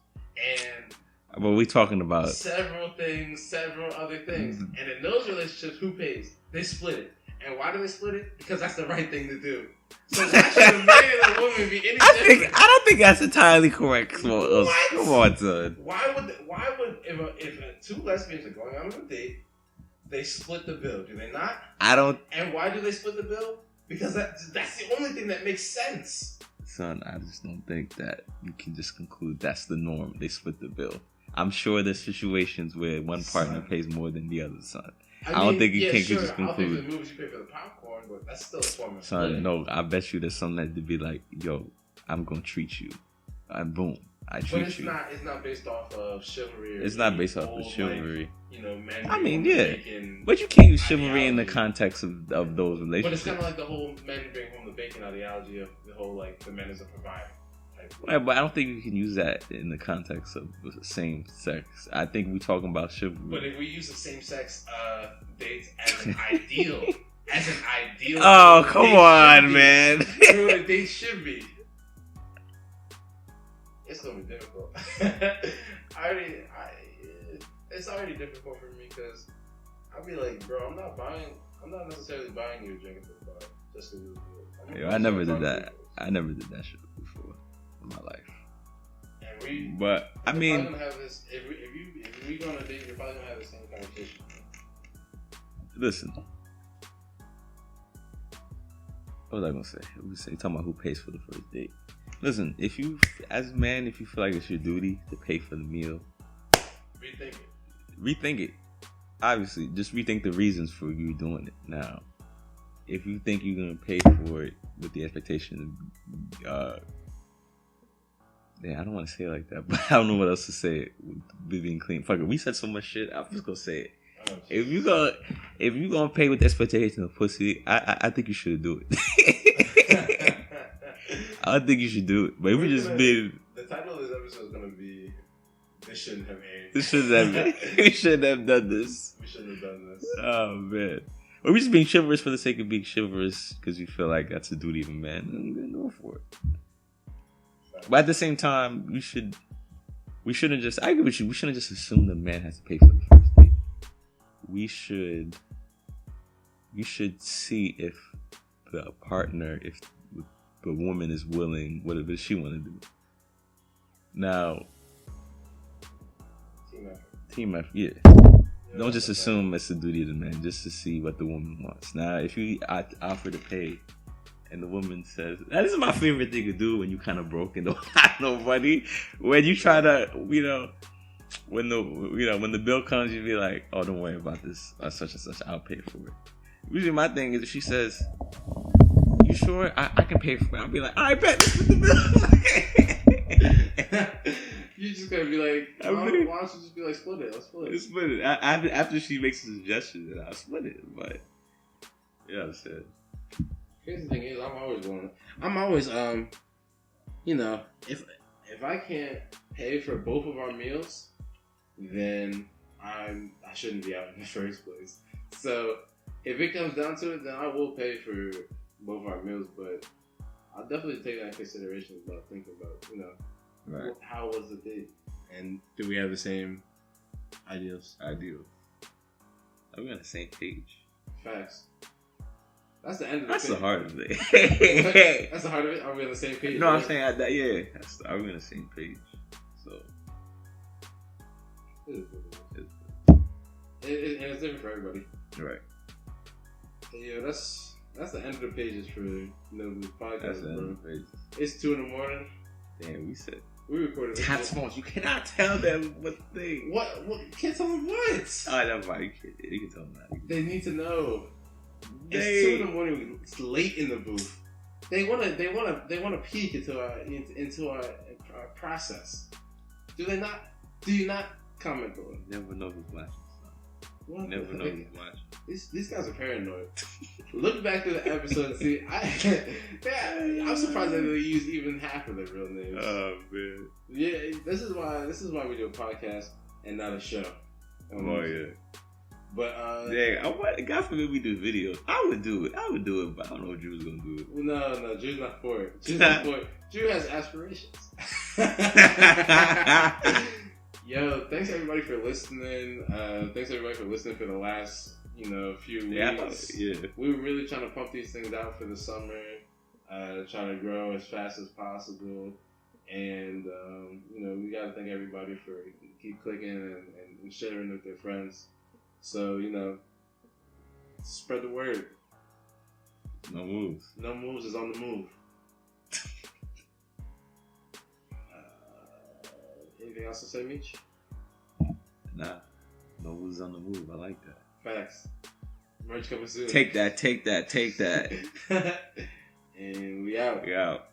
And what we talking about? Several other things. And in those relationships, who pays? They split it. And why do they split it? Because that's the right thing to do. So why should a man and a woman be any different? I don't think that's entirely correct. Come on, son. Why would if two lesbians are going on a date, they split the bill? Do they not? I don't. And why do they split the bill? Because that's the only thing that makes sense. Son, I just don't think that you can just conclude that's the norm. They split the bill. I'm sure there's situations where one partner pays more than the other, son. I don't think you can just conclude. I'll pay for the movies, you pay for the popcorn, but that's still a form of son, split. no, I bet you there's something that to be like, yo, I'm gonna treat you. And boom, I treat you. But it's not based off of chivalry. It's not based off of chivalry. Men. I mean, yeah. But you can't use chivalry in the context of those relationships. But it's kind of like the whole men bring home the bacon ideology of the whole, like, the man is a provider. Right, but I don't think you can use that in the context of the same sex. I think we're talking about chivalry. But if we use the same sex dates as an ideal, oh, come on, man. True, they should be. It's gonna be difficult. It's already difficult for me because I'll be like, bro, I'm not necessarily buying you a drink at the bar just because it's good. I never did that. I never did that shit before in my life. And but I mean, gonna have this, if we go on a date, we're probably gonna have the same conversation. Listen, what was I gonna say? We say talking about who pays for the first date. Listen, if you, as a man, if you feel like it's your duty to pay for the meal, rethink it. Obviously, just rethink the reasons for you doing it. Now, if you think you're gonna pay for it with the expectation, I don't want to say it like that, but I don't know what else to say with being clean. Fuck it, we said so much shit. I'm just gonna say it. If you gonna pay with the expectation of pussy, I think you should do it. I think you should do it. But if we just been, the title of this episode is gonna be "This shouldn't have aired." we shouldn't have done this. We shouldn't have done this. Oh man. Or we just being chivalrous for the sake of being chivalrous because we feel like that's the duty of a man. Then go for it. But at the same time, we shouldn't just. I agree with you. We shouldn't just assume the man has to pay for the first date. We should see if the partner, if the woman is willing, whatever she want to do. Now, team effort, yeah. Don't just assume it's the duty of the man, just to see what the woman wants. Now, if you offer to pay, and the woman says, "This is my favorite thing to do when you kind of broke and don't have no money." When you try to, when the bill comes, you be like, "Oh, don't worry about this, such and such. I'll pay for it." Usually, my thing is if she says, "You sure? I can pay for it." I'll be like, "I bet this is the bill." You just gotta be like, why don't you just be like, split it? Let's split it. Let's split it. After she makes a suggestion, then I'll split it. But yeah, I said. Here's the thing is, I'm always, if I can't pay for both of our meals, then I shouldn't be out in the first place. So if it comes down to it, then I will pay for both our meals, but I'll definitely take that into consideration about thinking about, Right. how was the date? And do we have the same ideals? Are we on the same page? Facts. That's the end of the That's thing. the heart of it. That's the heart of it? Are we on the same page? No, I'm saying that. Yeah, are we on the same page? So And it's different for everybody. right. And, that's the end of the pages for the podcast. That's the end bro. of the page. It's 2 a.m. Damn, we said. We recorded this. Cat phones. You cannot tell them what thing. What? You can't tell them what? Oh, never mind. You can tell them that. They need to know. It's 2 a.m. It's late in the booth. They wanna peek into our process. Do they not? Do you not comment on it? Never know who's watching. What Never the know heck? who's watching. These guys are paranoid. Look back to the episode and see. I'm surprised that they use even half of their real names. Oh man. Yeah, this is why we do a podcast and not a show. Oh yeah. But God forbid we do videos. I would do it, but I don't know if Drew's gonna do it. No, Drew's not for it. Drew has aspirations. Yo, thanks everybody for listening. Thanks everybody for listening for the last, few weeks. Yeah. We were really trying to pump these things out for the summer, trying to grow as fast as possible. And, we got to thank everybody for keep clicking and sharing with their friends. So, spread the word. No moves. No moves is on the move. Anything else to say, Meech? Nah. No moves on the move. I like that. Facts. Merch coming soon. Take that. And we out. We out.